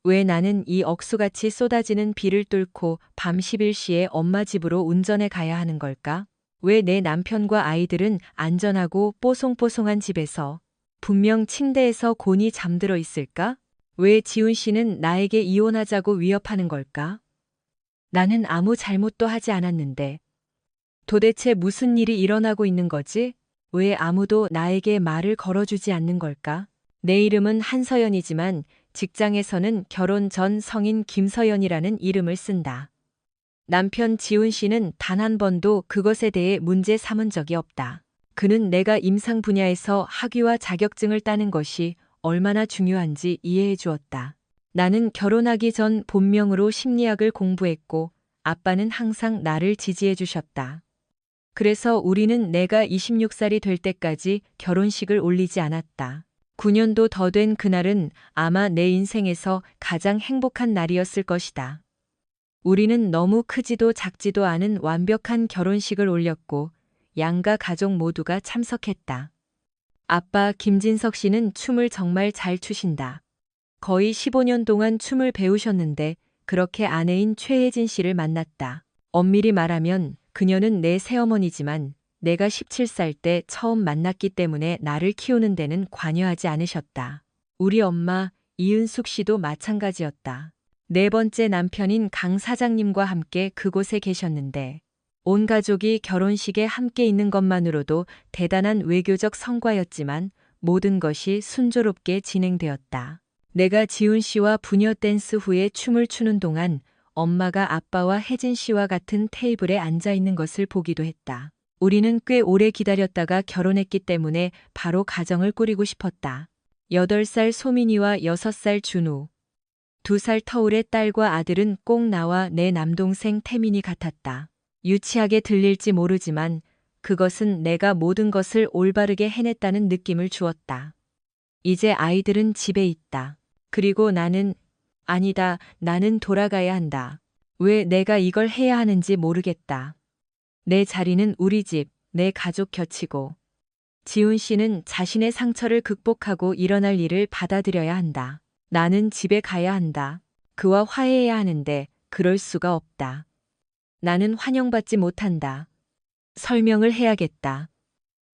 왜 나는 이 억수같이 쏟아지는 비를 뚫고 밤 11시에 엄마 집으로 운전해 가야 하는 걸까? 왜 내 남편과 아이들은 안전하고 뽀송뽀송한 집에서 분명 침대에서 곤히 잠들어 있을까? 왜 지훈 씨는 나에게 이혼하자고 위협하는 걸까? 나는 아무 잘못도 하지 않았는데 도대체 무슨 일이 일어나고 있는 거지? 왜 아무도 나에게 말을 걸어주지 않는 걸까? 내 이름은 한서연이지만 직장에서는 결혼 전 성인 김서연이라는 이름을 쓴다. 남편 지훈 씨는 단 한 번도 그것에 대해 문제 삼은 적이 없다. 그는 내가 임상 분야에서 학위와 자격증을 따는 것이 얼마나 중요한지 이해해 주었다. 나는 결혼하기 전 본명으로 심리학을 공부했고 아빠는 항상 나를 지지해 주셨다. 그래서 우리는 내가 26살이 될 때까지 결혼식을 올리지 않았다. 9년도 더 된 그날은 아마 내 인생에서 가장 행복한 날이었을 것이다. 우리는 너무 크지도 작지도 않은 완벽한 결혼식을 올렸고 양가 가족 모두가 참석했다. 아빠 김진석 씨는 춤을 정말 잘 추신다. 거의 15년 동안 춤을 배우셨는데 그렇게 아내인 최혜진 씨를 만났다. 엄밀히 말하면 그녀는 내 새어머니지만 내가 17살 때 처음 만났기 때문에 나를 키우는 데는 관여하지 않으셨다. 우리 엄마 이은숙 씨도 마찬가지였다. 네 번째 남편인 강 사장님과 함께 그곳에 계셨는데 온 가족이 결혼식에 함께 있는 것만으로도 대단한 외교적 성과였지만 모든 것이 순조롭게 진행되었다. 내가 지훈 씨와 부녀 댄스 후에 춤을 추는 동안 엄마가 아빠와 혜진 씨와 같은 테이블에 앉아 있는 것을 보기도 했다. 우리는 꽤 오래 기다렸다가 결혼했기 때문에 바로 가정을 꾸리고 싶었다. 8살 소민이와 6살 준우, 2살 터울의 딸과 아들은 꼭 나와 내 남동생 태민이 같았다. 유치하게 들릴지 모르지만 그것은 내가 모든 것을 올바르게 해냈다는 느낌을 주었다. 이제 아이들은 집에 있다. 그리고 아니다, 나는 돌아가야 한다. 왜 내가 이걸 해야 하는지 모르겠다. 내 자리는 우리 집, 내 가족 곁이고. 지훈 씨는 자신의 상처를 극복하고 일어날 일을 받아들여야 한다. 나는 집에 가야 한다. 그와 화해해야 하는데 그럴 수가 없다. 나는 환영받지 못한다. 설명을 해야겠다.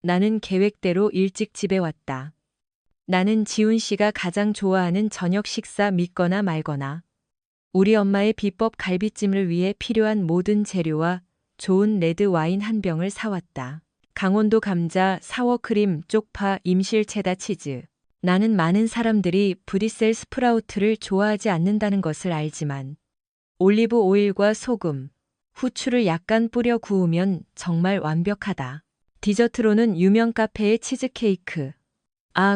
나는 계획대로 일찍 집에 왔다. 나는 지훈 씨가 가장 좋아하는 저녁 식사 믿거나 말거나 우리 엄마의 비법 갈비찜을 위해 필요한 모든 재료와 좋은 레드 와인 한 병을 사왔다. 강원도 감자, 사워크림, 쪽파, 임실 체다 치즈. 나는 많은 사람들이 브리셀 스프라우트를 좋아하지 않는다는 것을 알지만 올리브 오일과 소금, 후추를 약간 뿌려 구우면 정말 완벽하다. 디저트로는 유명 카페의 치즈케이크.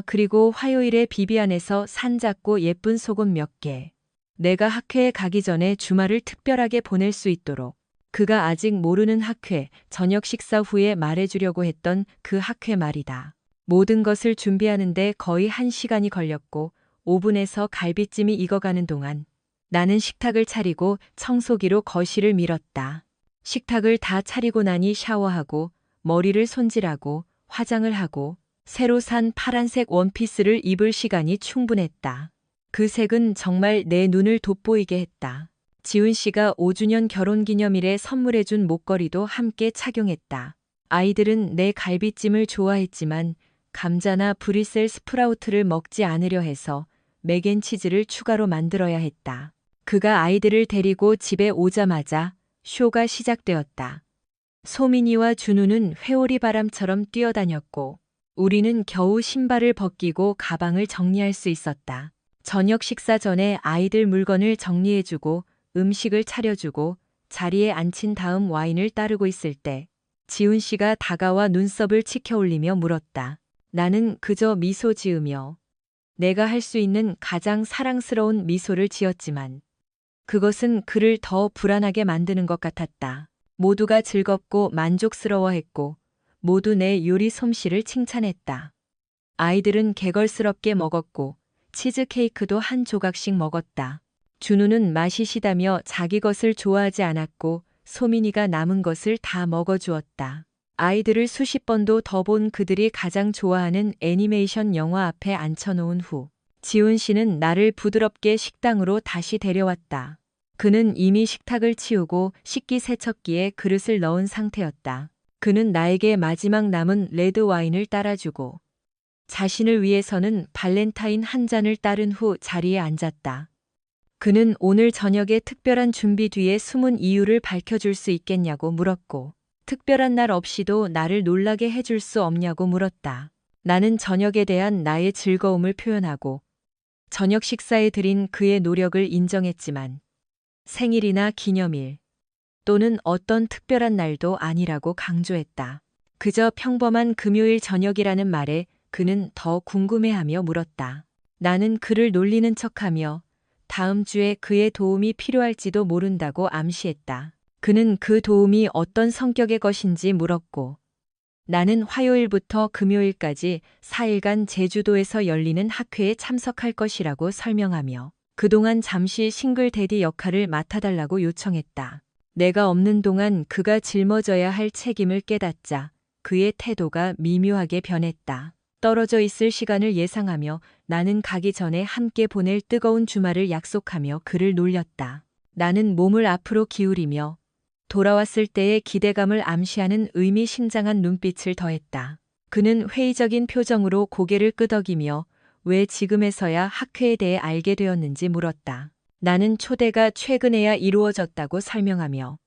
그리고 화요일에 비비안에서 산 작고 예쁜 소금 몇 개. 내가 학회에 가기 전에 주말을 특별하게 보낼 수 있도록. 그가 아직 모르는 학회, 저녁 식사 후에 말해주려고 했던 그 학회 말이다. 모든 것을 준비하는데 거의 1시간이 걸렸고 5분에서 갈비찜이 익어가는 동안 나는 식탁을 차리고 청소기로 거실을 밀었다. 식탁을 다 차리고 나니 샤워하고 머리를 손질하고 화장을 하고 새로 산 파란색 원피스를 입을 시간이 충분했다. 그 색은 정말 내 눈을 돋보이게 했다. 지훈 씨가 5주년 결혼기념일에 선물해준 목걸이도 함께 착용했다. 아이들은 내 갈비찜을 좋아했지만 감자나 브리셀 스프라우트를 먹지 않으려 해서 맥앤치즈를 추가로 만들어야 했다. 그가 아이들을 데리고 집에 오자마자 쇼가 시작되었다. 소민이와 준우는 회오리 바람처럼 뛰어다녔고 우리는 겨우 신발을 벗기고 가방을 정리할 수 있었다. 저녁 식사 전에 아이들 물건을 정리해주고 음식을 차려주고 자리에 앉힌 다음 와인을 따르고 있을 때 지훈 씨가 다가와 눈썹을 치켜 올리며 물었다. 나는 그저 미소 지으며 내가 할 수 있는 가장 사랑스러운 미소를 지었지만 그것은 그를 더 불안하게 만드는 것 같았다. 모두가 즐겁고 만족스러워했고 모두 내 요리 솜씨를 칭찬했다. 아이들은 개걸스럽게 먹었고 치즈케이크도 한 조각씩 먹었다. 준우는 맛이 시다며 자기 것을 좋아하지 않았고 소민이가 남은 것을 다 먹어주었다. 아이들을 수십 번도 더 본 그들이 가장 좋아하는 애니메이션 영화 앞에 앉혀놓은 후 지훈 씨는 나를 부드럽게 식당으로 다시 데려왔다. 그는 이미 식탁을 치우고 식기세척기에 그릇을 넣은 상태였다. 그는 나에게 마지막 남은 레드 와인을 따라주고 자신을 위해서는 발렌타인 한 잔을 따른 후 자리에 앉았다. 그는 오늘 저녁에 특별한 준비 뒤에 숨은 이유를 밝혀줄 수 있겠냐고 물었고, 특별한 날 없이도 나를 놀라게 해줄 수 없냐고 물었다. 나는 저녁에 대한 나의 즐거움을 표현하고 저녁 식사에 들인 그의 노력을 인정했지만 생일이나 기념일 또는 어떤 특별한 날도 아니라고 강조했다. 그저 평범한 금요일 저녁이라는 말에 그는 더 궁금해하며 물었다. 나는 그를 놀리는 척하며 다음 주에 그의 도움이 필요할지도 모른다고 암시했다. 그는 그 도움이 어떤 성격의 것인지 물었고, 나는 화요일부터 금요일까지 4일간 제주도에서 열리는 학회에 참석할 것이라고 설명하며 그동안 잠시 싱글대디 역할을 맡아달라고 요청했다. 내가 없는 동안 그가 짊어져야 할 책임을 깨닫자 그의 태도가 미묘하게 변했다. 떨어져 있을 시간을 예상하며 나는 가기 전에 함께 보낼 뜨거운 주말을 약속하며 그를 놀렸다. 나는 몸을 앞으로 기울이며 돌아왔을 때의 기대감을 암시하는 의미심장한 눈빛을 더했다. 그는 회의적인 표정으로 고개를 끄덕이며 왜 지금에서야 학회에 대해 알게 되었는지 물었다. 나는 초대가 최근에야 이루어졌다고 설명하며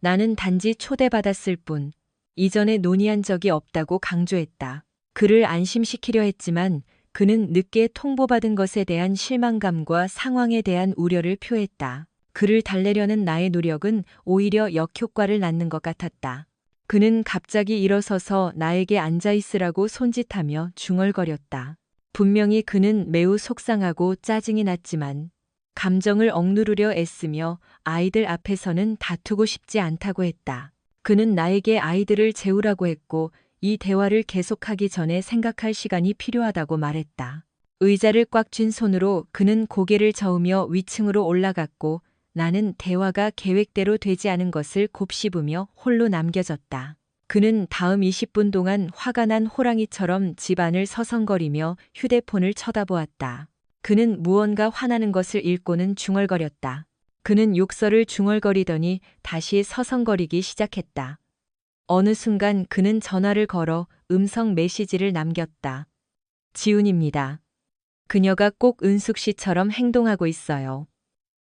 나는 단지 초대받았을 뿐 이전에 논의한 적이 없다고 강조했다. 그를 안심시키려 했지만 그는 늦게 통보받은 것에 대한 실망감과 상황에 대한 우려를 표했다. 그를 달래려는 나의 노력은 오히려 역효과를 낳는 것 같았다. 그는 갑자기 일어서서 나에게 앉아있으라고 손짓하며 중얼거렸다. 분명히 그는 매우 속상하고 짜증이 났지만 감정을 억누르려 애쓰며 아이들 앞에서는 다투고 싶지 않다고 했다. 그는 나에게 아이들을 재우라고 했고 이 대화를 계속하기 전에 생각할 시간이 필요하다고 말했다. 의자를 꽉 쥔 손으로 그는 고개를 저으며 위층으로 올라갔고 나는 대화가 계획대로 되지 않은 것을 곱씹으며 홀로 남겨졌다. 그는 다음 20분 동안 화가 난 호랑이처럼 집안을 서성거리며 휴대폰을 쳐다보았다. 그는 무언가 화나는 것을 읽고는 중얼거렸다. 그는 욕설을 중얼거리더니 다시 서성거리기 시작했다. 어느 순간 그는 전화를 걸어 음성 메시지를 남겼다. 지훈입니다. 그녀가 꼭 은숙 씨처럼 행동하고 있어요.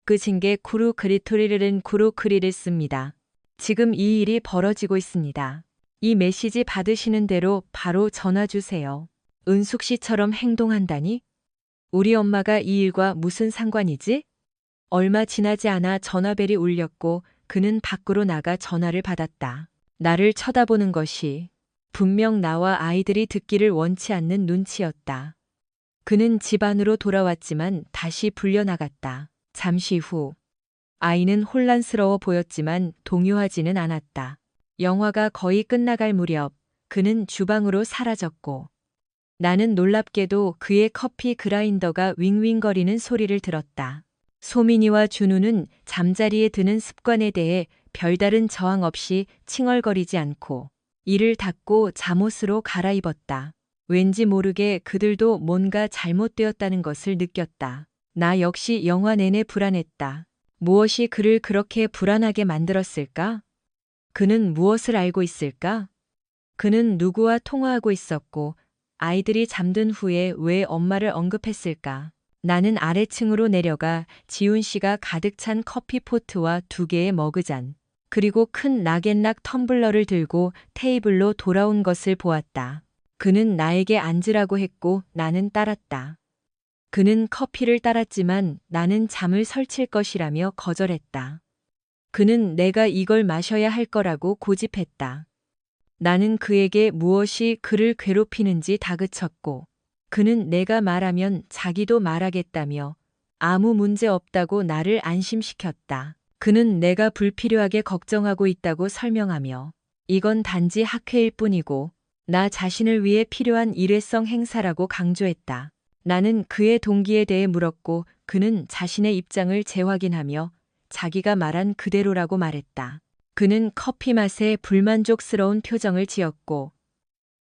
끝인 게 쿠루크리토리르는 쿠루크리를 씁니다. 지금 이 일이 벌어지고 있습니다. 이 메시지 받으시는 대로 바로 전화 주세요. 은숙 씨처럼 행동한다니? 우리 엄마가 이 일과 무슨 상관이지? 얼마 지나지 않아 전화벨이 울렸고 그는 밖으로 나가 전화를 받았다. 나를 쳐다보는 것이 분명 나와 아이들이 듣기를 원치 않는 눈치였다. 그는 집 안으로 돌아왔지만 다시 불려나갔다. 잠시 후 아이는 혼란스러워 보였지만 동요하지는 않았다. 영화가 거의 끝나갈 무렵 그는 주방으로 사라졌고 나는 놀랍게도 그의 커피 그라인더가 윙윙거리는 소리를 들었다. 소민이와 준우는 잠자리에 드는 습관에 대해 별다른 저항 없이 칭얼거리지 않고 이를 닫고 잠옷으로 갈아입었다. 왠지 모르게 그들도 뭔가 잘못되었다는 것을 느꼈다. 나 역시 영화 내내 불안했다. 무엇이 그를 그렇게 불안하게 만들었을까? 그는 무엇을 알고 있을까? 그는 누구와 통화하고 있었고 아이들이 잠든 후에 왜 엄마를 언급했을까? 나는 아래층으로 내려가 지훈 씨가 가득 찬 커피포트와 2개의 머그잔, 그리고 큰 락앤락 텀블러를 들고 테이블로 돌아온 것을 보았다. 그는 나에게 앉으라고 했고 나는 따랐다. 그는 커피를 따랐지만 나는 잠을 설칠 것이라며 거절했다. 그는 내가 이걸 마셔야 할 거라고 고집했다. 나는 그에게 무엇이 그를 괴롭히는지 다그쳤고 그는 내가 말하면 자기도 말하겠다며 아무 문제 없다고 나를 안심시켰다. 그는 내가 불필요하게 걱정하고 있다고 설명하며 이건 단지 학회일 뿐이고 나 자신을 위해 필요한 일회성 행사라고 강조했다. 나는 그의 동기에 대해 물었고 그는 자신의 입장을 재확인하며 자기가 말한 그대로라고 말했다. 그는 커피 맛에 불만족스러운 표정을 지었고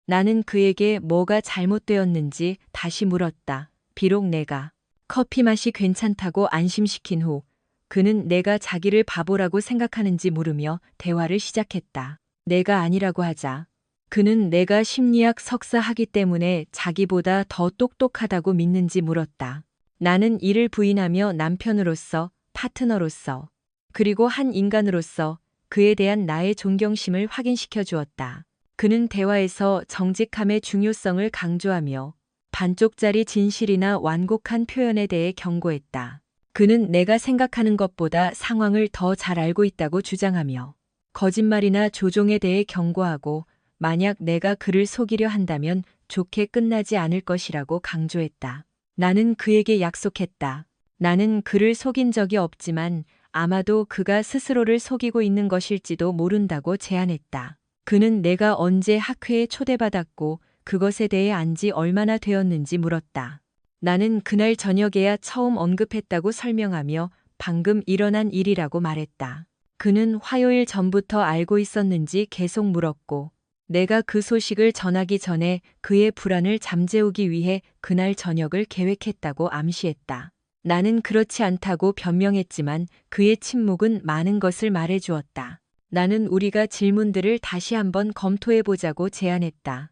나는 그에게 뭐가 잘못되었는지 다시 물었다. 비록 내가 커피 맛이 괜찮다고 안심시킨 후 그는 내가 자기를 바보라고 생각하는지 물으며 대화를 시작했다. 내가 아니라고 하자 그는 내가 심리학 석사하기 때문에 자기보다 더 똑똑하다고 믿는지 물었다. 나는 이를 부인하며 남편으로서, 파트너로서, 그리고 한 인간으로서 그에 대한 나의 존경심을 확인시켜 주었다. 그는 대화에서 정직함의 중요성을 강조하며 반쪽짜리 진실이나 완곡한 표현에 대해 경고했다. 그는 내가 생각하는 것보다 상황을 더 잘 알고 있다고 주장하며 거짓말이나 조종에 대해 경고하고 만약 내가 그를 속이려 한다면 좋게 끝나지 않을 것이라고 강조했다. 나는 그에게 약속했다. 나는 그를 속인 적이 없지만 아마도 그가 스스로를 속이고 있는 것일지도 모른다고 제안했다. 그는 내가 언제 학회에 초대받았고 그것에 대해 안지 얼마나 되었는지 물었다. 나는 그날 저녁에야 처음 언급했다고 설명하며 방금 일어난 일이라고 말했다. 그는 화요일 전부터 알고 있었는지 계속 물었고 내가 그 소식을 전하기 전에 그의 불안을 잠재우기 위해 그날 저녁을 계획했다고 암시했다. 나는 그렇지 않다고 변명했지만 그의 침묵은 많은 것을 말해주었다. 나는 우리가 질문들을 다시 한번 검토해보자고 제안했다.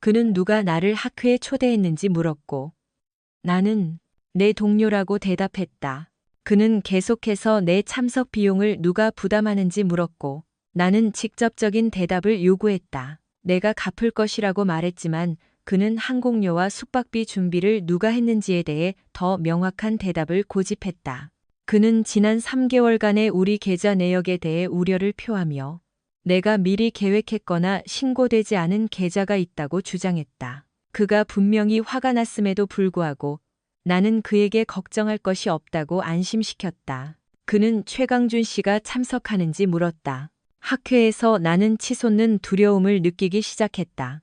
그는 누가 나를 학회에 초대했는지 물었고 나는 내 동료라고 대답했다. 그는 계속해서 내 참석 비용을 누가 부담하는지 물었고 나는 직접적인 대답을 요구했다. 내가 갚을 것이라고 말했지만 그는 항공료와 숙박비 준비를 누가 했는지에 대해 더 명확한 대답을 고집했다. 그는 지난 3개월간의 우리 계좌 내역에 대해 우려를 표하며 내가 미리 계획했거나 신고되지 않은 계좌가 있다고 주장했다. 그가 분명히 화가 났음에도 불구하고 나는 그에게 걱정할 것이 없다고 안심시켰다. 그는 최강준 씨가 참석하는지 물었다. 학회에서 나는 치솟는 두려움을 느끼기 시작했다.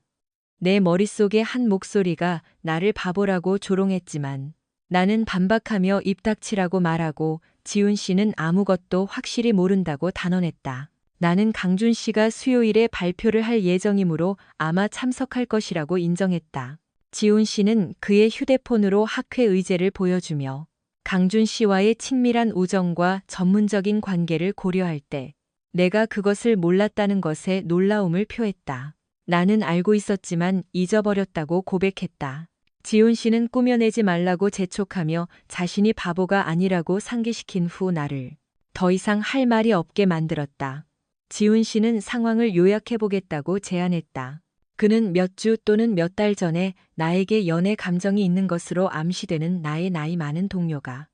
내 머릿속에 한 목소리가 나를 바보라고 조롱했지만 나는 반박하며 입 닥치라고 말하고 지훈 씨는 아무것도 확실히 모른다고 단언했다. 나는 강준 씨가 수요일에 발표를 할 예정이므로 아마 참석할 것이라고 인정했다. 지훈 씨는 그의 휴대폰으로 학회 의제를 보여주며 강준 씨와의 친밀한 우정과 전문적인 관계를 고려할 때 내가 그것을 몰랐다는 것에 놀라움을 표했다. 나는 알고 있었지만 잊어버렸다고 고백했다. 지훈 씨는 꾸며내지 말라고 재촉하며 자신이 바보가 아니라고 상기시킨 후 나를 더 이상 할 말이 없게 만들었다. 지훈 씨는 상황을 요약해보겠다고 제안했다. 그는 몇 주 또는 몇 달 전에 나에게 연애 감정이 있는 것으로 암시되는 나의 나이 많은 동료가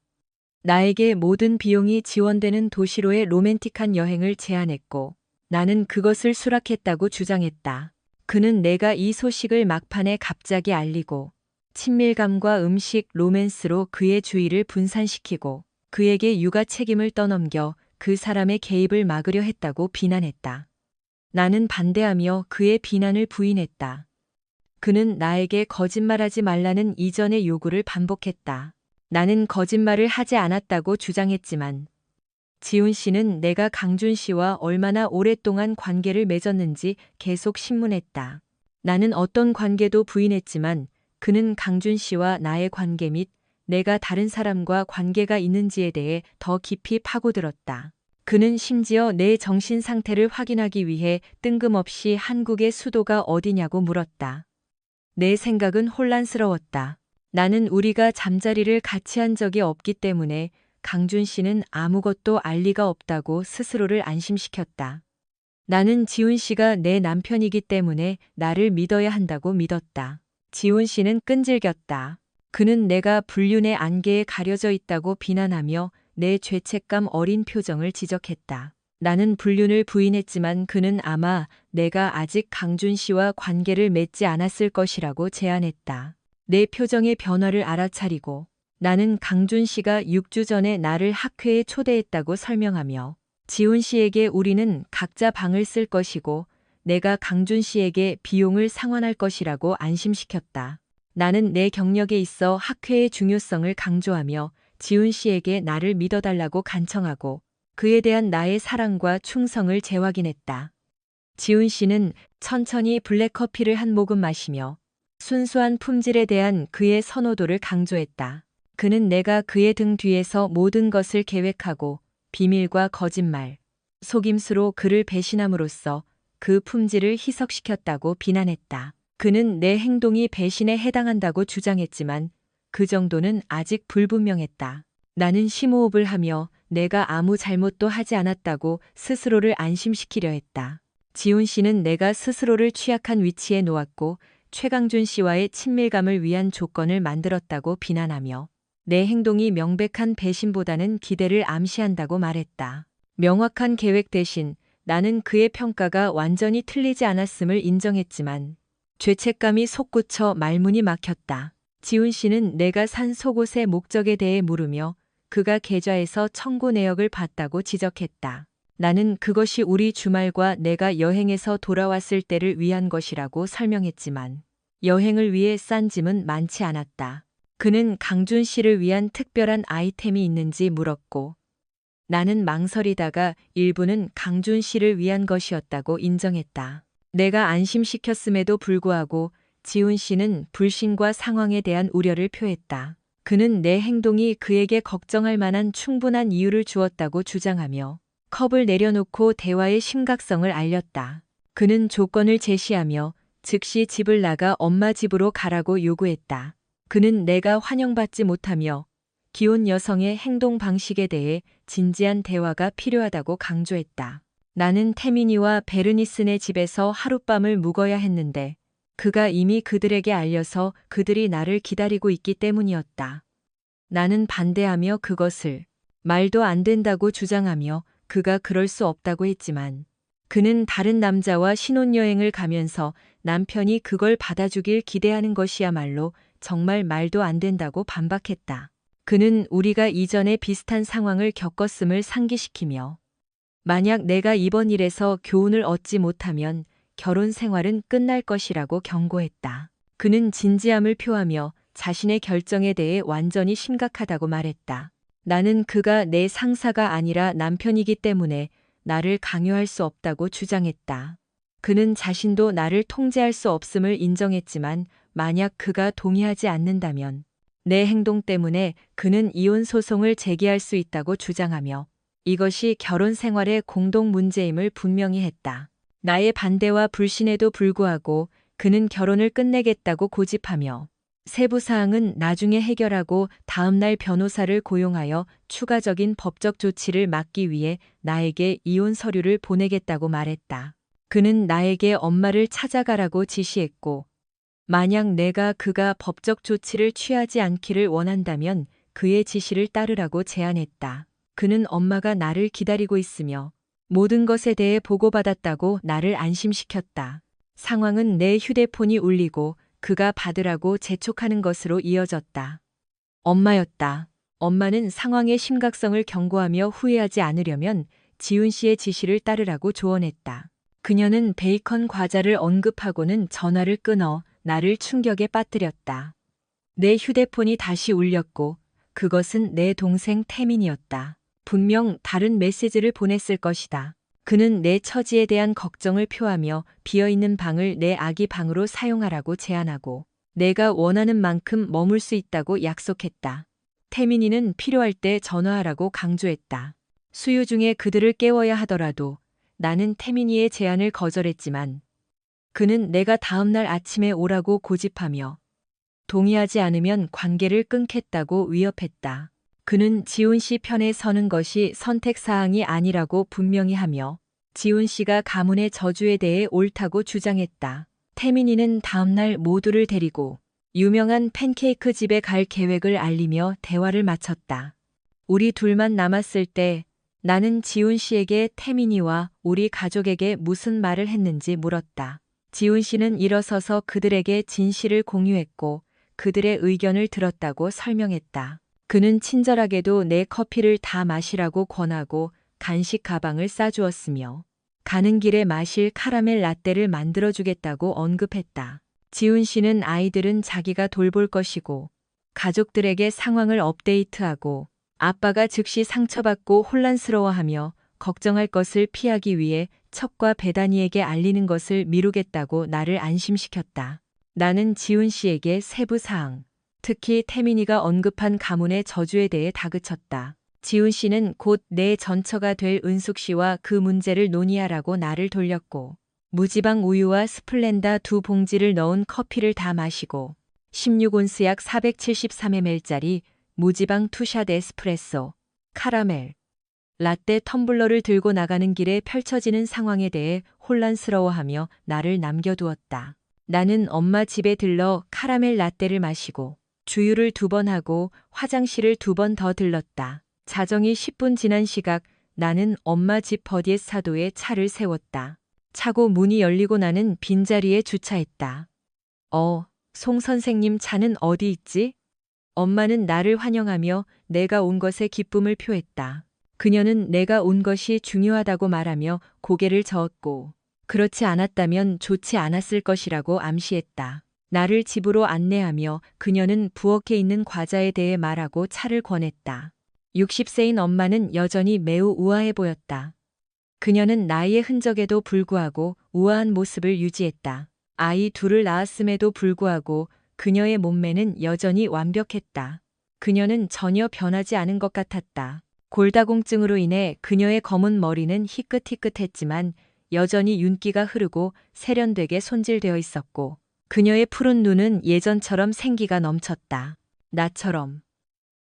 나에게 모든 비용이 지원되는 도시로의 로맨틱한 여행을 제안했고 나는 그것을 수락했다고 주장했다. 그는 내가 이 소식을 막판에 갑자기 알리고 친밀감과 음식, 로맨스로 그의 주의를 분산시키고 그에게 육아 책임을 떠넘겨 그 사람의 개입을 막으려 했다고 비난했다. 나는 반대하며 그의 비난을 부인했다. 그는 나에게 거짓말하지 말라는 이전의 요구를 반복했다. 나는 거짓말을 하지 않았다고 주장했지만 지훈 씨는 내가 강준 씨와 얼마나 오랫동안 관계를 맺었는지 계속 신문했다. 나는 어떤 관계도 부인했지만 그는 강준 씨와 나의 관계 및 내가 다른 사람과 관계가 있는지에 대해 더 깊이 파고들었다. 그는 심지어 내 정신 상태를 확인하기 위해 뜬금없이 한국의 수도가 어디냐고 물었다. 내 생각은 혼란스러웠다. 나는 우리가 잠자리를 같이 한 적이 없기 때문에 강준 씨는 아무것도 알 리가 없다고 스스로를 안심시켰다. 나는 지훈 씨가 내 남편이기 때문에 나를 믿어야 한다고 믿었다. 지훈 씨는 끈질겼다. 그는 내가 불륜의 안개에 가려져 있다고 비난하며 내 죄책감 어린 표정을 지적했다. 나는 불륜을 부인했지만 그는 아마 내가 아직 강준 씨와 관계를 맺지 않았을 것이라고 제안했다. 내 표정의 변화를 알아차리고 나는 강준 씨가 6주 전에 나를 학회에 초대했다고 설명하며 지훈 씨에게 우리는 각자 방을 쓸 것이고 내가 강준 씨에게 비용을 상환할 것이라고 안심시켰다. 나는 내 경력에 있어 학회의 중요성을 강조하며 지훈 씨에게 나를 믿어달라고 간청하고 그에 대한 나의 사랑과 충성을 재확인했다. 지훈 씨는 천천히 블랙커피를 한 모금 마시며 순수한 품질에 대한 그의 선호도를 강조했다. 그는 내가 그의 등 뒤에서 모든 것을 계획하고 비밀과 거짓말, 속임수로 그를 배신함으로써 그 품질을 희석시켰다고 비난했다. 그는 내 행동이 배신에 해당한다고 주장했지만 그 정도는 아직 불분명했다. 나는 심호흡을 하며 내가 아무 잘못도 하지 않았다고 스스로를 안심시키려 했다. 지훈 씨는 내가 스스로를 취약한 위치에 놓았고 최강준 씨와의 친밀감을 위한 조건을 만들었다고 비난하며 내 행동이 명백한 배신보다는 기대를 암시한다고 말했다. 명확한 계획 대신 나는 그의 평가가 완전히 틀리지 않았음을 인정했지만 죄책감이 솟구쳐 말문이 막혔다. 지훈 씨는 내가 산 속옷의 목적에 대해 물으며 그가 계좌에서 청구 내역을 봤다고 지적했다. 나는 그것이 우리 주말과 내가 여행에서 돌아왔을 때를 위한 것이라고 설명했지만 여행을 위해 싼 짐은 많지 않았다. 그는 강준 씨를 위한 특별한 아이템이 있는지 물었고 나는 망설이다가 일부는 강준 씨를 위한 것이었다고 인정했다. 내가 안심시켰음에도 불구하고 지훈 씨는 불신과 상황에 대한 우려를 표했다. 그는 내 행동이 그에게 걱정할 만한 충분한 이유를 주었다고 주장하며 컵을 내려놓고 대화의 심각성을 알렸다. 그는 조건을 제시하며 즉시 집을 나가 엄마 집으로 가라고 요구했다. 그는 내가 환영받지 못하며 기혼 여성의 행동 방식에 대해 진지한 대화가 필요하다고 강조했다. 나는 태민이와 베르니스네 집에서 하룻밤을 묵어야 했는데 그가 이미 그들에게 알려서 그들이 나를 기다리고 있기 때문이었다. 나는 반대하며 그것을 말도 안 된다고 주장하며 그가 그럴 수 없다고 했지만 그는 다른 남자와 신혼여행을 가면서 남편이 그걸 받아주길 기대하는 것이야말로 정말 말도 안 된다고 반박했다. 그는 우리가 이전에 비슷한 상황을 겪었음을 상기시키며 만약 내가 이번 일에서 교훈을 얻지 못하면 결혼 생활은 끝날 것이라고 경고했다. 그는 진지함을 표하며 자신의 결정에 대해 완전히 심각하다고 말했다. 나는 그가 내 상사가 아니라 남편이기 때문에 나를 강요할 수 없다고 주장했다. 그는 자신도 나를 통제할 수 없음을 인정했지만 만약 그가 동의하지 않는다면 내 행동 때문에 그는 이혼 소송을 제기할 수 있다고 주장하며 이것이 결혼 생활의 공동 문제임을 분명히 했다. 나의 반대와 불신에도 불구하고 그는 결혼을 끝내겠다고 고집하며 세부 사항은 나중에 해결하고 다음날 변호사를 고용하여 추가적인 법적 조치를 막기 위해 나에게 이혼 서류를 보내겠다고 말했다. 그는 나에게 엄마를 찾아가라고 지시했고 만약 내가 그가 법적 조치를 취하지 않기를 원한다면 그의 지시를 따르라고 제안했다. 그는 엄마가 나를 기다리고 있으며 모든 것에 대해 보고받았다고 나를 안심시켰다. 상황은 내 휴대폰이 울리고 그가 받으라고 재촉하는 것으로 이어졌다. 엄마였다. 엄마는 상황의 심각성을 경고하며 후회하지 않으려면 지훈 씨의 지시를 따르라고 조언했다. 그녀는 베이컨 과자를 언급하고는 전화를 끊어 나를 충격에 빠뜨렸다. 내 휴대폰이 다시 울렸고 그것은 내 동생 태민이었다. 분명 다른 메시지를 보냈을 것이다. 그는 내 처지에 대한 걱정을 표하며 비어있는 방을 내 아기 방으로 사용하라고 제안하고 내가 원하는 만큼 머물 수 있다고 약속했다. 태민이는 필요할 때 전화하라고 강조했다. 수유 중에 그들을 깨워야 하더라도 나는 태민이의 제안을 거절했지만 그는 내가 다음날 아침에 오라고 고집하며 동의하지 않으면 관계를 끊겠다고 위협했다. 그는 지훈 씨 편에 서는 것이 선택사항이 아니라고 분명히 하며 지훈 씨가 가문의 저주에 대해 옳다고 주장했다. 태민이는 다음날 모두를 데리고 유명한 팬케이크 집에 갈 계획을 알리며 대화를 마쳤다. 우리 둘만 남았을 때 나는 지훈 씨에게 태민이와 우리 가족에게 무슨 말을 했는지 물었다. 지훈 씨는 일어서서 그들에게 진실을 공유했고 그들의 의견을 들었다고 설명했다. 그는 친절하게도 내 커피를 다 마시라고 권하고 간식 가방을 싸주었으며 가는 길에 마실 카라멜 라떼를 만들어주겠다고 언급했다. 지훈 씨는 아이들은 자기가 돌볼 것이고 가족들에게 상황을 업데이트하고 아빠가 즉시 상처받고 혼란스러워하며 걱정할 것을 피하기 위해 척과 베다니에게 알리는 것을 미루겠다고 나를 안심시켰다. 나는 지훈 씨에게 세부 사항, 특히 태민이가 언급한 가문의 저주에 대해 다그쳤다. 지훈 씨는 곧 내 전처가 될 은숙 씨와 그 문제를 논의하라고 나를 돌렸고, 무지방 우유와 스플렌다 2봉지를 넣은 커피를 다 마시고 16온스 약 473ml짜리 무지방 투샷 에스프레소, 카라멜, 라떼 텀블러를 들고 나가는 길에 펼쳐지는 상황에 대해 혼란스러워하며 나를 남겨두었다. 나는 엄마 집에 들러 카라멜 라떼를 마시고 주유를 2번 하고 화장실을 2번 더 들렀다. 자정이 10분 지난 시각 나는 엄마 집 버디에사도에 차를 세웠다. 차고 문이 열리고 나는 빈자리에 주차했다. 송 선생님 차는 어디 있지? 엄마는 나를 환영하며 내가 온 것에 기쁨을 표했다. 그녀는 내가 온 것이 중요하다고 말하며 고개를 저었고, 그렇지 않았다면 좋지 않았을 것이라고 암시했다. 나를 집으로 안내하며 그녀는 부엌에 있는 과자에 대해 말하고 차를 권했다. 60세인 엄마는 여전히 매우 우아해 보였다. 그녀는 나이의 흔적에도 불구하고 우아한 모습을 유지했다. 아이 둘을 낳았음에도 불구하고 그녀의 몸매는 여전히 완벽했다. 그녀는 전혀 변하지 않은 것 같았다. 골다공증으로 인해 그녀의 검은 머리는 희끗희끗했지만 여전히 윤기가 흐르고 세련되게 손질되어 있었고, 그녀의 푸른 눈은 예전처럼 생기가 넘쳤다. 나처럼.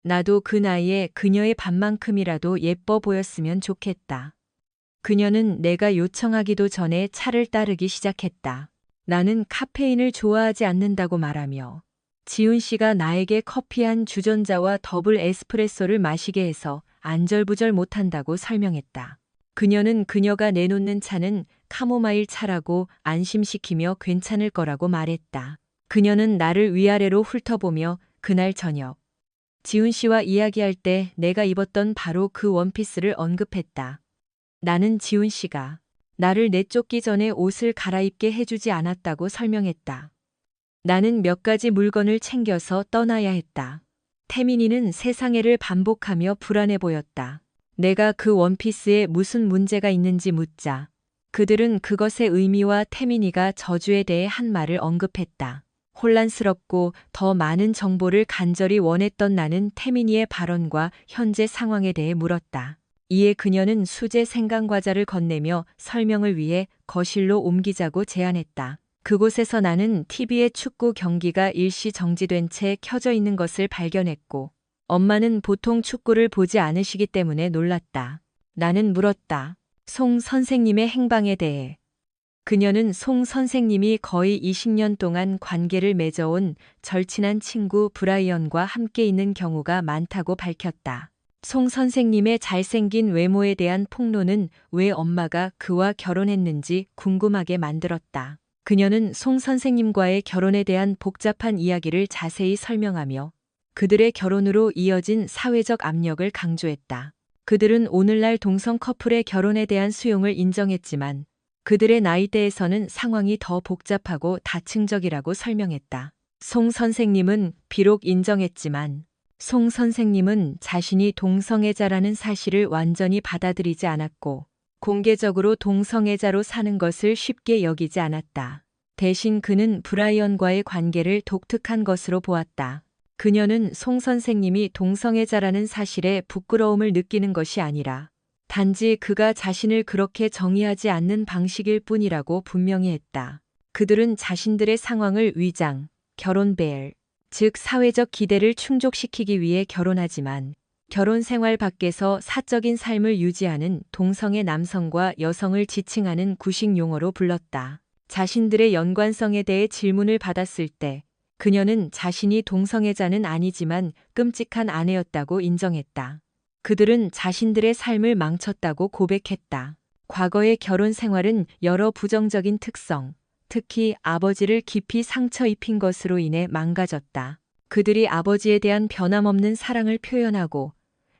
나도 그 나이에 그녀의 반만큼이라도 예뻐 보였으면 좋겠다. 그녀는 내가 요청하기도 전에 차를 따르기 시작했다. 나는 카페인을 좋아하지 않는다고 말하며 지훈 씨가 나에게 커피 한 주전자와 더블 에스프레소를 마시게 해서 안절부절 못한다고 설명했다. 그녀는 그녀가 내놓는 차는 카모마일 차라고 안심시키며 괜찮을 거라고 말했다. 그녀는 나를 위아래로 훑어보며 그날 저녁 지훈 씨와 이야기할 때 내가 입었던 바로 그 원피스를 언급했다. 나는 지훈 씨가 나를 내쫓기 전에 옷을 갈아입게 해주지 않았다고 설명했다. 나는 몇 가지 물건을 챙겨서 떠나야 했다. 태민이는 세상에를 반복하며 불안해 보였다. 내가 그 원피스에 무슨 문제가 있는지 묻자 그들은 그것의 의미와 태민이가 저주에 대해 한 말을 언급했다. 혼란스럽고 더 많은 정보를 간절히 원했던 나는 태민이의 발언과 현재 상황에 대해 물었다. 이에 그녀는 수제 생강과자를 건네며 설명을 위해 거실로 옮기자고 제안했다. 그곳에서 나는 TV의 축구 경기가 일시 정지된 채 켜져 있는 것을 발견했고, 엄마는 보통 축구를 보지 않으시기 때문에 놀랐다. 나는 물었다. 송 선생님의 행방에 대해. 그녀는 송 선생님이 거의 20년 동안 관계를 맺어온 절친한 친구 브라이언과 함께 있는 경우가 많다고 밝혔다. 송 선생님의 잘생긴 외모에 대한 폭로는 왜 엄마가 그와 결혼했는지 궁금하게 만들었다. 그녀는 송 선생님과의 결혼에 대한 복잡한 이야기를 자세히 설명하며 그들의 결혼으로 이어진 사회적 압력을 강조했다. 그들은 오늘날 동성 커플의 결혼에 대한 수용을 인정했지만 그들의 나이대에서는 상황이 더 복잡하고 다층적이라고 설명했다. 송 선생님은 비록 인정했지만 송 선생님은 자신이 동성애자라는 사실을 완전히 받아들이지 않았고 공개적으로 동성애자로 사는 것을 쉽게 여기지 않았다. 대신 그는 브라이언과의 관계를 독특한 것으로 보았다. 그녀는 송 선생님이 동성애자라는 사실에 부끄러움을 느끼는 것이 아니라 단지 그가 자신을 그렇게 정의하지 않는 방식일 뿐이라고 분명히 했다. 그들은 자신들의 상황을 위장, 결혼 배열, 즉 사회적 기대를 충족시키기 위해 결혼하지만 결혼 생활 밖에서 사적인 삶을 유지하는 동성애 남성과 여성을 지칭하는 구식 용어로 불렀다. 자신들의 연관성에 대해 질문을 받았을 때 그녀는 자신이 동성애자는 아니지만 끔찍한 아내였다고 인정했다. 그들은 자신들의 삶을 망쳤다고 고백했다. 과거의 결혼 생활은 여러 부정적인 특성, 특히 아버지를 깊이 상처 입힌 것으로 인해 망가졌다. 그들이 아버지에 대한 변함없는 사랑을 표현하고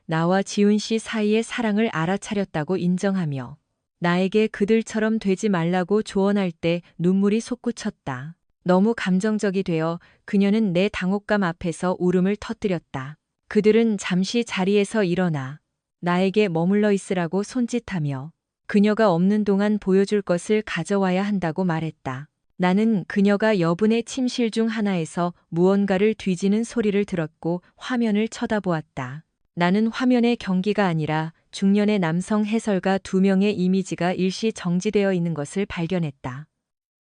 나와 지훈 씨 사이의 사랑을 알아차렸다고 인정하며 나에게 그들처럼 되지 말라고 조언할 때 눈물이 솟구쳤다. 너무 감정적이 되어 그녀는 내 당혹감 앞에서 울음을 터뜨렸다. 그들은 잠시 자리에서 일어나 나에게 머물러 있으라고 손짓하며 그녀가 없는 동안 보여줄 것을 가져와야 한다고 말했다. 나는 그녀가 여분의 침실 중 하나에서 무언가를 뒤지는 소리를 들었고 화면을 쳐다보았다. 나는 화면의 경기가 아니라 중년의 남성 해설가 2명의 이미지가 일시 정지되어 있는 것을 발견했다.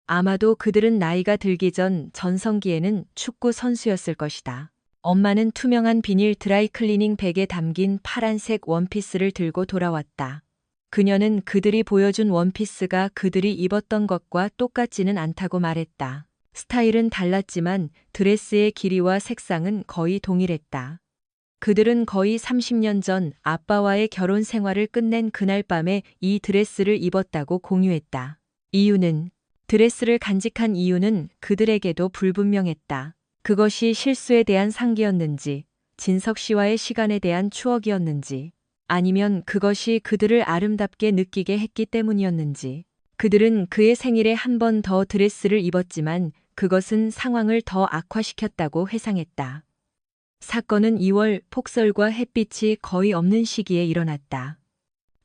아마도 그들은 나이가 들기 전 전성기에는 축구 선수였을 것이다. 엄마는 투명한 비닐 드라이클리닝 백에 담긴 파란색 원피스를 들고 돌아왔다. 그녀는 그들이 보여준 원피스가 그들이 입었던 것과 똑같지는 않다고 말했다. 스타일은 달랐지만 드레스의 길이와 색상은 거의 동일했다. 그들은 거의 30년 전 아빠와의 결혼 생활을 끝낸 그날 밤에 이 드레스를 입었다고 공유했다. 드레스를 간직한 이유는 그들에게도 불분명했다. 그것이 실수에 대한 상기였는지, 진석 씨와의 시간에 대한 추억이었는지, 아니면 그것이 그들을 아름답게 느끼게 했기 때문이었는지. 그들은 그의 생일에 한 번 더 드레스를 입었지만 그것은 상황을 더 악화시켰다고 회상했다. 사건은 2월 폭설과 햇빛이 거의 없는 시기에 일어났다.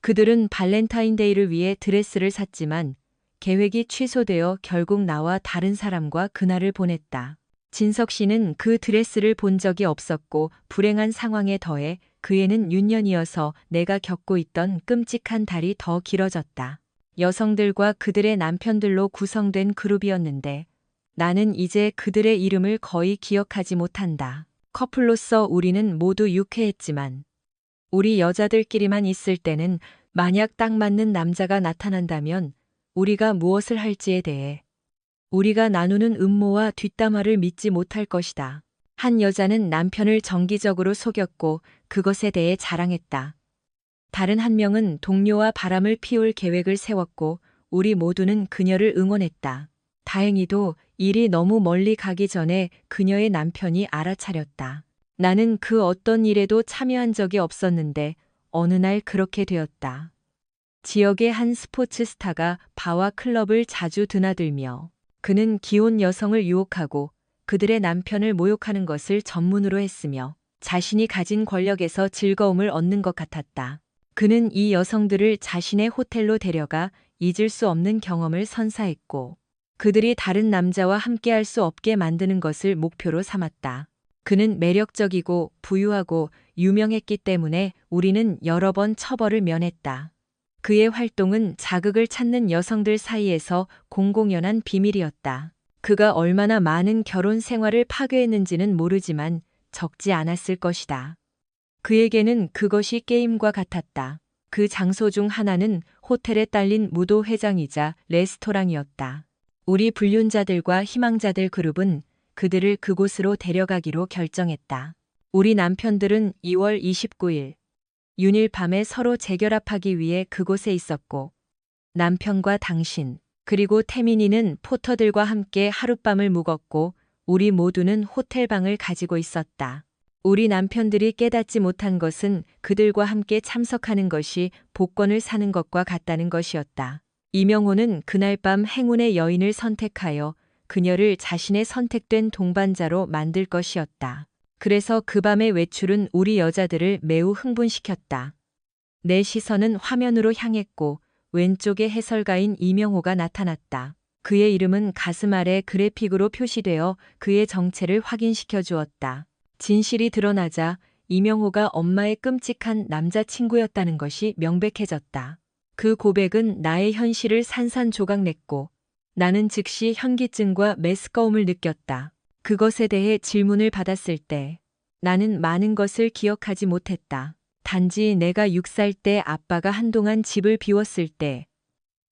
그들은 발렌타인데이를 위해 드레스를 샀지만 계획이 취소되어 결국 나와 다른 사람과 그날을 보냈다. 진석 씨는 그 드레스를 본 적이 없었고 불행한 상황에 더해 그 애는 윤년이어서 내가 겪고 있던 끔찍한 달이 더 길어졌다. 여성들과 그들의 남편들로 구성된 그룹이었는데 나는 이제 그들의 이름을 거의 기억하지 못한다. 커플로서 우리는 모두 유쾌했지만 우리 여자들끼리만 있을 때는 만약 딱 맞는 남자가 나타난다면 우리가 무엇을 할지에 대해 우리가 나누는 음모와 뒷담화를 믿지 못할 것이다. 한 여자는 남편을 정기적으로 속였고 그것에 대해 자랑했다. 다른 한 명은 동료와 바람을 피울 계획을 세웠고 우리 모두는 그녀를 응원했다. 다행히도 일이 너무 멀리 가기 전에 그녀의 남편이 알아차렸다. 나는 그 어떤 일에도 참여한 적이 없었는데 어느 날 그렇게 되었다. 지역의 한 스포츠 스타가 바와 클럽을 자주 드나들며 그는 기혼 여성을 유혹하고 그들의 남편을 모욕하는 것을 전문으로 했으며 자신이 가진 권력에서 즐거움을 얻는 것 같았다. 그는 이 여성들을 자신의 호텔로 데려가 잊을 수 없는 경험을 선사했고 그들이 다른 남자와 함께할 수 없게 만드는 것을 목표로 삼았다. 그는 매력적이고 부유하고 유명했기 때문에 우리는 여러 번 처벌을 면했다. 그의 활동은 자극을 찾는 여성들 사이에서 공공연한 비밀이었다. 그가 얼마나 많은 결혼 생활을 파괴했는지는 모르지만 적지 않았을 것이다. 그에게는 그것이 게임과 같았다. 그 장소 중 하나는 호텔에 딸린 무도 회장이자 레스토랑이었다. 우리 불륜자들과 희망자들 그룹은 그들을 그곳으로 데려가기로 결정했다. 우리 남편들은 2월 29일 윤일 밤에 서로 재결합하기 위해 그곳에 있었고 남편과 당신 그리고 태민이는 포터들과 함께 하룻밤을 묵었고 우리 모두는 호텔방을 가지고 있었다. 우리 남편들이 깨닫지 못한 것은 그들과 함께 참석하는 것이 복권을 사는 것과 같다는 것이었다. 이명호는 그날 밤 행운의 여인을 선택하여 그녀를 자신의 선택된 동반자로 만들 것이었다. 그래서 그 밤의 외출은 우리 여자들을 매우 흥분시켰다. 내 시선은 화면으로 향했고 왼쪽에 해설가인 이명호가 나타났다. 그의 이름은 가슴 아래 그래픽으로 표시되어 그의 정체를 확인시켜 주었다. 진실이 드러나자 이명호가 엄마의 끔찍한 남자친구였다는 것이 명백해졌다. 그 고백은 나의 현실을 산산조각냈고 나는 즉시 현기증과 메스꺼움을 느꼈다. 그것에 대해 질문을 받았을 때 나는 많은 것을 기억하지 못했다. 단지 내가 6살 때 아빠가 한동안 집을 비웠을 때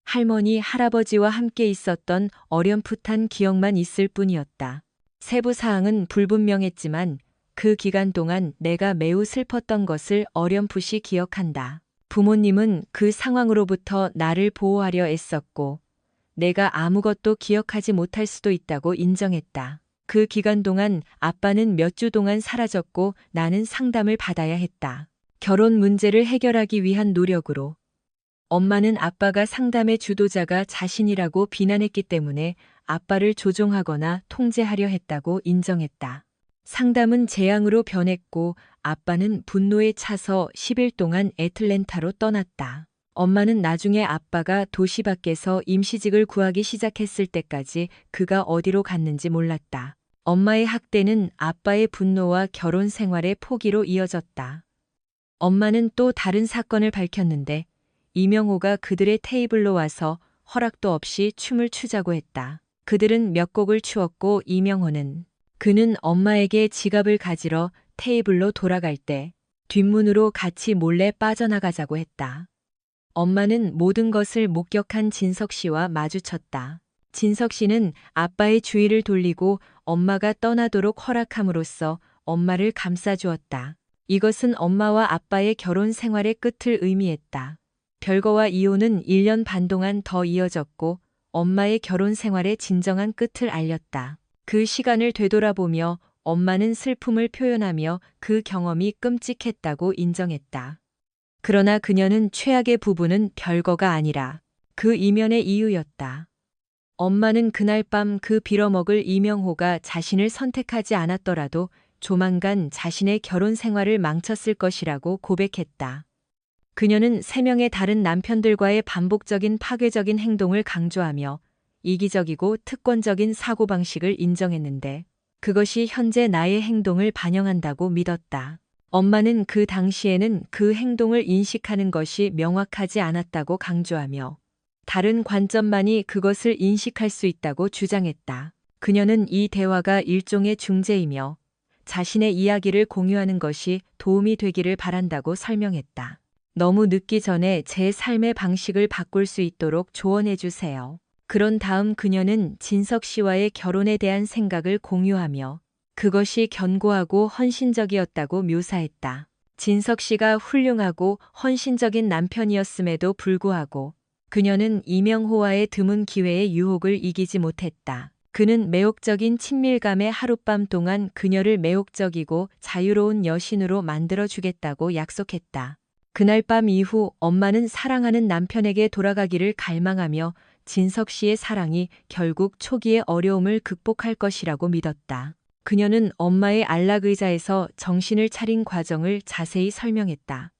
할머니, 할아버지와 함께 있었던 어렴풋한 기억만 있을 뿐이었다. 세부 사항은 불분명했지만 그 기간 동안 내가 매우 슬펐던 것을 어렴풋이 기억한다. 부모님은 그 상황으로부터 나를 보호하려 애썼고 내가 아무것도 기억하지 못할 수도 있다고 인정했다. 그 기간 동안 아빠는 몇 주 동안 사라졌고 나는 상담을 받아야 했다. 결혼 문제를 해결하기 위한 노력으로 엄마는 아빠가 상담의 주도자가 자신이라고 비난했기 때문에 아빠를 조종하거나 통제하려 했다고 인정했다. 상담은 재앙으로 변했고 아빠는 분노에 차서 10일 동안 애틀랜타로 떠났다. 엄마는 나중에 아빠가 도시 밖에서 임시직을 구하기 시작했을 때까지 그가 어디로 갔는지 몰랐다. 엄마의 학대는 아빠의 분노와 결혼 생활의 포기로 이어졌다. 엄마는 또 다른 사건을 밝혔는데 이명호가 그들의 테이블로 와서 허락도 없이 춤을 추자고 했다. 그들은 몇 곡을 추었고 이명호는 그는 엄마에게 지갑을 가지러 테이블로 돌아갈 때 뒷문으로 같이 몰래 빠져나가자고 했다. 엄마는 모든 것을 목격한 진석 씨와 마주쳤다. 진석 씨는 아빠의 주의를 돌리고 엄마가 떠나도록 허락함으로써 엄마를 감싸주었다. 이것은 엄마와 아빠의 결혼 생활의 끝을 의미했다. 별거와 이혼은 1년 반 동안 더 이어졌고 엄마의 결혼 생활의 진정한 끝을 알렸다. 그 시간을 되돌아보며 엄마는 슬픔을 표현하며 그 경험이 끔찍했다고 인정했다. 그러나 그녀는 최악의 부분은 별거가 아니라 그 이면의 이유였다. 엄마는 그날 밤 그 빌어먹을 이명호가 자신을 선택하지 않았더라도 조만간 자신의 결혼 생활을 망쳤을 것이라고 고백했다. 그녀는 3명의 다른 남편들과의 반복적인 파괴적인 행동을 강조하며 이기적이고 특권적인 사고방식을 인정했는데 그것이 현재 나의 행동을 반영한다고 믿었다. 엄마는 그 당시에는 그 행동을 인식하는 것이 명확하지 않았다고 강조하며 다른 관점만이 그것을 인식할 수 있다고 주장했다. 그녀는 이 대화가 일종의 중재이며 자신의 이야기를 공유하는 것이 도움이 되기를 바란다고 설명했다. 너무 늦기 전에 제 삶의 방식을 바꿀 수 있도록 조언해 주세요. 그런 다음 그녀는 진석 씨와의 결혼에 대한 생각을 공유하며 그것이 견고하고 헌신적이었다고 묘사했다. 진석 씨가 훌륭하고 헌신적인 남편이었음에도 불구하고 그녀는 이명호와의 드문 기회의 유혹을 이기지 못했다. 그는 매혹적인 친밀감의 하룻밤 동안 그녀를 매혹적이고 자유로운 여신으로 만들어주겠다고 약속했다. 그날 밤 이후 엄마는 사랑하는 남편에게 돌아가기를 갈망하며 진석 씨의 사랑이 결국 초기의 어려움을 극복할 것이라고 믿었다. 그녀는 엄마의 안락의자에서 정신을 차린 과정을 자세히 설명했다.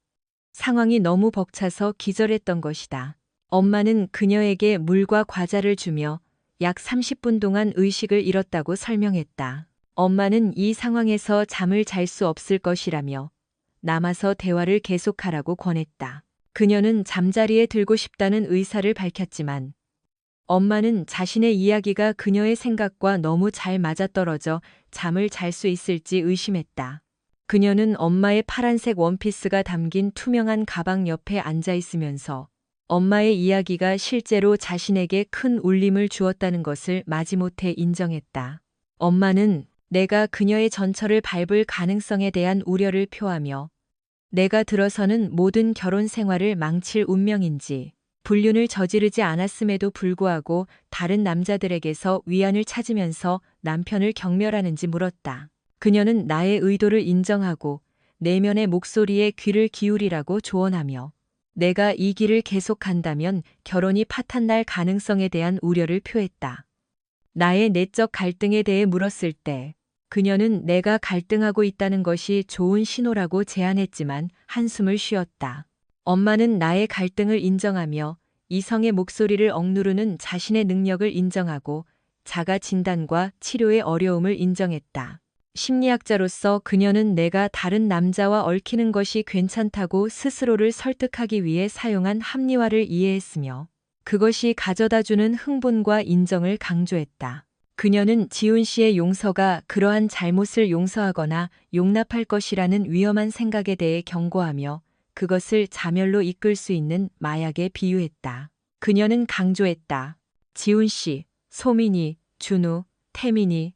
상황이 너무 벅차서 기절했던 것이다. 엄마는 그녀에게 물과 과자를 주며 약 30분 동안 의식을 잃었다고 설명했다. 엄마는 이 상황에서 잠을 잘 수 없을 것이라며 남아서 대화를 계속하라고 권했다. 그녀는 잠자리에 들고 싶다는 의사를 밝혔지만 엄마는 자신의 이야기가 그녀의 생각과 너무 잘 맞아떨어져 잠을 잘 수 있을지 의심했다. 그녀는 엄마의 파란색 원피스가 담긴 투명한 가방 옆에 앉아 있으면서 엄마의 이야기가 실제로 자신에게 큰 울림을 주었다는 것을 마지못해 인정했다. 엄마는 내가 그녀의 전철을 밟을 가능성에 대한 우려를 표하며 내가 들어서는 모든 결혼 생활을 망칠 운명인지 불륜을 저지르지 않았음에도 불구하고 다른 남자들에게서 위안을 찾으면서 남편을 경멸하는지 물었다. 그녀는 나의 의도를 인정하고 내면의 목소리에 귀를 기울이라고 조언하며 내가 이 길을 계속한다면 결혼이 파탄날 가능성에 대한 우려를 표했다. 나의 내적 갈등에 대해 물었을 때 그녀는 내가 갈등하고 있다는 것이 좋은 신호라고 제안했지만 한숨을 쉬었다. 엄마는 나의 갈등을 인정하며 이성의 목소리를 억누르는 자신의 능력을 인정하고 자가 진단과 치료의 어려움을 인정했다. 심리학자로서 그녀는 내가 다른 남자와 얽히는 것이 괜찮다고 스스로를 설득하기 위해 사용한 합리화를 이해했으며 그것이 가져다주는 흥분과 인정을 강조했다. 그녀는 지훈 씨의 용서가 그러한 잘못을 용서하거나 용납할 것이라는 위험한 생각에 대해 경고하며 그것을 자멸로 이끌 수 있는 마약에 비유했다. 그녀는 강조했다. 지훈 씨, 소민이, 준우, 태민이,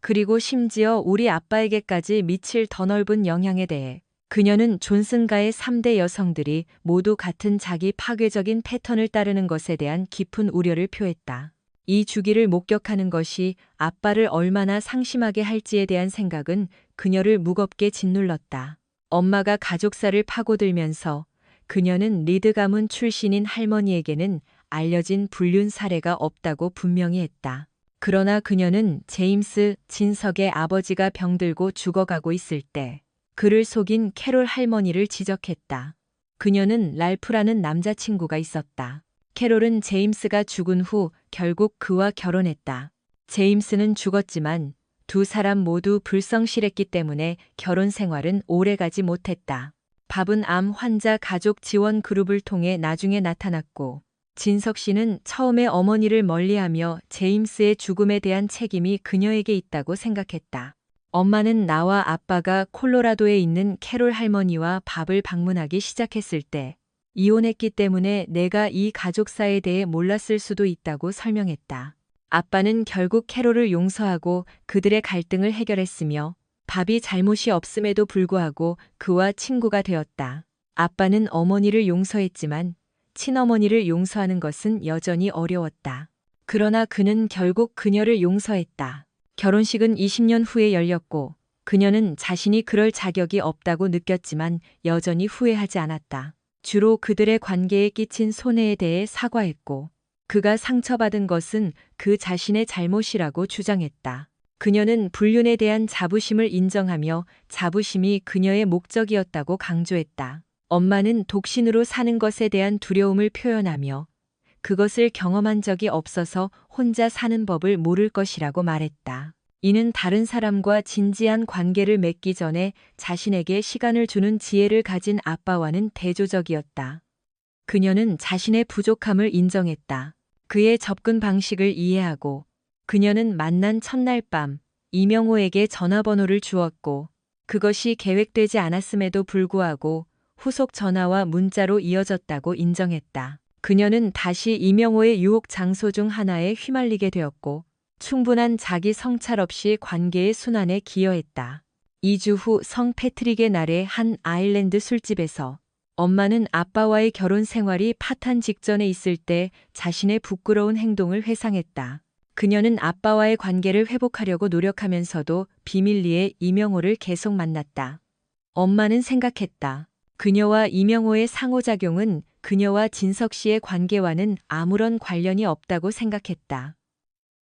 그리고 심지어 우리 아빠에게까지 미칠 더 넓은 영향에 대해 그녀는 존슨가의 3대 여성들이 모두 같은 자기 파괴적인 패턴을 따르는 것에 대한 깊은 우려를 표했다. 이 주기를 목격하는 것이 아빠를 얼마나 상심하게 할지에 대한 생각은 그녀를 무겁게 짓눌렀다. 엄마가 가족사를 파고들면서 그녀는 리드 가문 출신인 할머니에게는 알려진 불륜 사례가 없다고 분명히 했다. 그러나 그녀는 제임스, 진석의 아버지가 병들고 죽어가고 있을 때 그를 속인 캐롤 할머니를 지적했다. 그녀는 랄프라는 남자친구가 있었다. 캐롤은 제임스가 죽은 후 결국 그와 결혼했다. 제임스는 죽었지만 두 사람 모두 불성실했기 때문에 결혼 생활은 오래가지 못했다. 밥은 암 환자 가족 지원 그룹을 통해 나중에 나타났고, 진석 씨는 처음에 어머니를 멀리하며 제임스의 죽음에 대한 책임이 그녀에게 있다고 생각했다. 엄마는 나와 아빠가 콜로라도에 있는 캐롤 할머니와 밥을 방문하기 시작했을 때 이혼했기 때문에 내가 이 가족사에 대해 몰랐을 수도 있다고 설명했다. 아빠는 결국 캐롤을 용서하고 그들의 갈등을 해결했으며 밥이 잘못이 없음에도 불구하고 그와 친구가 되었다. 아빠는 어머니를 용서했지만 친어머니를 용서하는 것은 여전히 어려웠다. 그러나 그는 결국 그녀를 용서했다. 결혼식은 20년 후에 열렸고 그녀는 자신이 그럴 자격이 없다고 느꼈지만 여전히 후회하지 않았다. 주로 그들의 관계에 끼친 손해에 대해 사과했고 그가 상처받은 것은 그 자신의 잘못이라고 주장했다. 그녀는 불륜에 대한 자부심을 인정하며 자부심이 그녀의 목적이었다고 강조했다. 엄마는 독신으로 사는 것에 대한 두려움을 표현하며 그것을 경험한 적이 없어서 혼자 사는 법을 모를 것이라고 말했다. 이는 다른 사람과 진지한 관계를 맺기 전에 자신에게 시간을 주는 지혜를 가진 아빠와는 대조적이었다. 그녀는 자신의 부족함을 인정했다. 그의 접근 방식을 이해하고 그녀는 만난 첫날 밤 이명호에게 전화번호를 주었고 그것이 계획되지 않았음에도 불구하고 후속 전화와 문자로 이어졌다고 인정했다. 그녀는 다시 이명호의 유혹 장소 중 하나에 휘말리게 되었고 충분한 자기 성찰 없이 관계의 순환에 기여했다. 2주 후 성 패트릭의 날에 한 아일랜드 술집에서 엄마는 아빠와의 결혼 생활이 파탄 직전에 있을 때 자신의 부끄러운 행동을 회상했다. 그녀는 아빠와의 관계를 회복하려고 노력하면서도 비밀리에 이명호를 계속 만났다. 엄마는 생각했다. 그녀와 이명호의 상호작용은 그녀와 진석 씨의 관계와는 아무런 관련이 없다고 생각했다.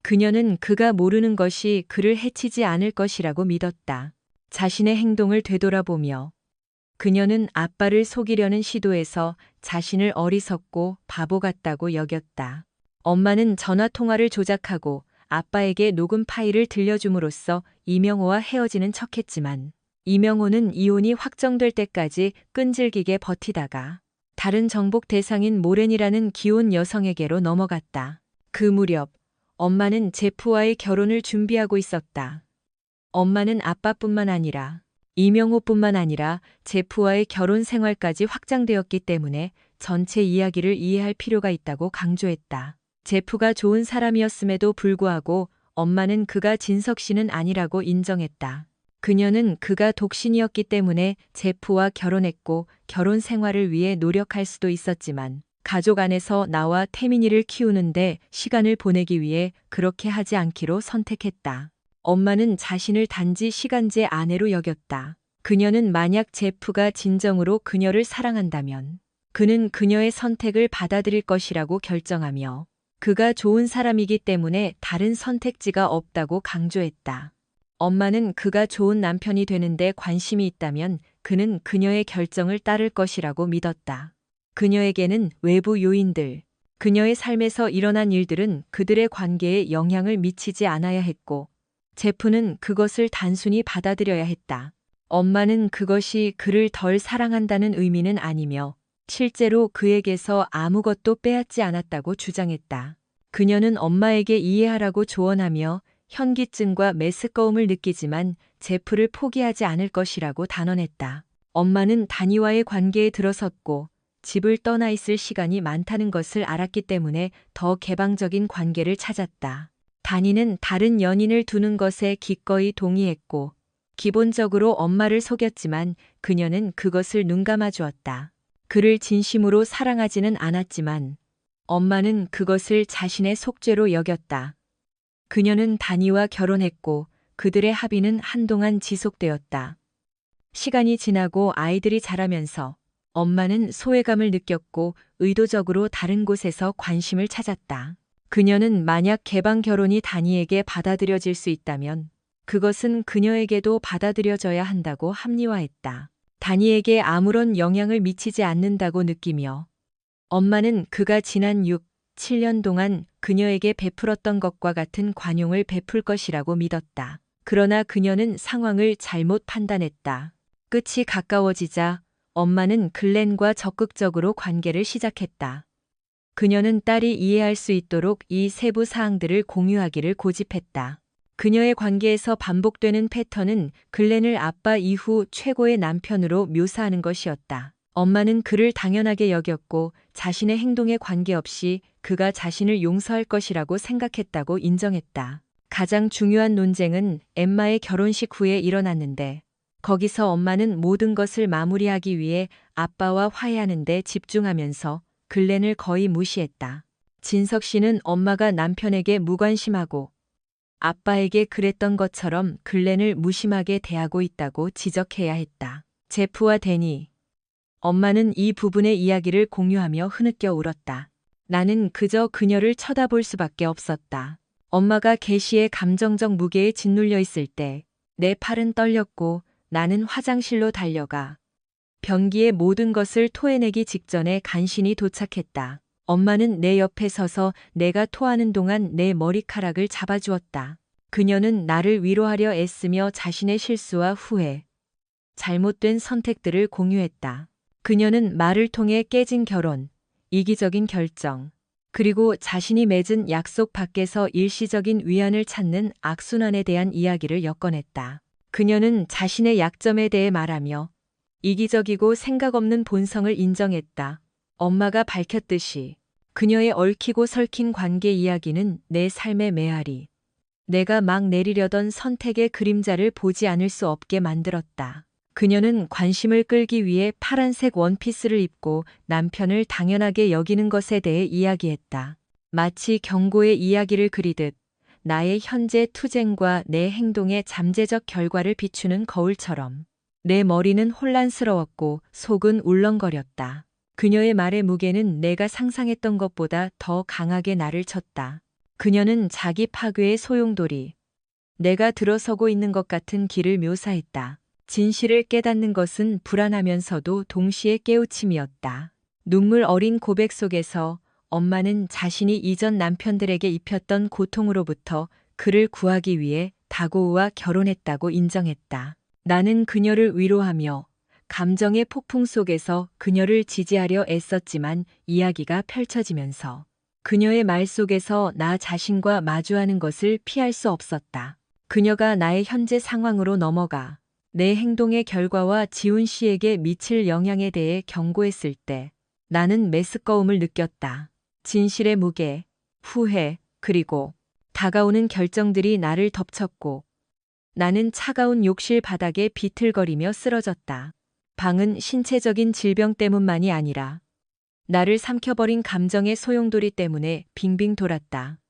그녀는 그가 모르는 것이 그를 해치지 않을 것이라고 믿었다. 자신의 행동을 되돌아보며 그녀는 아빠를 속이려는 시도에서 자신을 어리석고 바보 같다고 여겼다. 엄마는 전화통화를 조작하고 아빠에게 녹음 파일을 들려줌으로써 이명호와 헤어지는 척했지만 이명호는 이혼이 확정될 때까지 끈질기게 버티다가 다른 정복 대상인 모렌이라는 기혼 여성에게로 넘어갔다. 그 무렵 엄마는 제프와의 결혼을 준비하고 있었다. 엄마는 아빠뿐만 아니라 이명호뿐만 아니라 제프와의 결혼 생활까지 확장되었기 때문에 전체 이야기를 이해할 필요가 있다고 강조했다. 제프가 좋은 사람이었음에도 불구하고 엄마는 그가 진석 씨는 아니라고 인정했다. 그녀는 그가 독신이었기 때문에 제프와 결혼했고 결혼 생활을 위해 노력할 수도 있었지만 가족 안에서 나와 태민이를 키우는데 시간을 보내기 위해 그렇게 하지 않기로 선택했다. 엄마는 자신을 단지 시간제 아내로 여겼다. 그녀는 만약 제프가 진정으로 그녀를 사랑한다면 그는 그녀의 선택을 받아들일 것이라고 결정하며 그가 좋은 사람이기 때문에 다른 선택지가 없다고 강조했다. 엄마는 그가 좋은 남편이 되는데 관심이 있다면 그는 그녀의 결정을 따를 것이라고 믿었다. 그녀에게는 외부 요인들, 그녀의 삶에서 일어난 일들은 그들의 관계에 영향을 미치지 않아야 했고 제프는 그것을 단순히 받아들여야 했다. 엄마는 그것이 그를 덜 사랑한다는 의미는 아니며 실제로 그에게서 아무것도 빼앗지 않았다고 주장했다. 그녀는 엄마에게 이해하라고 조언하며 현기증과 메스꺼움을 느끼지만 제프를 포기하지 않을 것이라고 단언했다. 엄마는 다니와의 관계에 들어섰고 집을 떠나 있을 시간이 많다는 것을 알았기 때문에 더 개방적인 관계를 찾았다. 다니는 다른 연인을 두는 것에 기꺼이 동의했고 기본적으로 엄마를 속였지만 그녀는 그것을 눈감아 주었다. 그를 진심으로 사랑하지는 않았지만 엄마는 그것을 자신의 속죄로 여겼다. 그녀는 다니와 결혼했고 그들의 합의는 한동안 지속되었다. 시간이 지나고 아이들이 자라면서 엄마는 소외감을 느꼈고 의도적으로 다른 곳에서 관심을 찾았다. 그녀는 만약 개방 결혼이 다니에게 받아들여질 수 있다면 그것은 그녀에게도 받아들여져야 한다고 합리화했다. 다니에게 아무런 영향을 미치지 않는다고 느끼며 엄마는 그가 지난 6, 7년 동안 그녀에게 베풀었던 것과 같은 관용을 베풀 것이라고 믿었다. 그러나 그녀는 상황을 잘못 판단했다. 끝이 가까워지자 엄마는 글렌과 적극적으로 관계를 시작했다. 그녀는 딸이 이해할 수 있도록 이 세부 사항들을 공유하기를 고집했다. 그녀의 관계에서 반복되는 패턴은 글렌을 아빠 이후 최고의 남편으로 묘사하는 것이었다. 엄마는 그를 당연하게 여겼고 자신의 행동에 관계없이 그가 자신을 용서할 것이라고 생각했다고 인정했다. 가장 중요한 논쟁은 엠마의 결혼식 후에 일어났는데 거기서 엄마는 모든 것을 마무리하기 위해 아빠와 화해하는 데 집중하면서 글렌을 거의 무시했다. 진석 씨는 엄마가 남편에게 무관심하고 아빠에게 그랬던 것처럼 글렌을 무심하게 대하고 있다고 지적해야 했다. 제프와 데니. 엄마는 이 부분의 이야기를 공유하며 흐느껴 울었다. 나는 그저 그녀를 쳐다볼 수밖에 없었다. 엄마가 계시의 감정적 무게에 짓눌려 있을 때 내 팔은 떨렸고 나는 화장실로 달려가 변기의 모든 것을 토해내기 직전에 간신히 도착했다. 엄마는 내 옆에 서서 내가 토하는 동안 내 머리카락을 잡아주었다. 그녀는 나를 위로하려 애쓰며 자신의 실수와 후회, 잘못된 선택들을 공유했다. 그녀는 말을 통해 깨진 결혼, 이기적인 결정, 그리고 자신이 맺은 약속 밖에서 일시적인 위안을 찾는 악순환에 대한 이야기를 엮어냈다. 그녀는 자신의 약점에 대해 말하며 이기적이고 생각 없는 본성을 인정했다. 엄마가 밝혔듯이 그녀의 얽히고 설킨 관계 이야기는 내 삶의 메아리, 내가 막 내리려던 선택의 그림자를 보지 않을 수 없게 만들었다. 그녀는 관심을 끌기 위해 파란색 원피스를 입고 남편을 당연하게 여기는 것에 대해 이야기했다. 마치 경고의 이야기를 그리듯 나의 현재 투쟁과 내 행동의 잠재적 결과를 비추는 거울처럼. 내 머리는 혼란스러웠고 속은 울렁거렸다. 그녀의 말의 무게는 내가 상상했던 것보다 더 강하게 나를 쳤다. 그녀는 자기 파괴의 소용돌이, 내가 들어서고 있는 것 같은 길을 묘사했다. 진실을 깨닫는 것은 불안하면서도 동시에 깨우침이었다. 눈물 어린 고백 속에서 엄마는 자신이 이전 남편들에게 입혔던 고통으로부터 그를 구하기 위해 다고우와 결혼했다고 인정했다. 나는 그녀를 위로하며 감정의 폭풍 속에서 그녀를 지지하려 애썼지만 이야기가 펼쳐지면서 그녀의 말 속에서 나 자신과 마주하는 것을 피할 수 없었다. 그녀가 나의 현재 상황으로 넘어가 내 행동의 결과와 지훈 씨에게 미칠 영향에 대해 경고했을 때 나는 메스꺼움을 느꼈다. 진실의 무게, 후회, 그리고 다가오는 결정들이 나를 덮쳤고 나는 차가운 욕실 바닥에 비틀거리며 쓰러졌다. 방은 신체적인 질병 때문만이 아니라 나를 삼켜버린 감정의 소용돌이 때문에 빙빙 돌았다.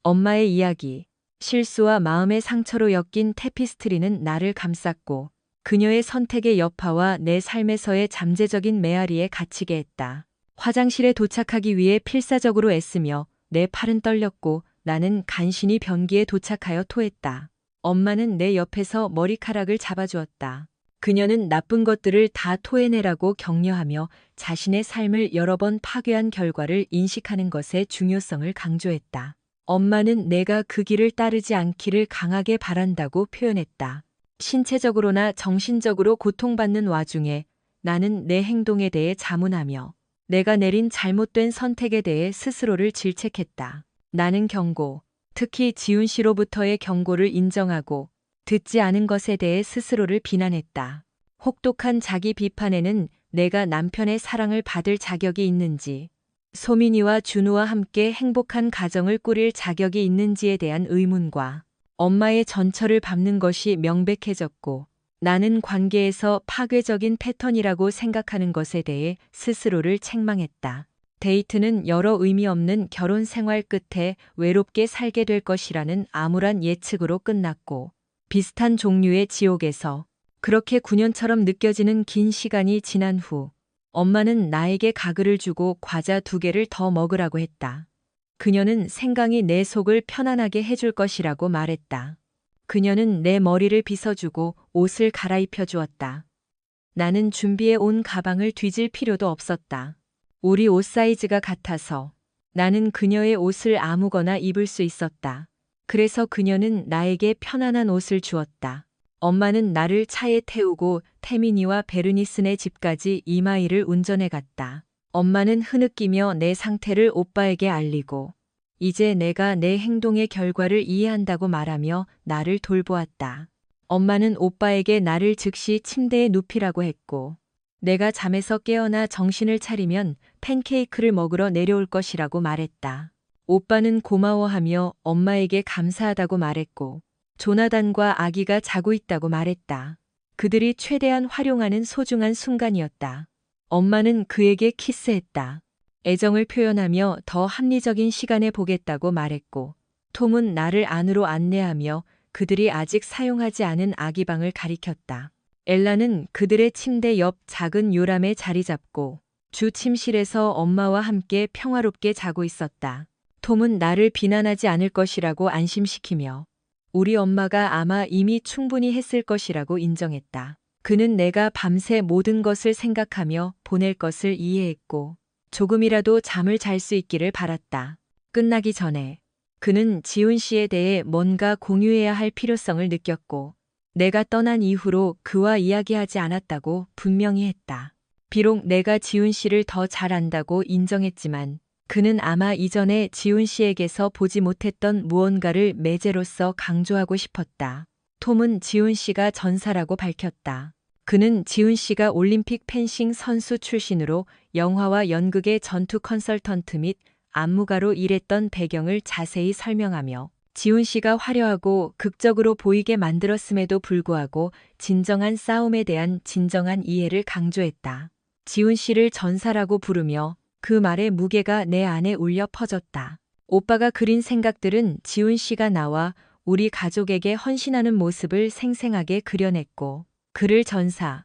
엄마의 이야기, 실수와 마음의 상처로 엮인 테피스트리는 나를 감쌌고 그녀의 선택의 여파와 내 삶에서의 잠재적인 메아리에 갇히게 했다. 화장실에 도착하기 위해 필사적으로 애쓰며 내 팔은 떨렸고 나는 간신히 변기에 도착하여 토했다. 엄마는 내 옆에서 머리카락을 잡아주었다. 그녀는 나쁜 것들을 다 토해내라고 격려하며 자신의 삶을 여러 번 파괴한 결과를 인식하는 것의 중요성을 강조했다. 엄마는 내가 그 길을 따르지 않기를 강하게 바란다고 표현했다. 신체적으로나 정신적으로 고통받는 와중에 나는 내 행동에 대해 자문하며 내가 내린 잘못된 선택에 대해 스스로를 질책했다. 나는 경고, 특히 지훈 씨로부터의 경고를 인정하고 듣지 않은 것에 대해 스스로를 비난했다. 혹독한 자기 비판에는 내가 남편의 사랑을 받을 자격이 있는지, 소민이와 준우와 함께 행복한 가정을 꾸릴 자격이 있는지에 대한 의문과 엄마의 전철을 밟는 것이 명백해졌고 나는 관계에서 파괴적인 패턴이라고 생각하는 것에 대해 스스로를 책망했다. 데이트는 여러 의미 없는 결혼 생활 끝에 외롭게 살게 될 것이라는 암울한 예측으로 끝났고 비슷한 종류의 지옥에서 그렇게 9년처럼 느껴지는 긴 시간이 지난 후 엄마는 나에게 가글을 주고 과자 2개를 더 먹으라고 했다. 그녀는 생강이 내 속을 편안하게 해줄 것이라고 말했다. 그녀는 내 머리를 빗어주고 옷을 갈아입혀 주었다. 나는 준비해 온 가방을 뒤질 필요도 없었다. 우리 옷 사이즈가 같아서 나는 그녀의 옷을 아무거나 입을 수 있었다. 그래서 그녀는 나에게 편안한 옷을 주었다. 엄마는 나를 차에 태우고 태민이와 베르니스네 집까지 2마일을 운전해 갔다. 엄마는 흐느끼며 내 상태를 오빠에게 알리고 이제 내가 내 행동의 결과를 이해한다고 말하며 나를 돌보았다. 엄마는 오빠에게 나를 즉시 침대에 눕히라고 했고 내가 잠에서 깨어나 정신을 차리면 팬케이크를 먹으러 내려올 것이라고 말했다. 오빠는 고마워하며 엄마에게 감사하다고 말했고 조나단과 아기가 자고 있다고 말했다. 그들이 최대한 활용하는 소중한 순간이었다. 엄마는 그에게 키스했다. 애정을 표현하며 더 합리적인 시간에 보겠다고 말했고 톰은 나를 안으로 안내하며 그들이 아직 사용하지 않은 아기방을 가리켰다. 엘라는 그들의 침대 옆 작은 요람에 자리 잡고 주 침실에서 엄마와 함께 평화롭게 자고 있었다. 톰은 나를 비난하지 않을 것이라고 안심시키며 우리 엄마가 아마 이미 충분히 했을 것이라고 인정했다. 그는 내가 밤새 모든 것을 생각하며 보낼 것을 이해했고 조금이라도 잠을 잘 수 있기를 바랐다. 끝나기 전에 그는 지훈 씨에 대해 뭔가 공유해야 할 필요성을 느꼈고 내가 떠난 이후로 그와 이야기하지 않았다고 분명히 했다. 비록 내가 지훈 씨를 더 잘 안다고 인정했지만 그는 아마 이전에 지훈 씨에게서 보지 못했던 무언가를 매제로서 강조하고 싶었다. 톰은 지훈 씨가 전사라고 밝혔다. 그는 지훈 씨가 올림픽 펜싱 선수 출신으로 영화와 연극의 전투 컨설턴트 및 안무가로 일했던 배경을 자세히 설명하며 지훈 씨가 화려하고 극적으로 보이게 만들었음에도 불구하고 진정한 싸움에 대한 진정한 이해를 강조했다. 지훈 씨를 전사라고 부르며 그 말의 무게가 내 안에 울려 퍼졌다. 오빠가 그린 생각들은 지훈 씨가 나와 우리 가족에게 헌신하는 모습을 생생하게 그려냈고 그를 전사,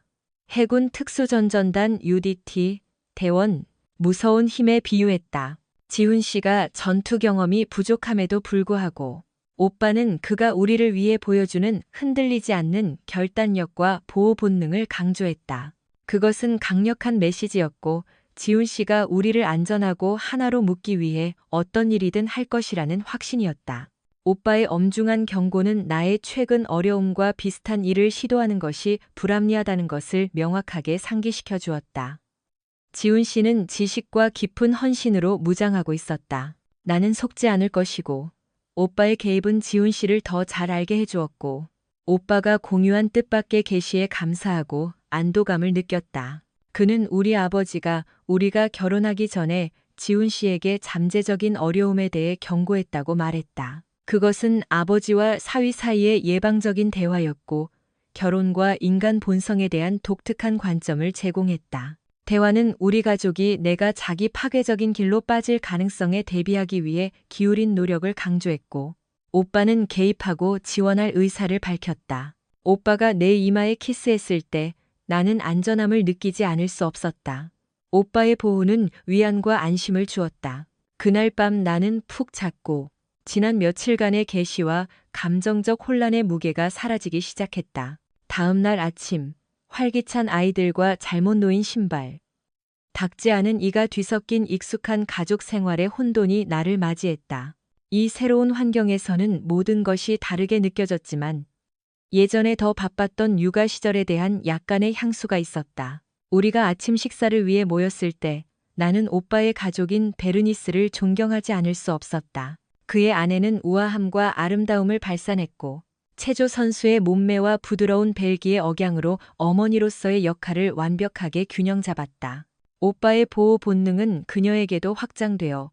해군 특수전전단 UDT, 대원, 무서운 힘에 비유했다. 지훈 씨가 전투 경험이 부족함에도 불구하고 오빠는 그가 우리를 위해 보여주는 흔들리지 않는 결단력과 보호 본능을 강조했다. 그것은 강력한 메시지였고 지훈 씨가 우리를 안전하고 하나로 묶기 위해 어떤 일이든 할 것이라는 확신이었다. 오빠의 엄중한 경고는 나의 최근 어려움과 비슷한 일을 시도하는 것이 불합리하다는 것을 명확하게 상기시켜 주었다. 지훈 씨는 지식과 깊은 헌신으로 무장하고 있었다. 나는 속지 않을 것이고 오빠의 개입은 지훈 씨를 더 잘 알게 해주었고 오빠가 공유한 뜻밖의 계시에 감사하고 안도감을 느꼈다. 그는 우리 아버지가 우리가 결혼하기 전에 지훈 씨에게 잠재적인 어려움에 대해 경고했다고 말했다. 그것은 아버지와 사위 사이의 예방적인 대화였고 결혼과 인간 본성에 대한 독특한 관점을 제공했다. 대화는 우리 가족이 내가 자기 파괴적인 길로 빠질 가능성에 대비하기 위해 기울인 노력을 강조했고 오빠는 개입하고 지원할 의사를 밝혔다. 오빠가 내 이마에 키스했을 때 나는 안전함을 느끼지 않을 수 없었다. 오빠의 보호는 위안과 안심을 주었다. 그날 밤 나는 푹 잤고 지난 며칠간의 계시와 감정적 혼란의 무게가 사라지기 시작했다. 다음 날 아침 활기찬 아이들과 잘못 놓인 신발, 닦지 않은 이가 뒤섞인 익숙한 가족 생활의 혼돈이 나를 맞이했다. 이 새로운 환경에서는 모든 것이 다르게 느껴졌지만 예전에 더 바빴던 육아 시절에 대한 약간의 향수가 있었다. 우리가 아침 식사를 위해 모였을 때 나는 오빠의 가족인 베르니스를 존경하지 않을 수 없었다. 그의 아내는 우아함과 아름다움을 발산했고 체조 선수의 몸매와 부드러운 벨기에 억양으로 어머니로서의 역할을 완벽하게 균형 잡았다. 오빠의 보호 본능은 그녀에게도 확장되어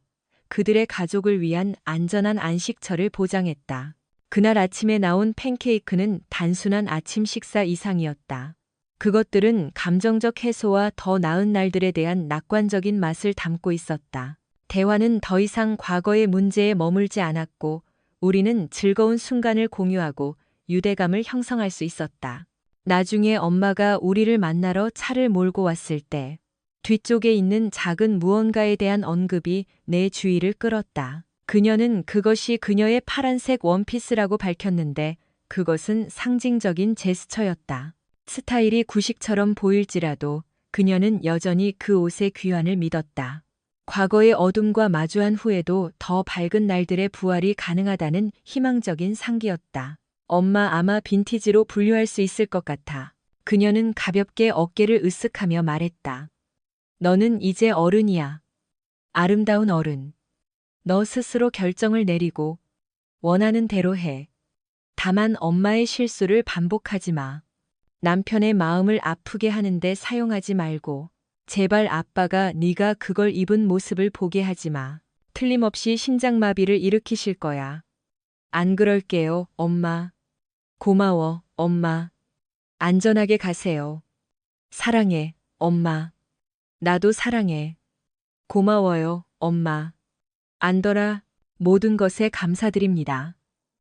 그들의 가족을 위한 안전한 안식처를 보장했다. 그날 아침에 나온 팬케이크는 단순한 아침 식사 이상이었다. 그것들은 감정적 해소와 더 나은 날들에 대한 낙관적인 맛을 담고 있었다. 대화는 더 이상 과거의 문제에 머물지 않았고 우리는 즐거운 순간을 공유하고 유대감을 형성할 수 있었다. 나중에 엄마가 우리를 만나러 차를 몰고 왔을 때 뒤쪽에 있는 작은 무언가에 대한 언급이 내 주의를 끌었다. 그녀는 그것이 그녀의 파란색 원피스라고 밝혔는데 그것은 상징적인 제스처였다. 스타일이 구식처럼 보일지라도 그녀는 여전히 그 옷의 귀환을 믿었다. 과거의 어둠과 마주한 후에도 더 밝은 날들의 부활이 가능하다는 희망적인 상기였다. 엄마, 아마 빈티지로 분류할 수 있을 것 같아. 그녀는 가볍게 어깨를 으쓱하며 말했다. 너는 이제 어른이야. 아름다운 어른. 너 스스로 결정을 내리고 원하는 대로 해. 다만 엄마의 실수를 반복하지 마. 남편의 마음을 아프게 하는데 사용하지 말고 제발 아빠가 네가 그걸 입은 모습을 보게 하지 마. 틀림없이 심장마비를 일으키실 거야. 안 그럴게요, 엄마. 고마워, 엄마. 안전하게 가세요. 사랑해, 엄마. 나도 사랑해. 고마워요, 엄마. 안더라, 모든 것에 감사드립니다.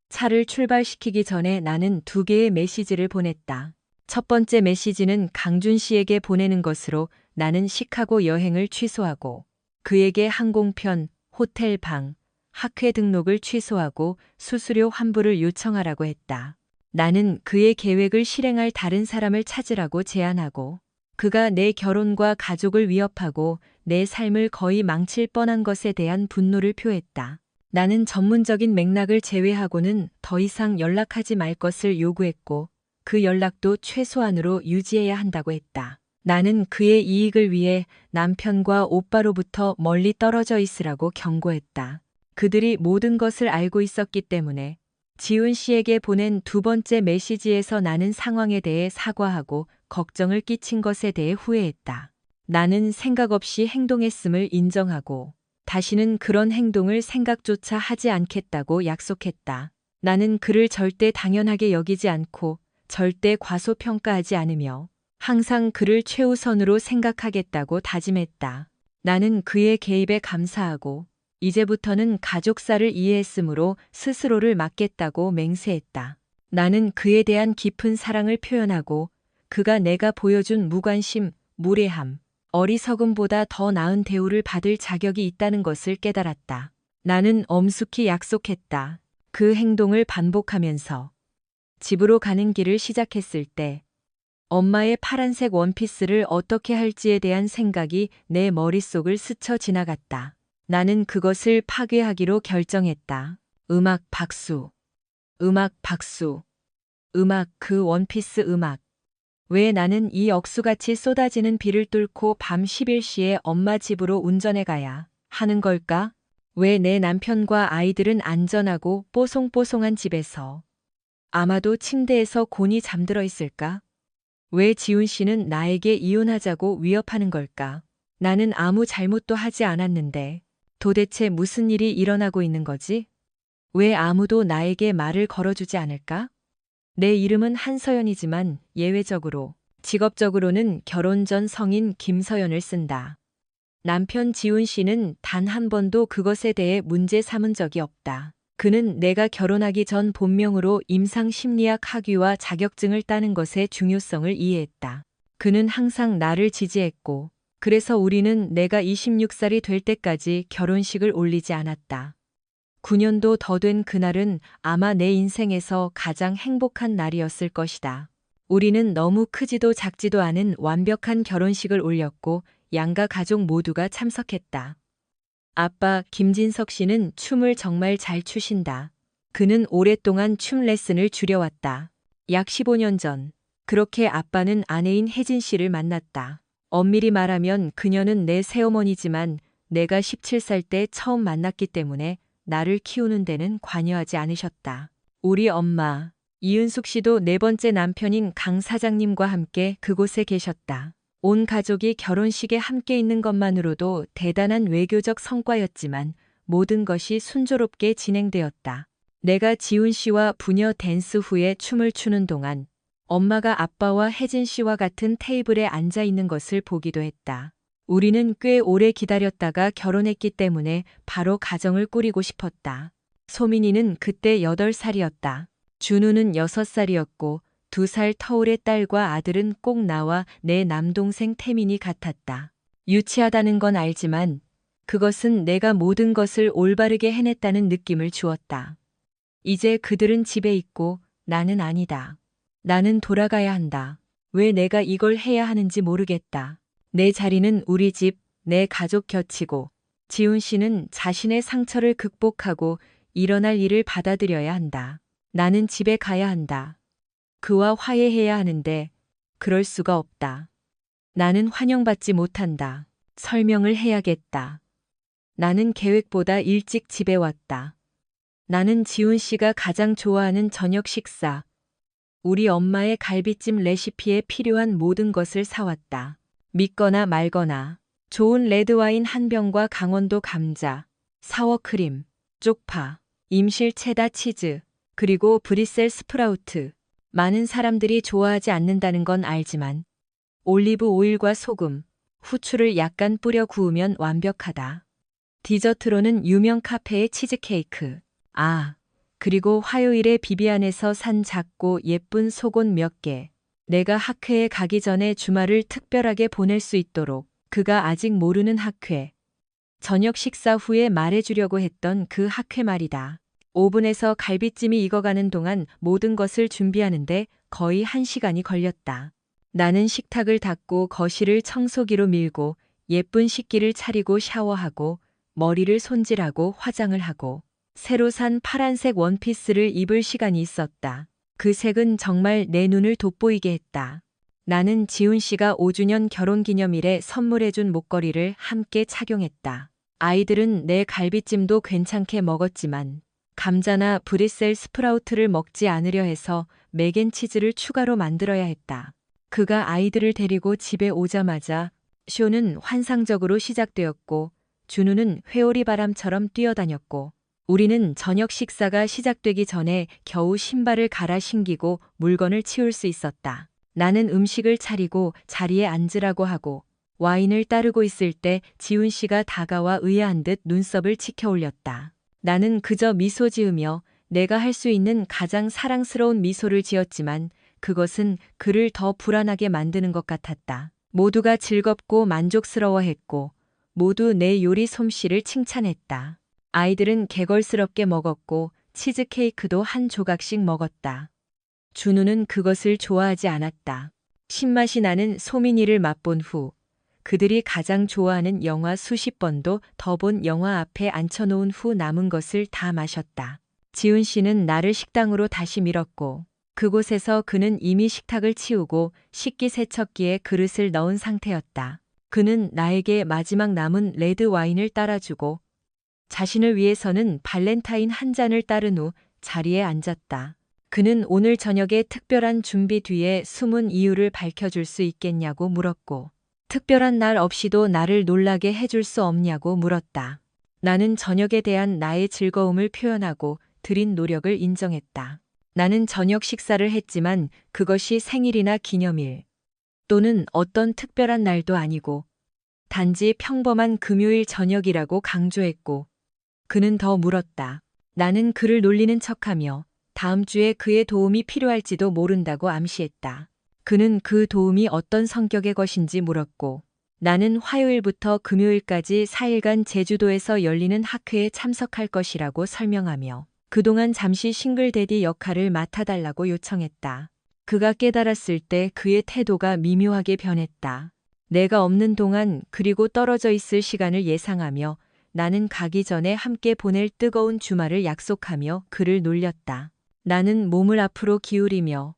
차를 출발시키기 전에 나는 2개의 메시지를 보냈다. 첫 번째 메시지는 강준 씨에게 보내는 것으로 나는 시카고 여행을 취소하고 그에게 항공편, 호텔 방, 학회 등록을 취소하고 수수료 환불을 요청하라고 했다. 나는 그의 계획을 실행할 다른 사람을 찾으라고 제안하고 그가 내 결혼과 가족을 위협하고 내 삶을 거의 망칠 뻔한 것에 대한 분노를 표했다. 나는 전문적인 맥락을 제외하고는 더 이상 연락하지 말 것을 요구했고 그 연락도 최소한으로 유지해야 한다고 했다. 나는 그의 이익을 위해 남편과 오빠로부터 멀리 떨어져 있으라고 경고했다. 그들이 모든 것을 알고 있었기 때문에 지훈 씨에게 보낸 2번째 메시지에서 나는 상황에 대해 사과하고 걱정을 끼친 것에 대해 후회했다. 나는 생각 없이 행동했음을 인정하고 다시는 그런 행동을 생각조차 하지 않겠다고 약속했다. 나는 그를 절대 당연하게 여기지 않고 절대 과소평가하지 않으며 항상 그를 최우선으로 생각하겠다고 다짐했다. 나는 그의 개입에 감사하고 이제부터는 가족사를 이해했으므로 스스로를 맡겠다고 맹세했다. 나는 그에 대한 깊은 사랑을 표현하고 그가 내가 보여준 무관심, 무례함, 어리석음보다 더 나은 대우를 받을 자격이 있다는 것을 깨달았다. 나는 엄숙히 약속했다. 그 행동을 반복하면서 집으로 가는 길을 시작했을 때 엄마의 파란색 원피스를 어떻게 할지에 대한 생각이 내 머릿속을 스쳐 지나갔다. 나는 그것을 파괴하기로 결정했다. 음악 박수. 음악 박수. 음악 그 원피스 음악. 왜 나는 이 억수같이 쏟아지는 비를 뚫고 밤 11시에 엄마 집으로 운전해 가야 하는 걸까? 왜 내 남편과 아이들은 안전하고 뽀송뽀송한 집에서 아마도 침대에서 곤히 잠들어 있을까? 왜 지훈 씨는 나에게 이혼하자고 위협하는 걸까? 나는 아무 잘못도 하지 않았는데 도대체 무슨 일이 일어나고 있는 거지? 왜 아무도 나에게 말을 걸어주지 않을까? 내 이름은 한서연이지만 예외적으로 직업적으로는 결혼 전 성인 김서연을 쓴다. 남편 지훈 씨는 단 한 번도 그것에 대해 문제 삼은 적이 없다. 그는 내가 결혼하기 전 본명으로 임상심리학 학위와 자격증을 따는 것의 중요성을 이해했다. 그는 항상 나를 지지했고 그래서 우리는 내가 26살이 될 때까지 결혼식을 올리지 않았다. 9년도 더 된 그날은 아마 내 인생에서 가장 행복한 날이었을 것이다. 우리는 너무 크지도 작지도 않은 완벽한 결혼식을 올렸고 양가 가족 모두가 참석했다. 아빠 김진석 씨는 춤을 정말 잘 추신다. 그는 오랫동안 춤 레슨을 줄여왔다. 약 15년 전, 그렇게 아빠는 아내인 혜진 씨를 만났다. 엄밀히 말하면 그녀는 내 새어머니지만 내가 17살 때 처음 만났기 때문에 나를 키우는 데는 관여하지 않으셨다. 우리 엄마, 이은숙 씨도 4번째 남편인 강 사장님과 함께 그곳에 계셨다. 온 가족이 결혼식에 함께 있는 것만으로도 대단한 외교적 성과였지만 모든 것이 순조롭게 진행되었다. 내가 지훈 씨와 부녀 댄스 후에 춤을 추는 동안 엄마가 아빠와 혜진 씨와 같은 테이블에 앉아 있는 것을 보기도 했다. 우리는 꽤 오래 기다렸다가 결혼했기 때문에 바로 가정을 꾸리고 싶었다. 소민이는 그때 8살이었다. 준우는 6살이었고 2살 터울의 딸과 아들은 꼭 나와 내 남동생 태민이 같았다. 유치하다는 건 알지만 그것은 내가 모든 것을 올바르게 해냈다는 느낌을 주었다. 이제 그들은 집에 있고 나는 아니다. 나는 돌아가야 한다. 왜 내가 이걸 해야 하는지 모르겠다. 내 자리는 우리 집, 내 가족 곁이고, 지훈 씨는 자신의 상처를 극복하고 일어날 일을 받아들여야 한다. 나는 집에 가야 한다. 그와 화해해야 하는데, 그럴 수가 없다. 나는 환영받지 못한다. 설명을 해야겠다. 나는 계획보다 일찍 집에 왔다. 나는 지훈 씨가 가장 좋아하는 저녁 식사, 우리 엄마의 갈비찜 레시피에 필요한 모든 것을 사왔다. 믿거나 말거나 좋은 레드와인 한 병과 강원도 감자, 사워크림, 쪽파, 임실 체다 치즈, 그리고 브리셀 스프라우트. 많은 사람들이 좋아하지 않는다는 건 알지만 올리브 오일과 소금, 후추를 약간 뿌려 구우면 완벽하다. 디저트로는 유명 카페의 치즈케이크. 그리고 화요일에 비비안에서 산 작고 예쁜 속옷 몇 개. 내가 학회에 가기 전에 주말을 특별하게 보낼 수 있도록 그가 아직 모르는 학회. 저녁 식사 후에 말해주려고 했던 그 학회 말이다. 오븐에서 갈비찜이 익어가는 동안 모든 것을 준비하는데 거의 1시간이 걸렸다. 나는 식탁을 닦고 거실을 청소기로 밀고 예쁜 식기를 차리고 샤워하고 머리를 손질하고 화장을 하고 새로 산 파란색 원피스를 입을 시간이 있었다. 그 색은 정말 내 눈을 돋보이게 했다. 나는 지훈 씨가 5주년 결혼기념일에 선물해준 목걸이를 함께 착용했다. 아이들은 내 갈비찜도 괜찮게 먹었지만 감자나 브리셀 스프라우트를 먹지 않으려 해서 맥앤치즈를 추가로 만들어야 했다. 그가 아이들을 데리고 집에 오자마자 쇼는 환상적으로 시작되었고 준우는 회오리 바람처럼 뛰어다녔고 우리는 저녁 식사가 시작되기 전에 겨우 신발을 갈아 신기고 물건을 치울 수 있었다. 나는 음식을 차리고 자리에 앉으라고 하고 와인을 따르고 있을 때 지훈 씨가 다가와 의아한 듯 눈썹을 치켜 올렸다. 나는 그저 미소 지으며 내가 할 수 있는 가장 사랑스러운 미소를 지었지만 그것은 그를 더 불안하게 만드는 것 같았다. 모두가 즐겁고 만족스러워했고 모두 내 요리 솜씨를 칭찬했다. 아이들은 개걸스럽게 먹었고 치즈케이크도 한 조각씩 먹었다. 준우는 그것을 좋아하지 않았다. 신맛이 나는 소민이를 맛본 후 그들이 가장 좋아하는 영화 수십 번도 더 본 영화 앞에 앉혀놓은 후 남은 것을 다 마셨다. 지훈 씨는 나를 식당으로 다시 밀었고 그곳에서 그는 이미 식탁을 치우고 식기세척기에 그릇을 넣은 상태였다. 그는 나에게 마지막 남은 레드 와인을 따라주고 자신을 위해서는 발렌타인 한 잔을 따른 후 자리에 앉았다. 그는 오늘 저녁에 특별한 준비 뒤에 숨은 이유를 밝혀줄 수 있겠냐고 물었고 특별한 날 없이도 나를 놀라게 해줄 수 없냐고 물었다. 나는 저녁에 대한 나의 즐거움을 표현하고 들인 노력을 인정했다. 나는 저녁 식사를 했지만 그것이 생일이나 기념일 또는 어떤 특별한 날도 아니고 단지 평범한 금요일 저녁이라고 강조했고 그는 더 물었다. 나는 그를 놀리는 척하며 다음 주에 그의 도움이 필요할지도 모른다고 암시했다. 그는 그 도움이 어떤 성격의 것인지 물었고 나는 화요일부터 금요일까지 4일간 제주도에서 열리는 학회에 참석할 것이라고 설명하며 그동안 잠시 싱글대디 역할을 맡아달라고 요청했다. 그가 깨달았을 때 그의 태도가 미묘하게 변했다. 내가 없는 동안 그리고 떨어져 있을 시간을 예상하며 나는 가기 전에 함께 보낼 뜨거운 주말을 약속하며 그를 놀렸다. 나는 몸을 앞으로 기울이며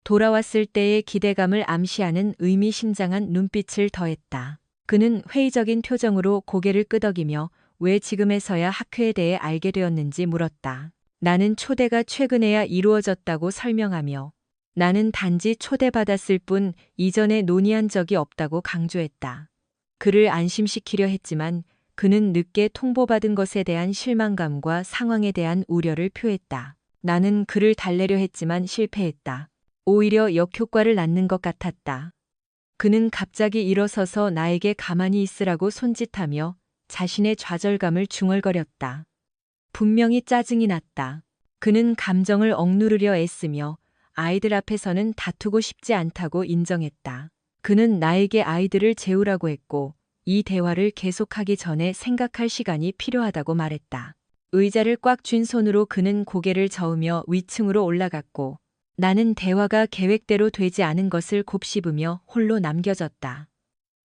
돌아왔을 때의 기대감을 암시하는 의미심장한 눈빛을 더했다. 그는 회의적인 표정으로 고개를 끄덕이며 왜 지금에서야 학회에 대해 알게 되었는지 물었다. 나는 초대가 최근에야 이루어졌다고 설명하며 나는 단지 초대받았을 뿐 이전에 논의한 적이 없다고 강조했다. 그를 안심시키려 했지만 그는 늦게 통보받은 것에 대한 실망감과 상황에 대한 우려를 표했다. 나는 그를 달래려 했지만 실패했다. 오히려 역효과를 낳는 것 같았다. 그는 갑자기 일어서서 나에게 가만히 있으라고 손짓하며 자신의 좌절감을 중얼거렸다. 분명히 짜증이 났다. 그는 감정을 억누르려 애쓰며 아이들 앞에서는 다투고 싶지 않다고 인정했다. 그는 나에게 아이들을 재우라고 했고 이 대화를 계속하기 전에 생각할 시간이 필요하다고 말했다. 의자를 꽉 쥔 손으로 그는 고개를 저으며 위층으로 올라갔고 나는 대화가 계획대로 되지 않은 것을 곱씹으며 홀로 남겨졌다.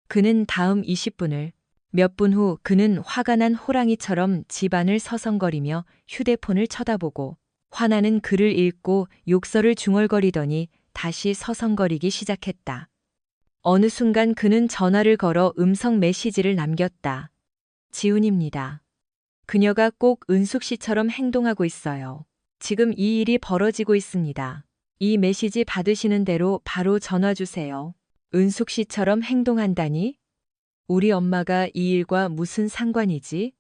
그는 다음 20분을, 몇 분 후 그는 화가 난 호랑이처럼 집안을 서성거리며 휴대폰을 쳐다보고 화나는 글을 읽고 욕설을 중얼거리더니 다시 서성거리기 시작했다. 어느 순간 그는 전화를 걸어 음성 메시지를 남겼다. 지훈입니다. 그녀가 꼭 은숙 씨처럼 행동하고 있어요. 지금 이 일이 벌어지고 있습니다. 이 메시지 받으시는 대로 바로 전화 주세요. 은숙 씨처럼 행동한다니? 우리 엄마가 이 일과 무슨 상관이지?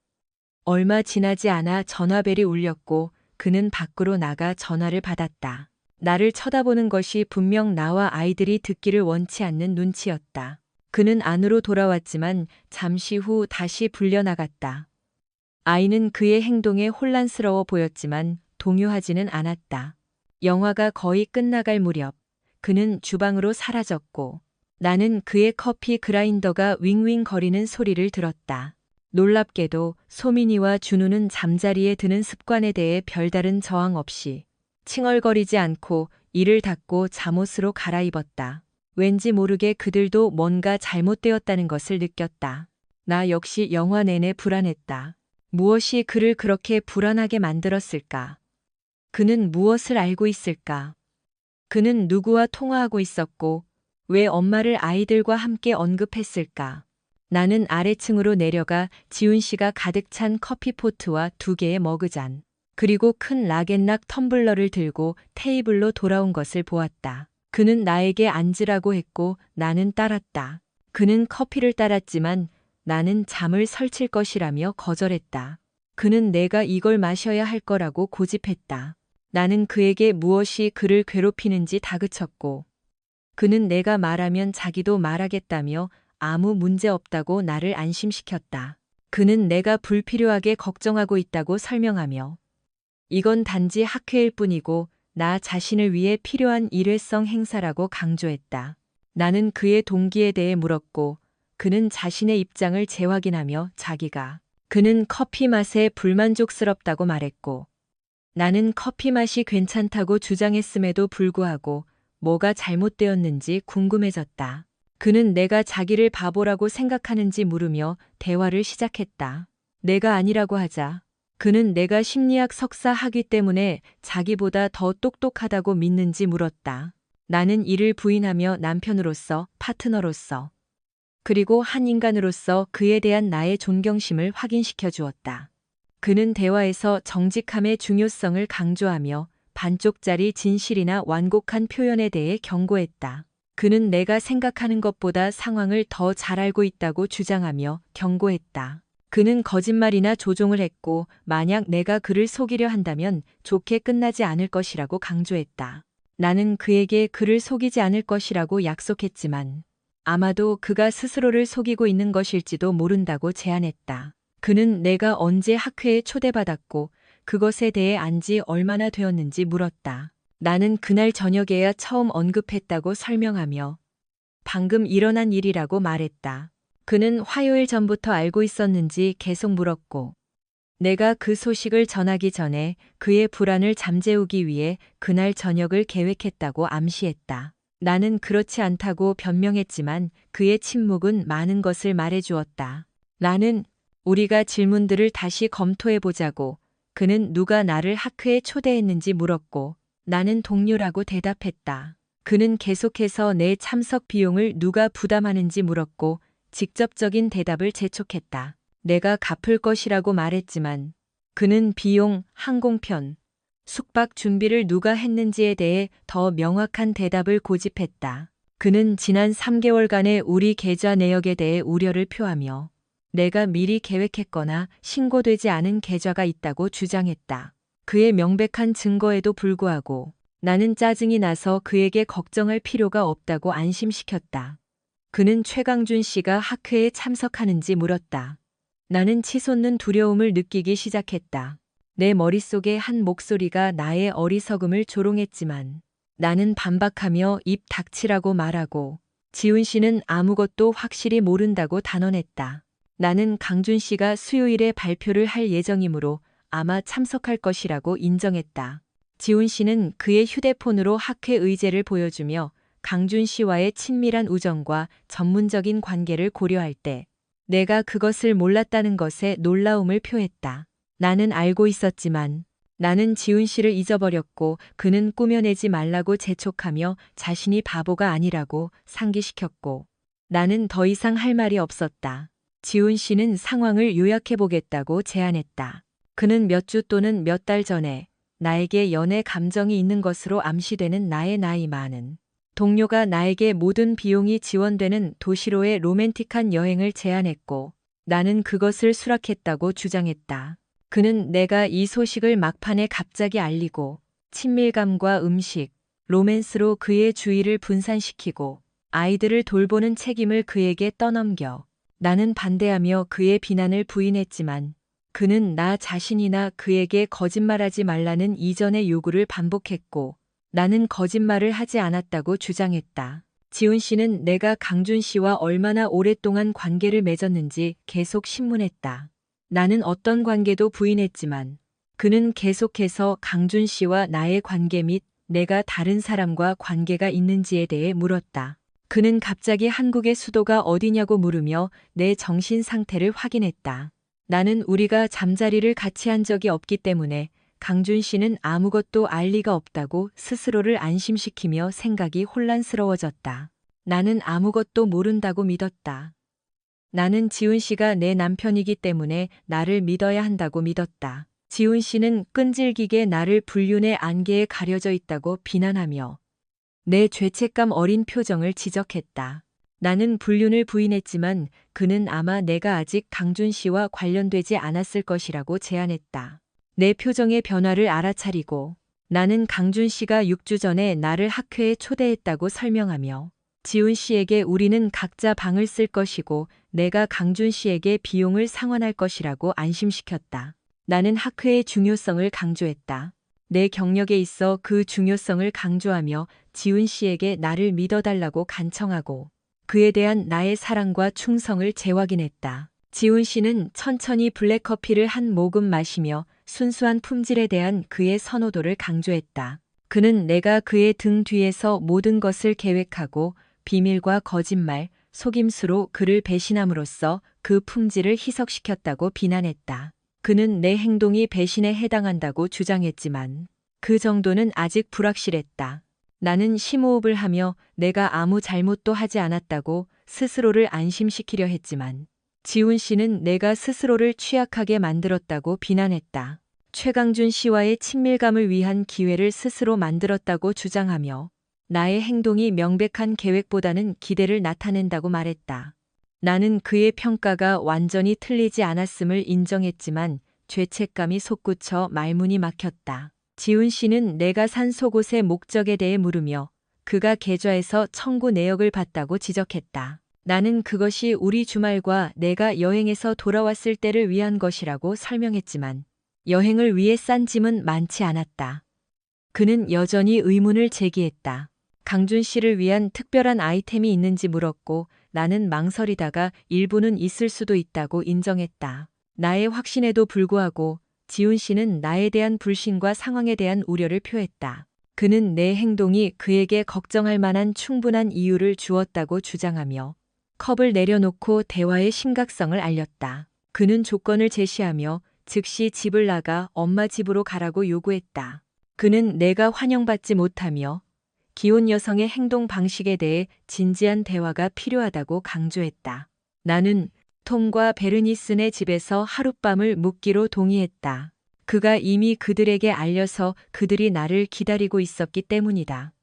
얼마 지나지 않아 전화벨이 울렸고 그는 밖으로 나가 전화를 받았다. 나를 쳐다보는 것이 분명 나와 아이들이 듣기를 원치 않는 눈치였다. 그는 안으로 돌아왔지만 잠시 후 다시 불려나갔다. 아이는 그의 행동에 혼란스러워 보였지만 동요하지는 않았다. 영화가 거의 끝나갈 무렵 그는 주방으로 사라졌고 나는 그의 커피 그라인더가 윙윙 거리는 소리를 들었다. 놀랍게도 소민이와 준우는 잠자리에 드는 습관에 대해 별다른 저항 없이 칭얼거리지 않고 이를 닫고 잠옷으로 갈아입었다. 왠지 모르게 그들도 뭔가 잘못되었다는 것을 느꼈다. 나 역시 영화 내내 불안했다. 무엇이 그를 그렇게 불안하게 만들었을까? 그는 무엇을 알고 있을까? 그는 누구와 통화하고 있었고 왜 엄마를 아이들과 함께 언급했을까? 나는 아래층으로 내려가 지훈 씨가 가득 찬 커피포트와 2개의 머그잔, 그리고 큰 락앤락 텀블러를 들고 테이블로 돌아온 것을 보았다. 그는 나에게 앉으라고 했고 나는 따랐다. 그는 커피를 따랐지만 나는 잠을 설칠 것이라며 거절했다. 그는 내가 이걸 마셔야 할 거라고 고집했다. 나는 그에게 무엇이 그를 괴롭히는지 다그쳤고 그는 내가 말하면 자기도 말하겠다며 아무 문제 없다고 나를 안심시켰다. 그는 내가 불필요하게 걱정하고 있다고 설명하며 이건 단지 학회일 뿐이고 나 자신을 위해 필요한 일회성 행사라고 강조했다. 나는 그의 동기에 대해 물었고 그는 자신의 입장을 재확인하며 그는 커피 맛에 불만족스럽다고 말했고 나는 커피 맛이 괜찮다고 주장했음에도 불구하고 뭐가 잘못되었는지 궁금해졌다. 그는 내가 자기를 바보라고 생각하는지 물으며 대화를 시작했다. 내가 아니라고 하자. 그는 내가 심리학 석사 하기 때문에 자기보다 더 똑똑하다고 믿는지 물었다. 나는 이를 부인하며 남편으로서, 파트너로서, 그리고 한 인간으로서 그에 대한 나의 존경심을 확인시켜 주었다. 그는 대화에서 정직함의 중요성을 강조하며 반쪽짜리 진실이나 완곡한 표현에 대해 경고했다. 그는 내가 생각하는 것보다 상황을 더 잘 알고 있다고 주장하며 경고했다. 그는 거짓말이나 조종을 했고 만약 내가 그를 속이려 한다면 좋게 끝나지 않을 것이라고 강조했다. 나는 그에게 그를 속이지 않을 것이라고 약속했지만 아마도 그가 스스로를 속이고 있는 것일지도 모른다고 제안했다. 그는 내가 언제 학회에 초대받았고 그것에 대해 안지 얼마나 되었는지 물었다. 나는 그날 저녁에야 처음 언급했다고 설명하며 방금 일어난 일이라고 말했다. 그는 화요일 전부터 알고 있었는지 계속 물었고 내가 그 소식을 전하기 전에 그의 불안을 잠재우기 위해 그날 저녁을 계획했다고 암시했다. 나는 그렇지 않다고 변명했지만 그의 침묵은 많은 것을 말해주었다. 나는 우리가 질문들을 다시 검토해보자고 그는 누가 나를 학회에 초대했는지 물었고 나는 동료라고 대답했다. 그는 계속해서 내 참석 비용을 누가 부담하는지 물었고 직접적인 대답을 재촉했다. 내가 갚을 것이라고 말했지만 그는 비용, 항공편, 숙박 준비를 누가 했는지에 대해 더 명확한 대답을 고집했다. 그는 지난 3개월간의 우리 계좌 내역에 대해 우려를 표하며 내가 미리 계획했거나 신고되지 않은 계좌가 있다고 주장했다. 그의 명백한 증거에도 불구하고 나는 짜증이 나서 그에게 걱정할 필요가 없다고 안심시켰다. 그는 최강준 씨가 학회에 참석하는지 물었다. 나는 치솟는 두려움을 느끼기 시작했다. 내 머릿속에 한 목소리가 나의 어리석음을 조롱했지만 나는 반박하며 입 닥치라고 말하고 지훈 씨는 아무것도 확실히 모른다고 단언했다. 나는 강준 씨가 수요일에 발표를 할 예정이므로 아마 참석할 것이라고 인정했다. 지훈 씨는 그의 휴대폰으로 학회 의제를 보여주며 강준 씨와의 친밀한 우정과 전문적인 관계를 고려할 때 내가 그것을 몰랐다는 것에 놀라움을 표했다. 나는 알고 있었지만 나는 지훈 씨를 잊어버렸고 그는 꾸며내지 말라고 재촉하며 자신이 바보가 아니라고 상기시켰고 나는 더 이상 할 말이 없었다. 지훈 씨는 상황을 요약해보겠다고 제안했다. 그는 몇 주 또는 몇 달 전에 나에게 연애 감정이 있는 것으로 암시되는 나의 나이 많은 동료가 나에게 모든 비용이 지원되는 도시로의 로맨틱한 여행을 제안했고 나는 그것을 수락했다고 주장했다. 그는 내가 이 소식을 막판에 갑자기 알리고 친밀감과 음식, 로맨스로 그의 주의를 분산시키고 아이들을 돌보는 책임을 그에게 떠넘겨 나는 반대하며 그의 비난을 부인했지만 그는 나 자신이나 그에게 거짓말하지 말라는 이전의 요구를 반복했고 나는 거짓말을 하지 않았다고 주장했다. 지훈 씨는 내가 강준 씨와 얼마나 오랫동안 관계를 맺었는지 계속 신문했다. 나는 어떤 관계도 부인했지만 그는 계속해서 강준 씨와 나의 관계 및 내가 다른 사람과 관계가 있는지에 대해 물었다. 그는 갑자기 한국의 수도가 어디냐고 물으며 내 정신 상태를 확인했다. 나는 우리가 잠자리를 같이 한 적이 없기 때문에 강준 씨는 아무것도 알 리가 없다고 스스로를 안심시키며 생각이 혼란스러워졌다. 나는 아무것도 모른다고 믿었다. 나는 지훈 씨가 내 남편이기 때문에 나를 믿어야 한다고 믿었다. 지훈 씨는 끈질기게 나를 불륜의 안개에 가려져 있다고 비난하며 내 죄책감 어린 표정을 지적했다. 나는 불륜을 부인했지만 그는 아마 내가 아직 강준 씨와 관련되지 않았을 것이라고 제안했다. 내 표정의 변화를 알아차리고 나는 강준 씨가 6주 전에 나를 학회에 초대했다고 설명하며 지훈 씨에게 우리는 각자 방을 쓸 것이고 내가 강준 씨에게 비용을 상환할 것이라고 안심시켰다. 나는 학회의 중요성을 강조했다. 내 경력에 있어 그 중요성을 강조하며 지훈 씨에게 나를 믿어달라고 간청하고 그에 대한 나의 사랑과 충성을 재확인했다. 지훈 씨는 천천히 블랙커피를 한 모금 마시며 순수한 품질에 대한 그의 선호도를 강조했다. 그는 내가 그의 등 뒤에서 모든 것을 계획하고 비밀과 거짓말, 속임수로 그를 배신함으로써 그 품질을 희석시켰다고 비난했다. 그는 내 행동이 배신에 해당한다고 주장했지만 그 정도는 아직 불확실했다. 나는 심호흡을 하며 내가 아무 잘못도 하지 않았다고 스스로를 안심시키려 했지만 지훈 씨는 내가 스스로를 취약하게 만들었다고 비난했다. 최강준 씨와의 친밀감을 위한 기회를 스스로 만들었다고 주장하며 나의 행동이 명백한 계획보다는 기대를 나타낸다고 말했다. 나는 그의 평가가 완전히 틀리지 않았음을 인정했지만 죄책감이 솟구쳐 말문이 막혔다. 지훈 씨는 내가 산 속옷의 목적에 대해 물으며 그가 계좌에서 청구 내역을 봤다고 지적했다. 나는 그것이 우리 주말과 내가 여행에서 돌아왔을 때를 위한 것이라고 설명했지만 여행을 위해 싼 짐은 많지 않았다. 그는 여전히 의문을 제기했다. 강준 씨를 위한 특별한 아이템이 있는지 물었고 나는 망설이다가 일부는 있을 수도 있다고 인정했다. 나의 확신에도 불구하고 지훈 씨는 나에 대한 불신과 상황에 대한 우려를 표했다. 그는 내 행동이 그에게 걱정할 만한 충분한 이유를 주었다고 주장하며 컵을 내려놓고 대화의 심각성을 알렸다. 그는 조건을 제시하며 즉시 집을 나가 엄마 집으로 가라고 요구했다. 그는 내가 환영받지 못하며 기혼 여성의 행동 방식에 대해 진지한 대화가 필요하다고 강조했다. 나는 톰과 베르니슨의 집에서 하룻밤을 묵기로 동의했다. 그가 이미 그들에게 알려서 그들이 나를 기다리고 있었기 때문이다.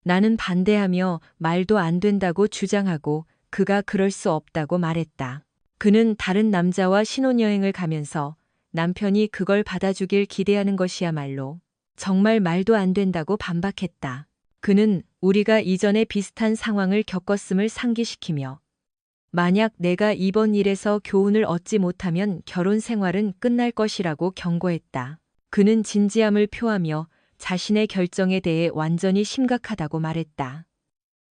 나는 반대하며 말도 안 된다고 주장하고 그가 그럴 수 없다고 말했다. 그는 다른 남자와 신혼여행을 가면서 남편이 그걸 받아주길 기대하는 것이야말로 정말 말도 안 된다고 반박했다. 그는 우리가 이전에 비슷한 상황을 겪었음을 상기시키며 만약 내가 이번 일에서 교훈을 얻지 못하면 결혼 생활은 끝날 것이라고 경고했다. 그는 진지함을 표하며 자신의 결정에 대해 완전히 심각하다고 말했다.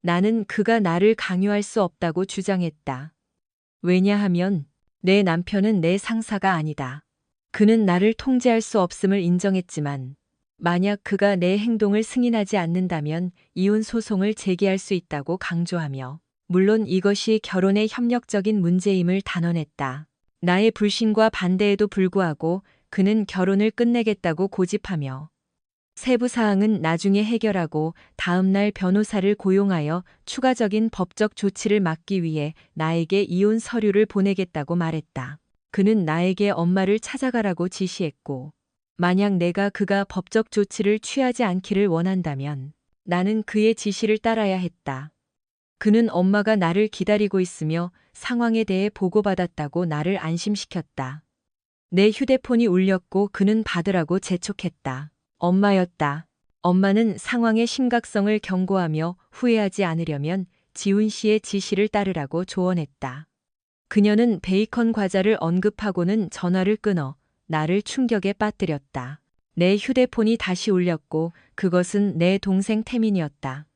나는 그가 나를 강요할 수 없다고 주장했다. 왜냐하면 내 남편은 내 상사가 아니다. 그는 나를 통제할 수 없음을 인정했지만 만약 그가 내 행동을 승인하지 않는다면 이혼 소송을 제기할 수 있다고 강조하며, 물론 이것이 결혼의 협력적인 문제임을 단언했다. 나의 불신과 반대에도 불구하고 그는 결혼을 끝내겠다고 고집하며, 세부 사항은 나중에 해결하고 다음 날 변호사를 고용하여 추가적인 법적 조치를 막기 위해 나에게 이혼 서류를 보내겠다고 말했다. 그는 나에게 엄마를 찾아가라고 지시했고, 만약 그가 법적 조치를 취하지 않기를 원한다면 나는 그의 지시를 따라야 했다. 그는 엄마가 나를 기다리고 있으며 상황에 대해 보고받았다고 나를 안심시켰다. 내 휴대폰이 울렸고 그는 받으라고 재촉했다. 엄마였다. 엄마는 상황의 심각성을 경고하며 후회하지 않으려면 지훈 씨의 지시를 따르라고 조언했다. 그녀는 베이컨 과자를 언급하고는 전화를 끊어 나를 충격에 빠뜨렸다. 내 휴대폰이 다시 울렸고 그것은 내 동생 태민이었다.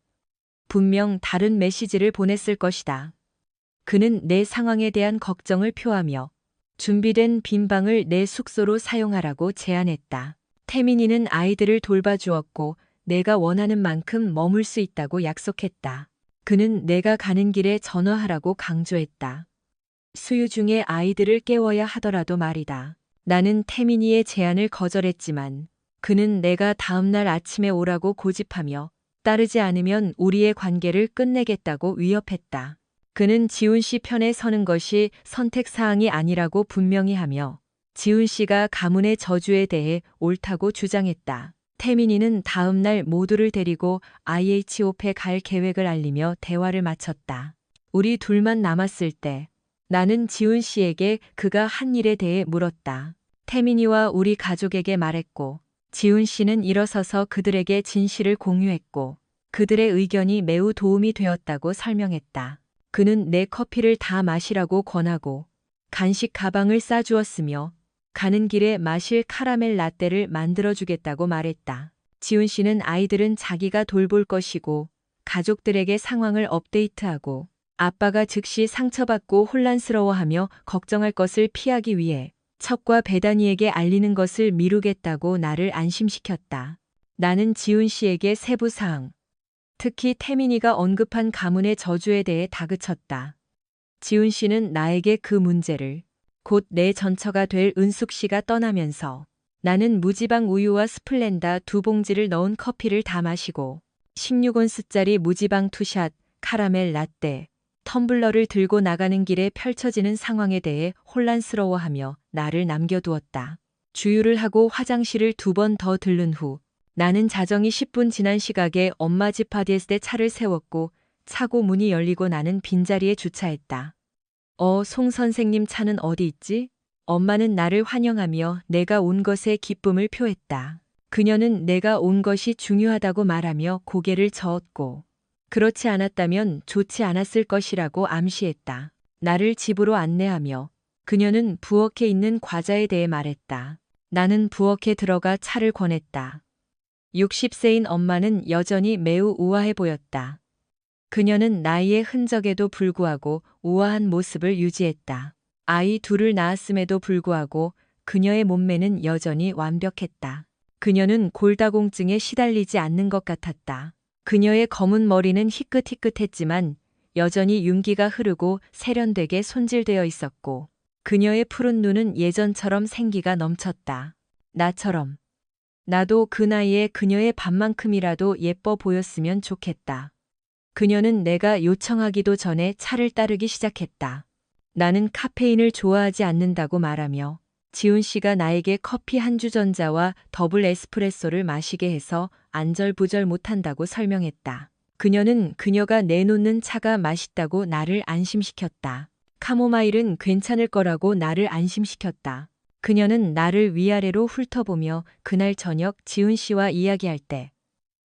분명 다른 메시지를 보냈을 것이다. 그는 내 상황에 대한 걱정을 표하며 준비된 빈 방을 내 숙소로 사용하라고 제안했다. 태민이는 아이들을 돌봐주었고 내가 원하는 만큼 머물 수 있다고 약속했다. 그는 내가 가는 길에 전화하라고 강조했다. 수유 중에 아이들을 깨워야 하더라도 말이다. 나는 태민이의 제안을 거절했지만 그는 내가 다음 날 아침에 오라고 고집하며 따르지 않으면 우리의 관계를 끝내겠다고 위협했다. 그는 지훈 씨 편에 서는 것이 선택사항이 아니라고 분명히 하며 지훈 씨가 가문의 저주에 대해 옳다고 주장했다. 태민이는 다음 날 모두를 데리고 IHOP에 갈 계획을 알리며 대화를 마쳤다. 우리 둘만 남았을 때 나는 지훈 씨에게 그가 한 일에 대해 물었다. 태민이와 우리 가족에게 말했고 지훈 씨는 일어서서 그들에게 진실을 공유했고 그들의 의견이 매우 도움이 되었다고 설명했다. 그는 내 커피를 다 마시라고 권하고 간식 가방을 싸주었으며 가는 길에 마실 카라멜 라떼를 만들어주겠다고 말했다. 지훈 씨는 아이들은 자기가 돌볼 것이고 가족들에게 상황을 업데이트하고 아빠가 즉시 상처받고 혼란스러워하며 걱정할 것을 피하기 위해 척과 베다니에게 알리는 것을 미루겠다고 나를 안심시켰다. 나는 지훈 씨에게 세부 사항, 특히 태민이가 언급한 가문의 저주에 대해 다그쳤다. 지훈 씨는 나에게 그 문제를 곧 내 전처가 될 은숙 씨가 떠나면서 나는 무지방 우유와 스플렌다 2봉지를 넣은 커피를 다 마시고 16온스짜리 무지방 투샷, 카라멜 라떼, 텀블러를 들고 나가는 길에 펼쳐지는 상황에 대해 혼란스러워하며 나를 남겨두었다. 주유를 하고 화장실을 2번 더 들른 후 나는 자정이 10분 지난 시각에 엄마 집 바디에스대 차를 세웠고 차고 문이 열리고 나는 빈자리에 주차했다. 송 선생님 차는 어디 있지? 엄마는 나를 환영하며 내가 온 것에 기쁨을 표했다. 그녀는 내가 온 것이 중요하다고 말하며 고개를 저었고 그렇지 않았다면 좋지 않았을 것이라고 암시했다. 나를 집으로 안내하며 그녀는 부엌에 있는 과자에 대해 말했다. 나는 부엌에 들어가 차를 권했다. 60세인 엄마는 여전히 매우 우아해 보였다. 그녀는 나이의 흔적에도 불구하고 우아한 모습을 유지했다. 아이 둘을 낳았음에도 불구하고 그녀의 몸매는 여전히 완벽했다. 그녀는 골다공증에 시달리지 않는 것 같았다. 그녀의 검은 머리는 희끗희끗했지만 여전히 윤기가 흐르고 세련되게 손질되어 있었고 그녀의 푸른 눈은 예전처럼 생기가 넘쳤다. 나처럼. 나도 그 나이에 그녀의 반만큼이라도 예뻐 보였으면 좋겠다. 그녀는 내가 요청하기도 전에 차를 따르기 시작했다. 나는 카페인을 좋아하지 않는다고 말하며 지훈 씨가 나에게 커피 한 주전자와 더블 에스프레소를 마시게 해서 안절부절 못한다고 설명했다. 그녀는 그녀가 내놓는 차가 맛있다고 나를 안심시켰다. 카모마일은 괜찮을 거라고 나를 안심시켰다. 그녀는 나를 위아래로 훑어보며 그날 저녁 지훈 씨와 이야기할 때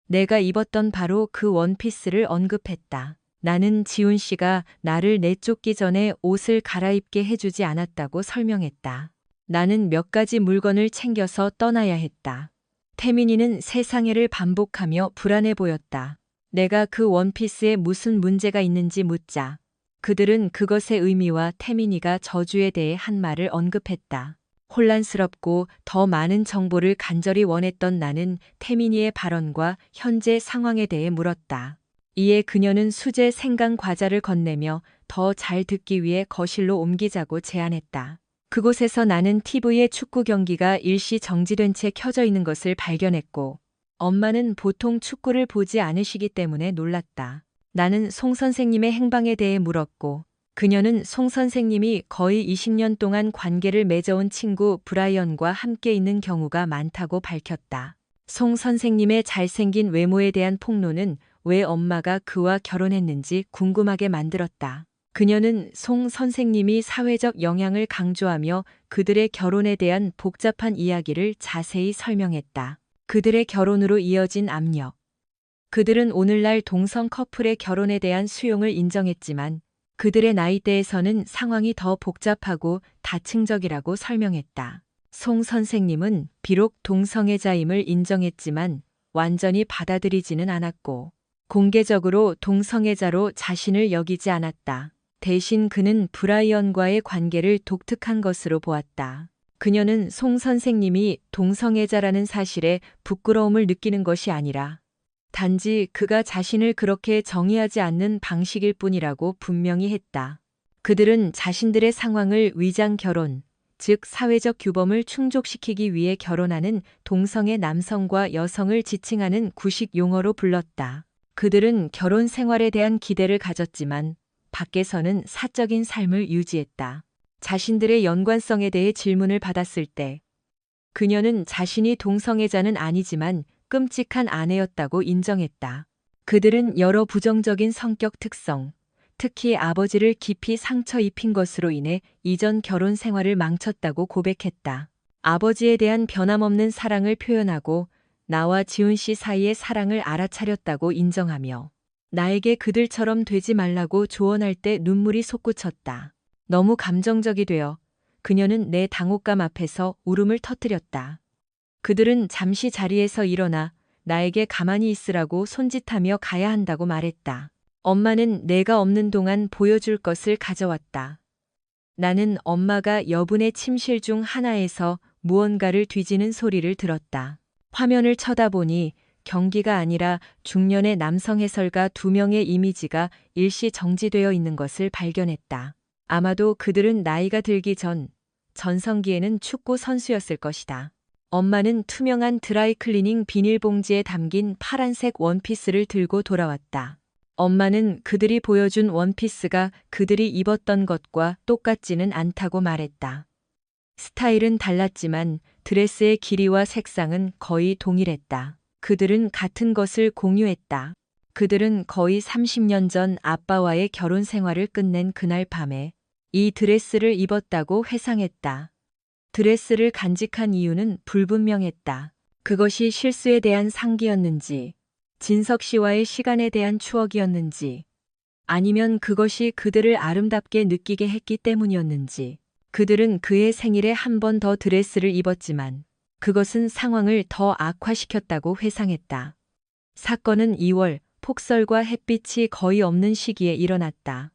내가 입었던 바로 그 원피스를 언급했다. 나는 지훈 씨가 나를 내쫓기 전에 옷을 갈아입게 해주지 않았다고 설명했다. 나는 몇 가지 물건을 챙겨서 떠나야 했다. 태민이는 세상에를 반복하며 불안해 보였다. 내가 그 원피스에 무슨 문제가 있는지 묻자 그들은 그것의 의미와 태민이가 저주에 대해 한 말을 언급했다. 혼란스럽고 더 많은 정보를 간절히 원했던 나는 태민이의 발언과 현재 상황에 대해 물었다. 이에 그녀는 수제 생강 과자를 건네며 더 잘 듣기 위해 거실로 옮기자고 제안했다. 그곳에서 나는 TV에 축구 경기가 일시 정지된 채 켜져 있는 것을 발견했고, 엄마는 보통 축구를 보지 않으시기 때문에 놀랐다. 나는 송 선생님의 행방에 대해 물었고, 그녀는 송 선생님이 거의 20년 동안 관계를 맺어온 친구 브라이언과 함께 있는 경우가 많다고 밝혔다. 송 선생님의 잘생긴 외모에 대한 폭로는 왜 엄마가 그와 결혼했는지 궁금하게 만들었다. 그녀는 송 선생님이 사회적 영향을 강조하며 그들의 결혼에 대한 복잡한 이야기를 자세히 설명했다. 그들의 결혼으로 이어진 압력. 그들은 오늘날 동성 커플의 결혼에 대한 수용을 인정했지만 그들의 나이대에서는 상황이 더 복잡하고 다층적이라고 설명했다. 송 선생님은 비록 동성애자임을 인정했지만 완전히 받아들이지는 않았고 공개적으로 동성애자로 자신을 여기지 않았다. 대신 그는 브라이언과의 관계를 독특한 것으로 보았다. 그녀는 송 선생님이 동성애자라는 사실에 부끄러움을 느끼는 것이 아니라 단지 그가 자신을 그렇게 정의하지 않는 방식일 뿐이라고 분명히 했다. 그들은 자신들의 상황을 위장 결혼, 즉 사회적 규범을 충족시키기 위해 결혼하는 동성애 남성과 여성을 지칭하는 구식 용어로 불렀다. 그들은 결혼 생활에 대한 기대를 가졌지만 밖에서는 사적인 삶을 유지했다. 자신들의 연관성에 대해 질문을 받았을 때 그녀는 자신이 동성애자는 아니지만 끔찍한 아내였다고 인정했다. 그들은 여러 부정적인 성격 특성, 특히 아버지를 깊이 상처 입힌 것으로 인해 이전 결혼 생활을 망쳤다고 고백했다. 아버지에 대한 변함없는 사랑을 표현하고 나와 지훈 씨 사이의 사랑을 알아차렸다고 인정하며 나에게 그들처럼 되지 말라고 조언할 때 눈물이 솟구쳤다. 너무 감정적이 되어 그녀는 내 당혹감 앞에서 울음을 터뜨렸다. 그들은 잠시 자리에서 일어나 나에게 가만히 있으라고 손짓하며 가야 한다고 말했다. 엄마는 내가 없는 동안 보여줄 것을 가져왔다. 나는 엄마가 여분의 침실 중 하나에서 무언가를 뒤지는 소리를 들었다. 화면을 쳐다보니 경기가 아니라 중년의 남성 해설가 2명의 이미지가 일시 정지되어 있는 것을 발견했다. 아마도 그들은 나이가 들기 전 전성기에는 축구 선수였을 것이다. 엄마는 투명한 드라이클리닝 비닐봉지에 담긴 파란색 원피스를 들고 돌아왔다. 엄마는 그들이 보여준 원피스가 그들이 입었던 것과 똑같지는 않다고 말했다. 스타일은 달랐지만 드레스의 길이와 색상은 거의 동일했다. 그들은 같은 것을 공유했다. 그들은 거의 30년 전 아빠와의 결혼 생활을 끝낸 그날 밤에 이 드레스를 입었다고 회상했다. 드레스를 간직한 이유는 불분명했다. 그것이 실수에 대한 상기였는지, 진석 씨와의 시간에 대한 추억이었는지, 아니면 그것이 그들을 아름답게 느끼게 했기 때문이었는지. 그들은 그의 생일에 한 번 더 드레스를 입었지만 그것은 상황을 더 악화시켰다고 회상했다. 사건은 2월 폭설과 햇빛이 거의 없는 시기에 일어났다.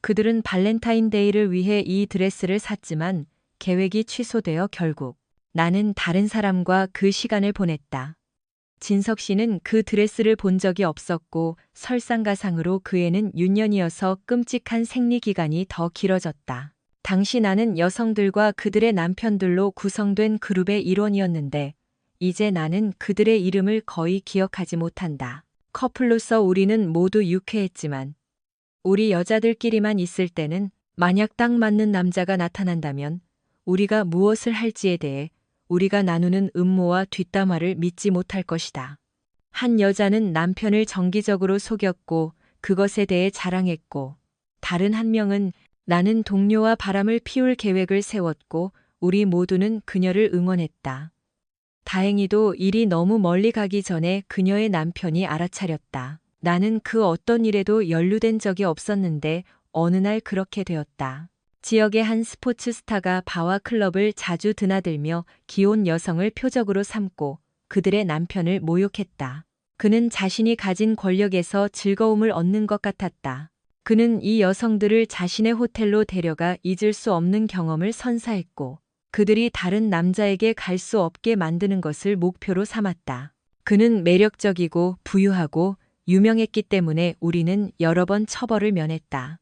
그들은 발렌타인데이를 위해 이 드레스를 샀지만 계획이 취소되어 결국 나는 다른 사람과 그 시간을 보냈다. 진석 씨는 그 드레스를 본 적이 없었고 설상가상으로 그 애는 유년이어서 끔찍한 생리 기간이 더 길어졌다. 당시 나는 여성들과 그들의 남편들로 구성된 그룹의 일원이었는데 이제 나는 그들의 이름을 거의 기억하지 못한다. 커플로서 우리는 모두 유쾌했지만 우리 여자들끼리만 있을 때는 만약 딱 맞는 남자가 나타난다면 우리가 무엇을 할지에 대해 우리가 나누는 음모와 뒷담화를 믿지 못할 것이다. 한 여자는 남편을 정기적으로 속였고 그것에 대해 자랑했고 다른 한 명은 나는 동료와 바람을 피울 계획을 세웠고 우리 모두는 그녀를 응원했다. 다행히도 일이 너무 멀리 가기 전에 그녀의 남편이 알아차렸다. 나는 그 어떤 일에도 연루된 적이 없었는데 어느 날 그렇게 되었다. 지역의 한 스포츠 스타가 바와 클럽을 자주 드나들며 기혼 여성을 표적으로 삼고 그들의 남편을 모욕했다. 그는 자신이 가진 권력에서 즐거움을 얻는 것 같았다. 그는 이 여성들을 자신의 호텔로 데려가 잊을 수 없는 경험을 선사했고 그들이 다른 남자에게 갈 수 없게 만드는 것을 목표로 삼았다. 그는 매력적이고 부유하고 유명했기 때문에 우리는 여러 번 처벌을 면했다.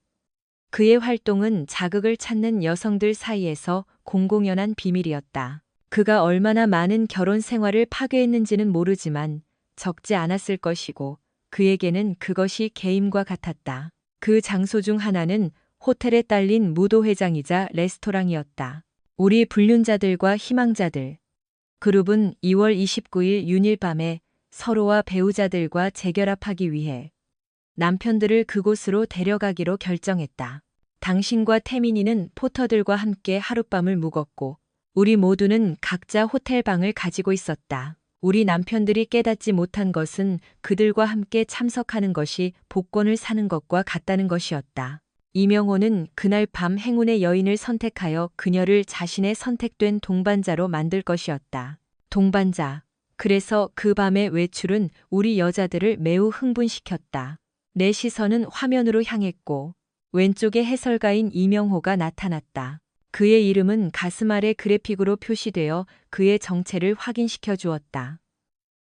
그의 활동은 자극을 찾는 여성들 사이에서 공공연한 비밀이었다. 그가 얼마나 많은 결혼 생활을 파괴했는지는 모르지만 적지 않았을 것이고 그에게는 그것이 게임과 같았다. 그 장소 중 하나는 호텔에 딸린 무도회장이자 레스토랑이었다. 우리 불륜자들과 희망자들. 그룹은 2월 29일 윤일 밤에 서로와 배우자들과 재결합하기 위해 남편들을 그곳으로 데려가기로 결정했다. 당신과 태민이는 포터들과 함께 하룻밤을 묵었고 우리 모두는 각자 호텔방을 가지고 있었다. 우리 남편들이 깨닫지 못한 것은 그들과 함께 참석하는 것이 복권을 사는 것과 같다는 것이었다. 이명호는 그날 밤 행운의 여인을 선택하여 그녀를 자신의 선택된 동반자로 만들 것이었다. 동반자. 그래서 그 밤의 외출은 우리 여자들을 매우 흥분시켰다. 내 시선은 화면으로 향했고 왼쪽에 해설가인 이명호가 나타났다. 그의 이름은 가슴 아래 그래픽으로 표시되어 그의 정체를 확인시켜 주었다.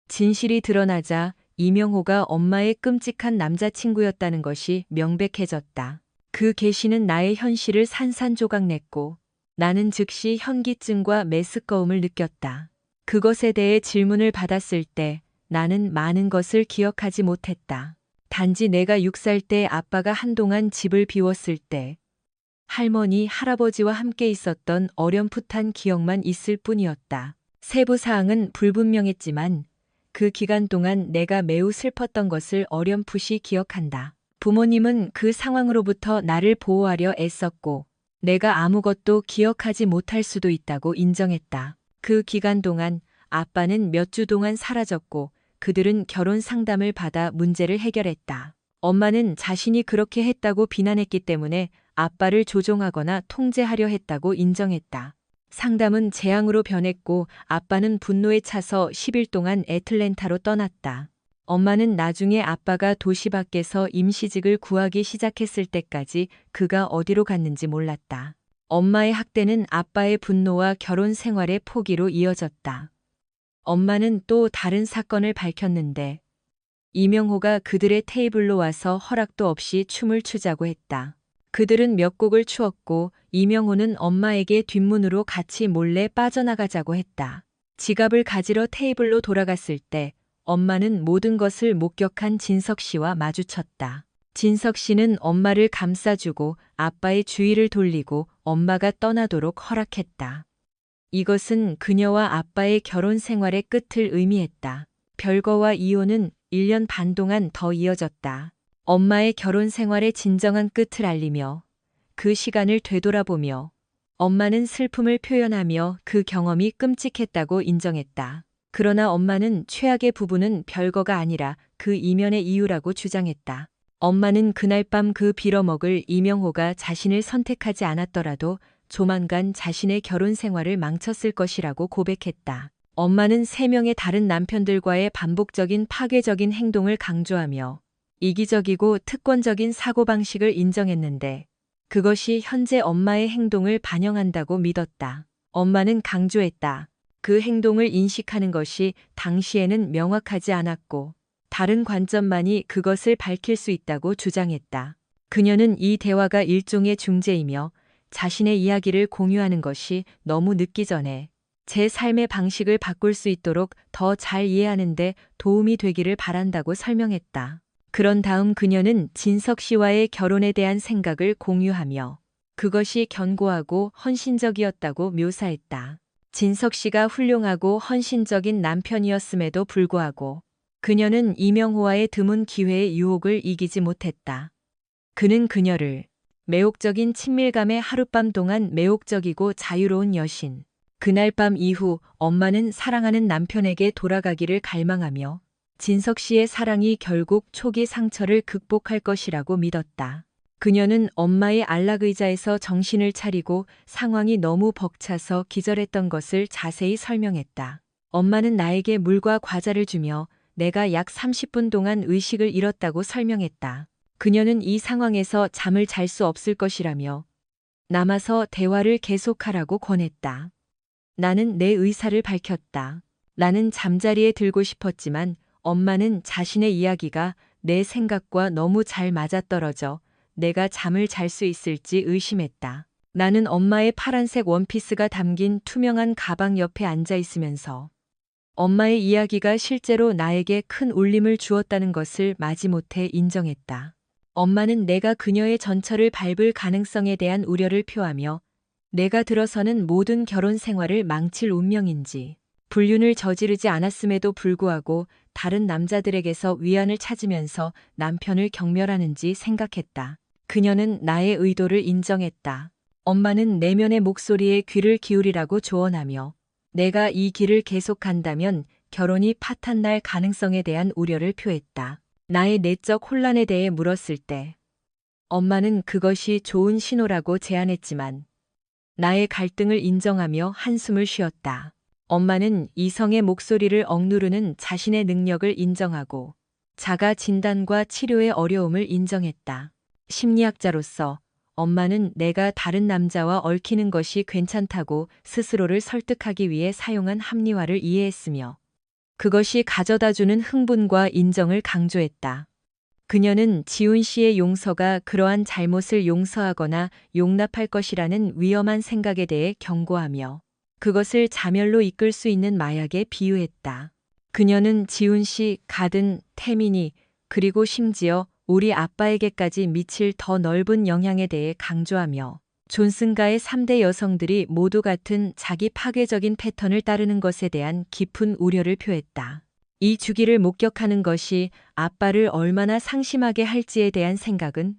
진실이 드러나자 이명호가 엄마의 끔찍한 남자친구였다는 것이 명백해졌다. 그 계시는 나의 현실을 산산조각냈고 나는 즉시 현기증과 메스꺼움을 느꼈다. 그것에 대해 질문을 받았을 때 나는 많은 것을 기억하지 못했다. 단지 내가 6살 때 아빠가 한동안 집을 비웠을 때 할머니, 할아버지와 함께 있었던 어렴풋한 기억만 있을 뿐이었다. 세부 사항은 불분명했지만 그 기간 동안 내가 매우 슬펐던 것을 어렴풋이 기억한다. 부모님은 그 상황으로부터 나를 보호하려 애썼고 내가 아무것도 기억하지 못할 수도 있다고 인정했다. 그 기간 동안 아빠는 몇 주 동안 사라졌고 그들은 결혼 상담을 받아 문제를 해결했다. 엄마는 자신이 그렇게 했다고 비난했기 때문에 아빠를 조종하거나 통제하려 했다고 인정했다. 상담은 재앙으로 변했고 아빠는 분노에 차서 10일 동안 애틀랜타로 떠났다. 엄마는 나중에 아빠가 도시 밖에서 임시직을 구하기 시작했을 때까지 그가 어디로 갔는지 몰랐다. 엄마의 학대는 아빠의 분노와 결혼 생활의 포기로 이어졌다. 엄마는 또 다른 사건을 밝혔는데 이명호가 그들의 테이블로 와서 허락도 없이 춤을 추자고 했다. 그들은 몇 곡을 추었고 이명호는 엄마에게 뒷문으로 같이 몰래 빠져나가자고 했다. 지갑을 가지러 테이블로 돌아갔을 때 엄마는 모든 것을 목격한 진석 씨와 마주쳤다. 진석 씨는 엄마를 감싸주고 아빠의 주의를 돌리고 엄마가 떠나도록 허락했다. 이것은 그녀와 아빠의 결혼 생활의 끝을 의미했다. 별거와 이혼은 1년 반 동안 더 이어졌다. 엄마의 결혼 생활의 진정한 끝을 알리며 그 시간을 되돌아보며 엄마는 슬픔을 표현하며 그 경험이 끔찍했다고 인정했다. 그러나 엄마는 최악의 부분은 별거가 아니라 그 이면의 이유라고 주장했다. 엄마는 그날 밤 그 빌어먹을 이명호가 자신을 선택하지 않았더라도 조만간 자신의 결혼 생활을 망쳤을 것이라고 고백했다. 엄마는 3명의 다른 남편들과의 반복적인 파괴적인 행동을 강조하며 이기적이고 특권적인 사고방식을 인정했는데 그것이 현재 엄마의 행동을 반영한다고 믿었다. 엄마는 강조했다. 그 행동을 인식하는 것이 당시에는 명확하지 않았고 다른 관점만이 그것을 밝힐 수 있다고 주장했다. 그녀는 이 대화가 일종의 중재이며 자신의 이야기를 공유하는 것이 너무 늦기 전에 제 삶의 방식을 바꿀 수 있도록 더 잘 이해하는 데 도움이 되기를 바란다고 설명했다. 그런 다음 그녀는 진석 씨와의 결혼에 대한 생각을 공유하며 그것이 견고하고 헌신적이었다고 묘사했다. 진석 씨가 훌륭하고 헌신적인 남편이었음에도 불구하고 그녀는 이명호와의 드문 기회의 유혹을 이기지 못했다. 그는 그녀를 매혹적인 친밀감의 하룻밤 동안 매혹적이고 자유로운 여신. 그날 밤 이후 엄마는 사랑하는 남편에게 돌아가기를 갈망하며 진석 씨의 사랑이 결국 초기 상처를 극복할 것이라고 믿었다. 그녀는 엄마의 안락의자에서 정신을 차리고 상황이 너무 벅차서 기절했던 것을 자세히 설명했다. 엄마는 나에게 물과 과자를 주며 내가 약 30분 동안 의식을 잃었다고 설명했다. 그녀는 이 상황에서 잠을 잘 수 없을 것이라며 남아서 대화를 계속하라고 권했다. 나는 내 의사를 밝혔다. 나는 잠자리에 들고 싶었지만 엄마는 자신의 이야기가 내 생각과 너무 잘 맞아떨어져 내가 잠을 잘 수 있을지 의심했다. 나는 엄마의 파란색 원피스가 담긴 투명한 가방 옆에 앉아 있으면서 엄마의 이야기가 실제로 나에게 큰 울림을 주었다는 것을 마지못해 인정했다. 엄마는 내가 그녀의 전철을 밟을 가능성에 대한 우려를 표하며 내가 들어서는 모든 결혼 생활을 망칠 운명인지 불륜을 저지르지 않았음에도 불구하고 다른 남자들에게서 위안을 찾으면서 남편을 경멸하는지 생각했다. 그녀는 나의 의도를 인정했다. 엄마는 내면의 목소리에 귀를 기울이라고 조언하며 내가 이 길을 계속한다면 결혼이 파탄날 가능성에 대한 우려를 표했다. 나의 내적 혼란에 대해 물었을 때 엄마는 그것이 좋은 신호라고 제안했지만 나의 갈등을 인정하며 한숨을 쉬었다. 엄마는 이성의 목소리를 억누르는 자신의 능력을 인정하고 자가 진단과 치료의 어려움을 인정했다. 심리학자로서 엄마는 내가 다른 남자와 얽히는 것이 괜찮다고 스스로를 설득하기 위해 사용한 합리화를 이해했으며 그것이 가져다주는 흥분과 인정을 강조했다. 그녀는 지훈 씨의 용서가 그러한 잘못을 용서하거나 용납할 것이라는 위험한 생각에 대해 경고하며 그것을 자멸로 이끌 수 있는 마약에 비유했다. 그녀는 지훈 씨, 가든, 태민이, 그리고 심지어 우리 아빠에게까지 미칠 더 넓은 영향에 대해 강조하며 존슨가의 3대 여성들이 모두 같은 자기 파괴적인 패턴을 따르는 것에 대한 깊은 우려를 표했다. 이 주기를 목격하는 것이 아빠를 얼마나 상심하게 할지에 대한 생각은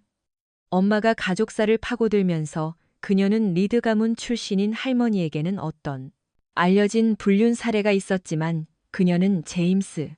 엄마가 가족사를 파고들면서 그녀는 리드 가문 출신인 할머니에게는 어떤 알려진 불륜 사례가 있었지만 그녀는 제임스,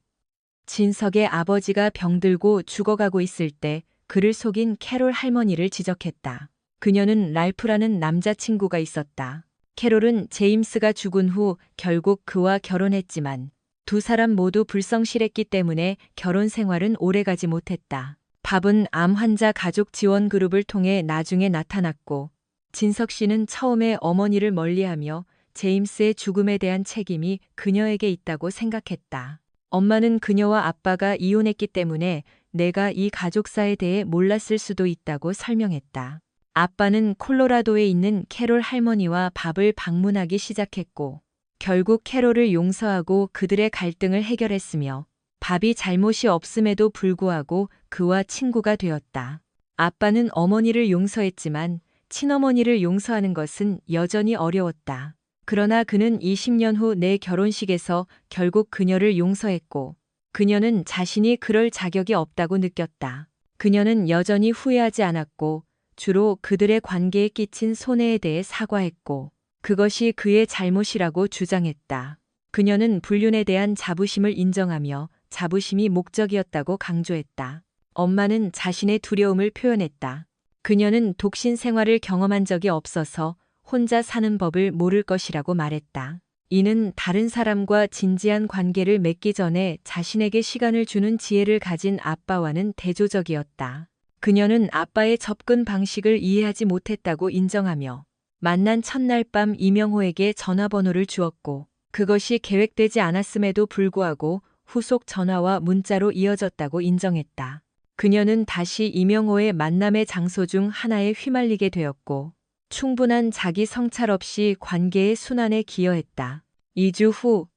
진석의 아버지가 병들고 죽어가고 있을 때 그를 속인 캐롤 할머니를 지적했다. 그녀는 랄프라는 남자친구가 있었다. 캐롤은 제임스가 죽은 후 결국 그와 결혼했지만 두 사람 모두 불성실했기 때문에 결혼 생활은 오래가지 못했다. 밥은 암 환자 가족 지원 그룹을 통해 나중에 나타났고 진석 씨는 처음에 어머니를 멀리하며 제임스의 죽음에 대한 책임이 그녀에게 있다고 생각했다. 엄마는 그녀와 아빠가 이혼했기 때문에 내가 이 가족사에 대해 몰랐을 수도 있다고 설명했다. 아빠는 콜로라도에 있는 캐롤 할머니와 밥을 방문하기 시작했고 결국 캐롤을 용서하고 그들의 갈등을 해결했으며 밥이 잘못이 없음에도 불구하고 그와 친구가 되었다. 아빠는 어머니를 용서했지만 친어머니를 용서하는 것은 여전히 어려웠다. 그러나 그는 20년 후 내 결혼식에서 결국 그녀를 용서했고 그녀는 자신이 그럴 자격이 없다고 느꼈다. 그녀는 여전히 후회하지 않았고 주로 그들의 관계에 끼친 손해에 대해 사과했고 그것이 그의 잘못이라고 주장했다. 그녀는 불륜에 대한 자부심을 인정하며 자부심이 목적이었다고 강조했다. 엄마는 자신의 두려움을 표현했다. 그녀는 독신 생활을 경험한 적이 없어서 혼자 사는 법을 모를 것이라고 말했다. 이는 다른 사람과 진지한 관계를 맺기 전에 자신에게 시간을 주는 지혜를 가진 아빠와는 대조적이었다. 그녀는 아빠의 접근 방식을 이해하지 못했다고 인정하며 만난 첫날 밤 이명호에게 전화번호를 주었고 그것이 계획되지 않았음에도 불구하고 후속 전화와 문자로 이어졌다고 인정했다. 그녀는 다시 이명호의 만남의 장소 중 하나에 휘말리게 되었고 충분한 자기 성찰 없이 관계의 순환에 기여했다. 2주 후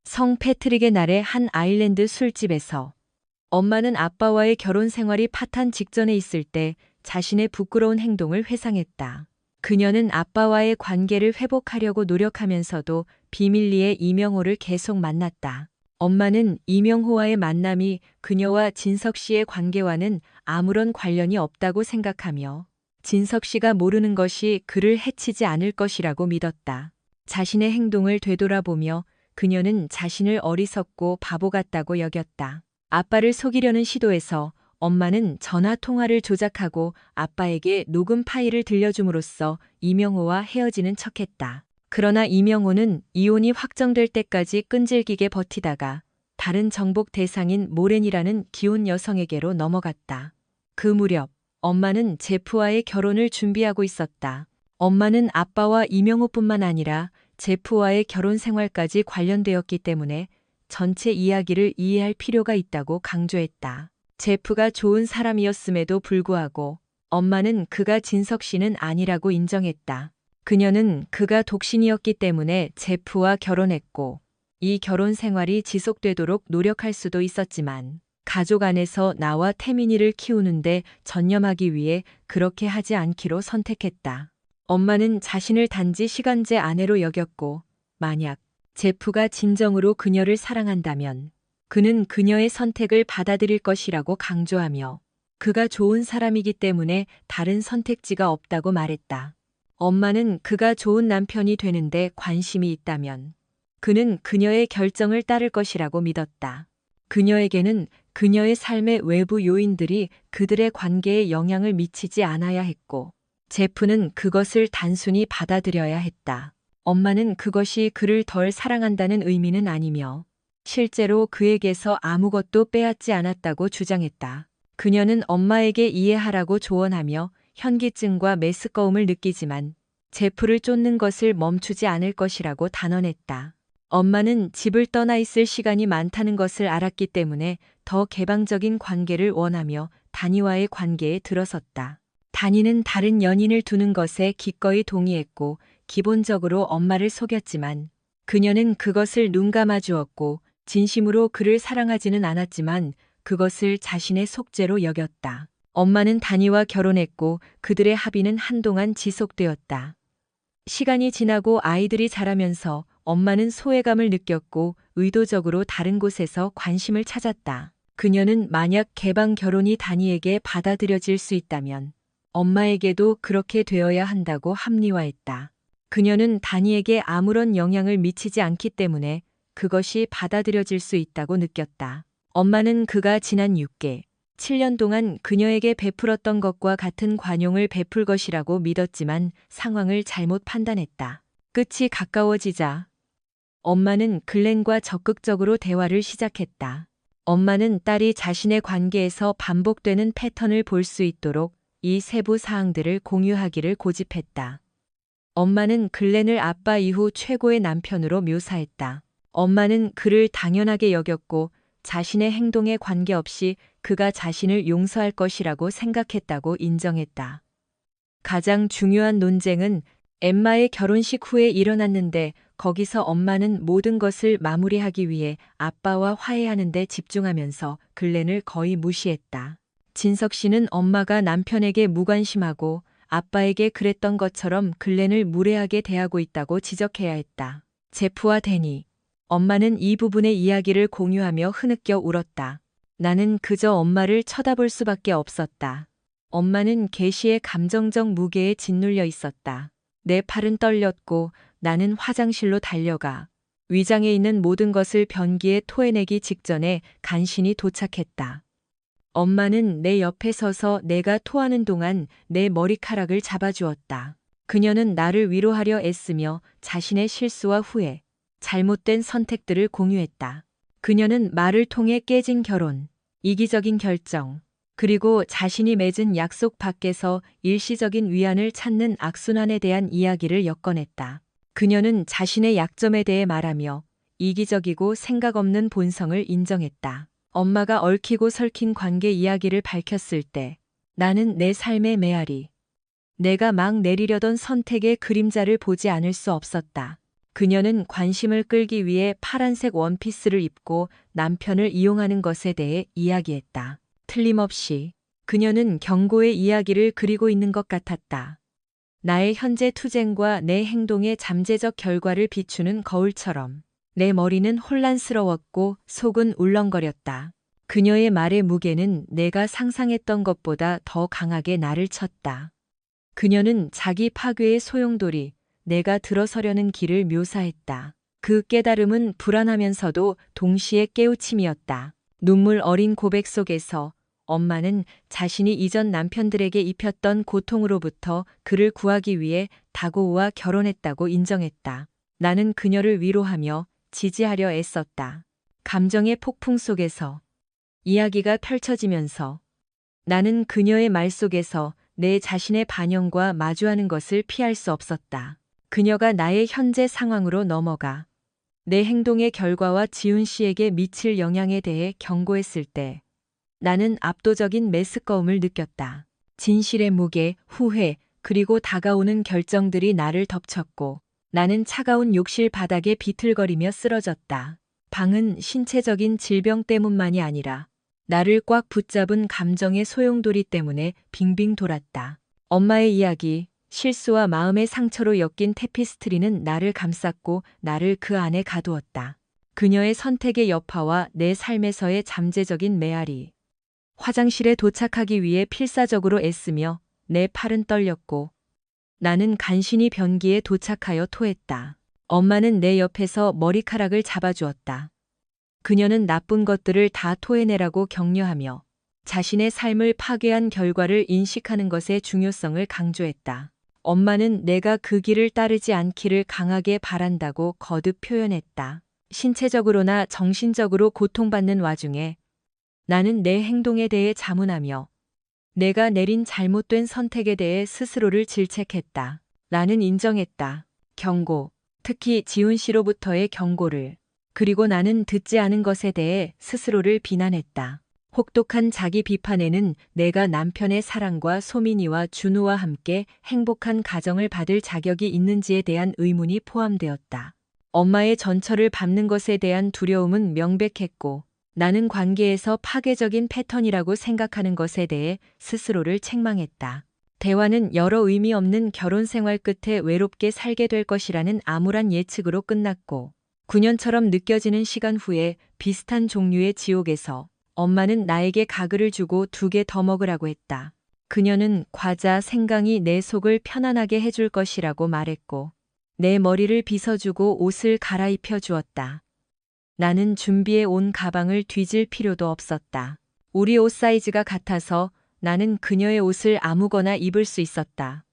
성 패트릭의 날의 한 아일랜드 술집에서 엄마는 아빠와의 결혼 생활이 파탄 직전에 있을 때 자신의 부끄러운 행동을 회상했다. 그녀는 아빠와의 관계를 회복하려고 노력하면서도 비밀리에 이명호를 계속 만났다. 엄마는 이명호와의 만남이 그녀와 진석 씨의 관계와는 아무런 관련이 없다고 생각하며 진석 씨가 모르는 것이 그를 해치지 않을 것이라고 믿었다. 자신의 행동을 되돌아보며 그녀는 자신을 어리석고 바보 같다고 여겼다. 아빠를 속이려는 시도에서 엄마는 전화 통화를 조작하고 아빠에게 녹음 파일을 들려줌으로써 이명호와 헤어지는 척했다. 그러나 이명호는 이혼이 확정될 때까지 끈질기게 버티다가 다른 정복 대상인 모렌이라는 기혼 여성에게로 넘어갔다. 그 무렵 엄마는 제프와의 결혼을 준비하고 있었다. 엄마는 아빠와 이명호뿐만 아니라 제프와의 결혼 생활까지 관련되었기 때문에 전체 이야기를 이해할 필요가 있다고 강조했다. 제프가 좋은 사람이었음에도 불구하고 엄마는 그가 진석 씨는 아니라고 인정했다. 그녀는 그가 독신이었기 때문에 제프와 결혼했고 이 결혼 생활이 지속되도록 노력할 수도 있었지만 가족 안에서 나와 태민이를 키우는데 전념하기 위해 그렇게 하지 않기로 선택했다. 엄마는 자신을 단지 시간제 아내로 여겼고 만약 제프가 진정으로 그녀를 사랑한다면 그는 그녀의 선택을 받아들일 것이라고 강조하며 그가 좋은 사람이기 때문에 다른 선택지가 없다고 말했다. 엄마는 그가 좋은 남편이 되는데 관심이 있다면 그는 그녀의 결정을 따를 것이라고 믿었다. 그녀에게는 그녀의 삶의 외부 요인들이 그들의 관계에 영향을 미치지 않아야 했고 제프는 그것을 단순히 받아들여야 했다. 엄마는 그것이 그를 덜 사랑한다는 의미는 아니며 실제로 그에게서 아무것도 빼앗지 않았다고 주장했다. 그녀는 엄마에게 이해하라고 조언하며 현기증과 메스꺼움을 느끼지만 제프를 쫓는 것을 멈추지 않을 것이라고 단언했다. 엄마는 집을 떠나 있을 시간이 많다는 것을 알았기 때문에 더 개방적인 관계를 원하며 다니와의 관계에 들어섰다. 다니는 다른 연인을 두는 것에 기꺼이 동의했고 기본적으로 엄마를 속였지만 그녀는 그것을 눈감아 주었고 진심으로 그를 사랑하지는 않았지만 그것을 자신의 속죄로 여겼다. 엄마는 다니와 결혼했고 그들의 합의는 한동안 지속되었다. 시간이 지나고 아이들이 자라면서 엄마는 소외감을 느꼈고 의도적으로 다른 곳에서 관심을 찾았다. 그녀는 만약 개방 결혼이 다니에게 받아들여질 수 있다면 엄마에게도 그렇게 되어야 한다고 합리화했다. 그녀는 다니에게 아무런 영향을 미치지 않기 때문에 그것이 받아들여질 수 있다고 느꼈다. 엄마는 그가 지난 7년 동안 그녀에게 베풀었던 것과 같은 관용을 베풀 것이라고 믿었지만 상황을 잘못 판단했다. 끝이 가까워지자 엄마는 글렌과 적극적으로 대화를 시작했다. 엄마는 딸이 자신의 관계에서 반복되는 패턴을 볼 수 있도록 이 세부 사항들을 공유하기를 고집했다. 엄마는 글렌을 아빠 이후 최고의 남편으로 묘사했다. 엄마는 그를 당연하게 여겼고 자신의 행동에 관계없이 그가 자신을 용서할 것이라고 생각했다고 인정했다. 가장 중요한 논쟁은 엠마의 결혼식 후에 일어났는데 거기서 엄마는 모든 것을 마무리하기 위해 아빠와 화해하는 데 집중하면서 글렌을 거의 무시했다. 진석 씨는 엄마가 남편에게 무관심하고 아빠에게 그랬던 것처럼 글렌을 무례하게 대하고 있다고 지적해야 했다. 제프와 데니, 엄마는 이 부분의 이야기를 공유하며 흐느껴 울었다. 나는 그저 엄마를 쳐다볼 수밖에 없었다. 엄마는 계시의 감정적 무게에 짓눌려 있었다. 내 팔은 떨렸고 나는 화장실로 달려가 위장에 있는 모든 것을 변기에 토해내기 직전에 간신히 도착했다. 엄마는 내 옆에 서서 내가 토하는 동안 내 머리카락을 잡아주었다. 그녀는 나를 위로하려 애쓰며 자신의 실수와 후회, 잘못된 선택들을 공유했다. 그녀는 말을 통해 깨진 결혼, 이기적인 결정, 그리고 자신이 맺은 약속 밖에서 일시적인 위안을 찾는 악순환에 대한 이야기를 엮어냈다. 그녀는 자신의 약점에 대해 말하며 이기적이고 생각 없는 본성을 인정했다. 엄마가 얽히고 설킨 관계 이야기를 밝혔을 때 나는 내 삶의 메아리, 내가 막 내리려던 선택의 그림자를 보지 않을 수 없었다. 그녀는 관심을 끌기 위해 파란색 원피스를 입고 남편을 이용하는 것에 대해 이야기했다. 틀림없이 그녀는 경고의 이야기를 그리고 있는 것 같았다. 나의 현재 투쟁과 내 행동의 잠재적 결과를 비추는 거울처럼 내 머리는 혼란스러웠고 속은 울렁거렸다. 그녀의 말의 무게는 내가 상상했던 것보다 더 강하게 나를 쳤다. 그녀는 자기 파괴의 소용돌이, 내가 들어서려는 길을 묘사했다. 그 깨달음은 불안하면서도 동시에 깨우침이었다. 눈물 어린 고백 속에서 엄마는 자신이 이전 남편들에게 입혔던 고통으로부터 그를 구하기 위해 다고우와 결혼했다고 인정했다. 나는 그녀를 위로하며 지지하려 애썼다. 감정의 폭풍 속에서 이야기가 펼쳐지면서 나는 그녀의 말 속에서 내 자신의 반영과 마주하는 것을 피할 수 없었다. 그녀가 나의 현재 상황으로 넘어가 내 행동의 결과와 지훈 씨에게 미칠 영향에 대해 경고했을 때 나는 압도적인 메스꺼움을 느꼈다. 진실의 무게, 후회, 그리고 다가오는 결정들이 나를 덮쳤고 나는 차가운 욕실 바닥에 비틀거리며 쓰러졌다. 방은 신체적인 질병 때문만이 아니라 나를 꽉 붙잡은 감정의 소용돌이 때문에 빙빙 돌았다. 엄마의 이야기, 실수와 마음의 상처로 엮인 테피스트리는 나를 감쌌고 나를 그 안에 가두었다. 그녀의 선택의 여파와 내 삶에서의 잠재적인 메아리. 화장실에 도착하기 위해 필사적으로 애쓰며 내 팔은 떨렸고 나는 간신히 변기에 도착하여 토했다. 엄마는 내 옆에서 머리카락을 잡아주었다. 그녀는 나쁜 것들을 다 토해내라고 격려하며 자신의 삶을 파괴한 결과를 인식하는 것의 중요성을 강조했다. 엄마는 내가 그 길을 따르지 않기를 강하게 바란다고 거듭 표현했다. 신체적으로나 정신적으로 고통받는 와중에 나는 내 행동에 대해 자문하며 내가 내린 잘못된 선택에 대해 스스로를 질책했다. 나는 인정했다. 경고, 특히 지훈 씨로부터의 경고를. 그리고 나는 듣지 않은 것에 대해 스스로를 비난했다. 혹독한 자기 비판에는 내가 남편의 사랑과 소민이와 준우와 함께 행복한 가정을 받을 자격이 있는지에 대한 의문이 포함되었다. 엄마의 전철을 밟는 것에 대한 두려움은 명백했고 나는 관계에서 파괴적인 패턴이라고 생각하는 것에 대해 스스로를 책망했다. 대화는 여러 의미 없는 결혼 생활 끝에 외롭게 살게 될 것이라는 암울한 예측으로 끝났고 9년처럼 느껴지는 시간 후에 비슷한 종류의 지옥에서 엄마는 나에게 가글을 주고 2개 더 먹으라고 했다. 그녀는 과자, 생강이 내 속을 편안하게 해줄 것이라고 말했고 내 머리를 빗어주고 옷을 갈아입혀 주었다. 나는 준비해 온 가방을 뒤질 필요도 없었다. 우리 옷 사이즈가 같아서 나는 그녀의 옷을 아무거나 입을 수 있었다.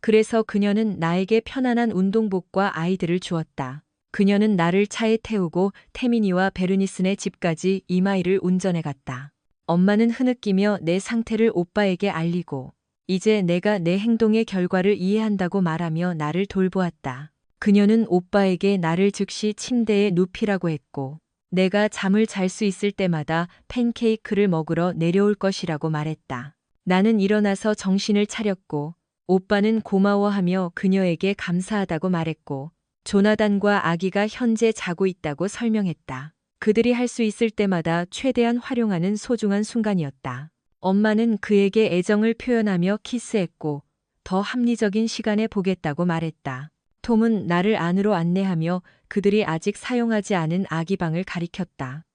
그래서 그녀는 나에게 편안한 운동복과 아이들을 주었다. 그녀는 나를 차에 태우고 태민이와 베르니스네 집까지 2마일을 운전해 갔다. 엄마는 흐느끼며 내 상태를 오빠에게 알리고 이제 내가 내 행동의 결과를 이해한다고 말하며 나를 돌보았다. 그녀는 오빠에게 나를 즉시 침대에 눕히라고 했고 내가 잠을 잘 수 있을 때마다 팬케이크를 먹으러 내려올 것이라고 말했다. 나는 일어나서 정신을 차렸고 오빠는 고마워하며 그녀에게 감사하다고 말했고 조나단과 아기가 현재 자고 있다고 설명했다. 그들이 할 수 있을 때마다 최대한 활용하는 소중한 순간이었다. 엄마는 그에게 애정을 표현하며 키스했고 더 합리적인 시간에 보겠다고 말했다. 톰은 나를 안으로 안내하며 그들이 아직 사용하지 않은 아기 방을 가리켰다.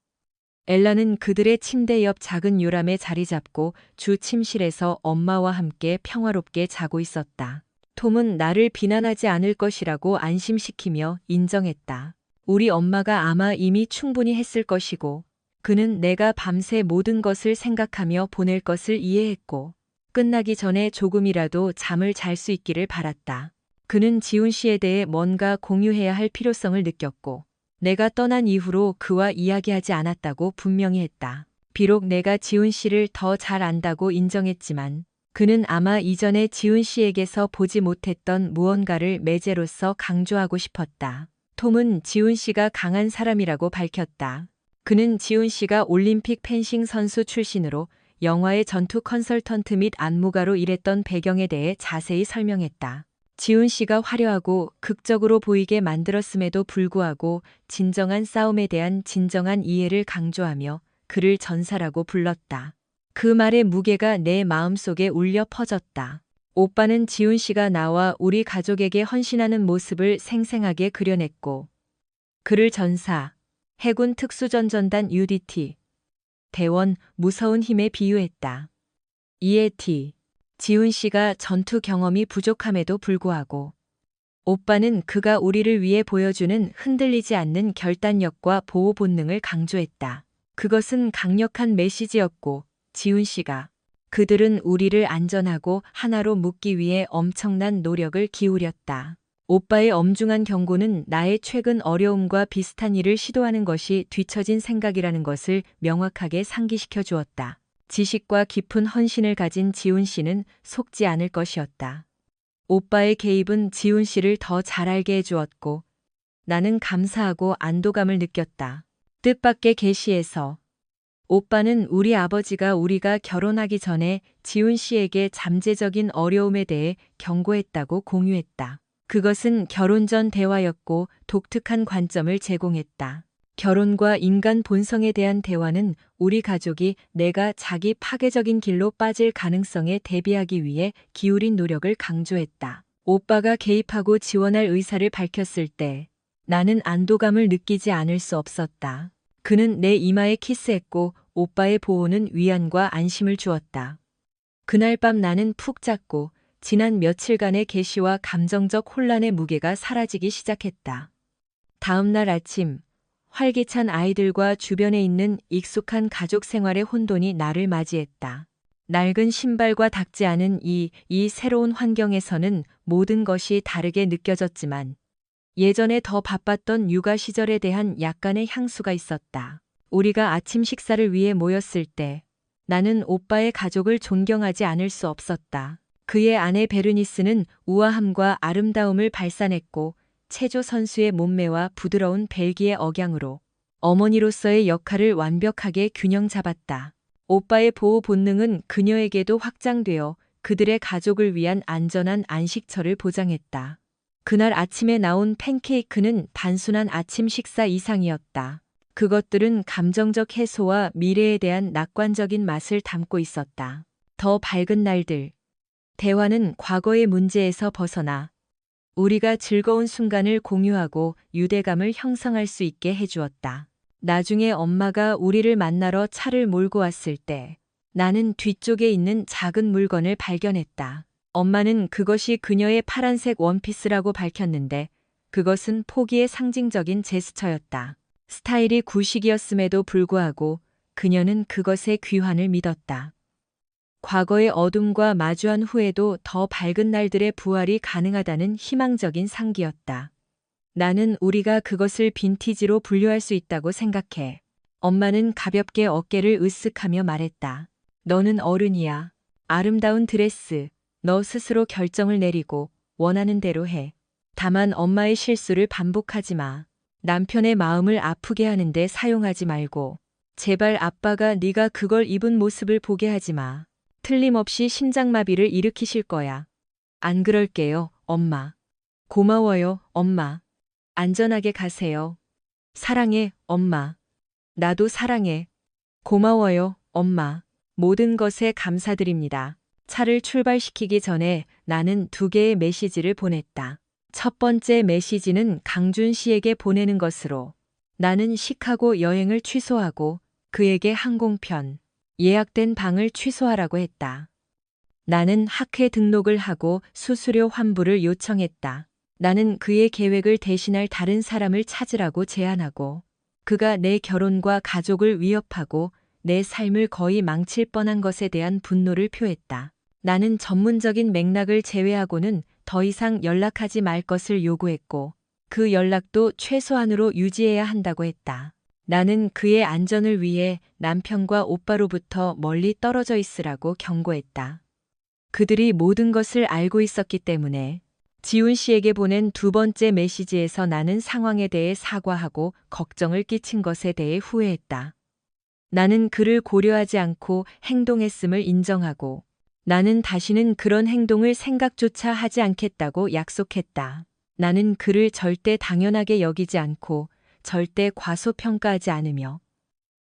엘라는 그들의 침대 옆 작은 요람에 자리 잡고 주 침실에서 엄마와 함께 평화롭게 자고 있었다. 톰은 나를 비난하지 않을 것이라고 안심시키며 인정했다. 우리 엄마가 아마 이미 충분히 했을 것이고 그는 내가 밤새 모든 것을 생각하며 보낼 것을 이해했고 끝나기 전에 조금이라도 잠을 잘 수 있기를 바랐다. 그는 지훈 씨에 대해 뭔가 공유해야 할 필요성을 느꼈고 내가 떠난 이후로 그와 이야기하지 않았다고 분명히 했다. 비록 내가 지훈 씨를 더 잘 안다고 인정했지만 그는 아마 이전에 지훈 씨에게서 보지 못했던 무언가를 매제로서 강조하고 싶었다. 톰은 지훈 씨가 강한 사람이라고 밝혔다. 그는 지훈 씨가 올림픽 펜싱 선수 출신으로 영화의 전투 컨설턴트 및 안무가로 일했던 배경에 대해 자세히 설명했다. 지훈 씨가 화려하고 극적으로 보이게 만들었음에도 불구하고 진정한 싸움에 대한 진정한 이해를 강조하며 그를 전사라고 불렀다. 그 말의 무게가 내 마음속에 울려 퍼졌다. 오빠는 지훈 씨가 나와 우리 가족에게 헌신하는 모습을 생생하게 그려냈고 그를 전사, 해군 특수전전단 UDT, 대원, 무서운 힘에 비유했다. 이에 지훈 씨가 전투 경험이 부족함에도 불구하고 오빠는 그가 우리를 위해 보여주는 흔들리지 않는 결단력과 보호 본능을 강조했다. 그것은 강력한 메시지였고 지훈 씨가 그들은 우리를 안전하고 하나로 묶기 위해 엄청난 노력을 기울였다. 오빠의 엄중한 경고는 나의 최근 어려움과 비슷한 일을 시도하는 것이 뒤처진 생각이라는 것을 명확하게 상기시켜 주었다. 지식과 깊은 헌신을 가진 지훈 씨는 속지 않을 것이었다. 오빠의 개입은 지훈 씨를 더 잘 알게 해주었고 나는 감사하고 안도감을 느꼈다. 뜻밖의 계시에서 오빠는 우리 아버지가 우리가 결혼하기 전에 지훈 씨에게 잠재적인 어려움에 대해 경고했다고 공유했다. 그것은 결혼 전 대화였고 독특한 관점을 제공했다. 결혼과 인간 본성에 대한 대화는 우리 가족이 내가 자기 파괴적인 길로 빠질 가능성에 대비하기 위해 기울인 노력을 강조했다. 오빠가 개입하고 지원할 의사를 밝혔을 때 나는 안도감을 느끼지 않을 수 없었다. 그는 내 이마에 키스했고 오빠의 보호는 위안과 안심을 주었다. 그날 밤 나는 푹 잤고 지난 며칠간의 계시와 감정적 혼란의 무게가 사라지기 시작했다. 다음 날 아침, 활기찬 아이들과 주변에 있는 익숙한 가족 생활의 혼돈이 나를 맞이했다. 낡은 신발과 닿지 않은 이 새로운 환경에서는 모든 것이 다르게 느껴졌지만 예전에 더 바빴던 육아 시절에 대한 약간의 향수가 있었다. 우리가 아침 식사를 위해 모였을 때 나는 오빠의 가족을 존경하지 않을 수 없었다. 그의 아내 베르니스는 우아함과 아름다움을 발산했고 체조 선수의 몸매와 부드러운 벨기에 억양으로 어머니로서의 역할을 완벽하게 균형 잡았다. 오빠의 보호 본능은 그녀에게도 확장되어 그들의 가족을 위한 안전한 안식처를 보장했다. 그날 아침에 나온 팬케이크는 단순한 아침 식사 이상이었다. 그것들은 감정적 해소와 미래에 대한 낙관적인 맛을 담고 있었다. 더 밝은 날들. 대화는 과거의 문제에서 벗어나 우리가 즐거운 순간을 공유하고 유대감을 형성할 수 있게 해주었다. 나중에 엄마가 우리를 만나러 차를 몰고 왔을 때 나는 뒤쪽에 있는 작은 물건을 발견했다. 엄마는 그것이 그녀의 파란색 원피스라고 밝혔는데 그것은 포기의 상징적인 제스처였다. 스타일이 구식이었음에도 불구하고 그녀는 그것의 귀환을 믿었다. 과거의 어둠과 마주한 후에도 더 밝은 날들의 부활이 가능하다는 희망적인 상기였다. 나는 우리가 그것을 빈티지로 분류할 수 있다고 생각해. 엄마는 가볍게 어깨를 으쓱하며 말했다. 너는 어른이야. 아름다운 드레스. 너 스스로 결정을 내리고 원하는 대로 해. 다만 엄마의 실수를 반복하지 마. 남편의 마음을 아프게 하는데 사용하지 말고. 제발 아빠가 네가 그걸 입은 모습을 보게 하지 마. 틀림없이 심장마비를 일으키실 거야. 안 그럴게요, 엄마. 고마워요, 엄마. 안전하게 가세요. 사랑해, 엄마. 나도 사랑해. 고마워요, 엄마. 모든 것에 감사드립니다. 차를 출발시키기 전에 나는 2개의 메시지를 보냈다. 첫 번째 메시지는 강준 씨에게 보내는 것으로 나는 시카고 여행을 취소하고 그에게 항공편, 예약된 방을 취소하라고 했다. 나는 학회 등록을 하고 수수료 환불을 요청했다. 나는 그의 계획을 대신할 다른 사람을 찾으라고 제안하고 그가 내 결혼과 가족을 위협하고 내 삶을 거의 망칠 뻔한 것에 대한 분노를 표했다. 나는 전문적인 맥락을 제외하고는 더 이상 연락하지 말 것을 요구했고 그 연락도 최소한으로 유지해야 한다고 했다. 나는 그의 안전을 위해 남편과 오빠로부터 멀리 떨어져 있으라고 경고했다. 그들이 모든 것을 알고 있었기 때문에 지훈 씨에게 보낸 2번째 메시지에서 나는 상황에 대해 사과하고 걱정을 끼친 것에 대해 후회했다. 나는 그를 고려하지 않고 행동했음을 인정하고 나는 다시는 그런 행동을 생각조차 하지 않겠다고 약속했다. 나는 그를 절대 당연하게 여기지 않고 절대 과소평가하지 않으며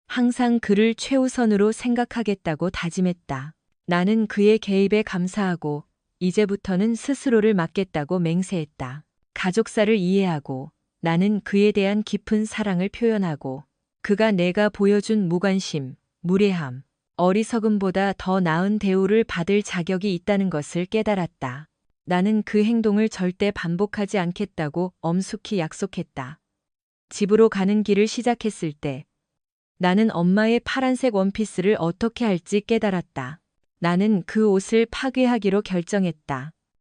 항상 그를 최우선으로 생각하겠다고 다짐했다. 나는 그의 개입에 감사하고 이제부터는 스스로를 맡겠다고 맹세했다. 가족사를 이해하고 나는 그에 대한 깊은 사랑을 표현하고 그가 내가 보여준 무관심, 무례함, 어리석음보다 더 나은 대우를 받을 자격이 있다는 것을 깨달았다. 나는 그 행동을 절대 반복하지 않겠다고 엄숙히 약속했다. 집으로 가는 길을 시작했을 때 나는 엄마의 파란색 원피스를 어떻게 할지 깨달았다. 나는 그 옷을 파괴하기로 결정했다.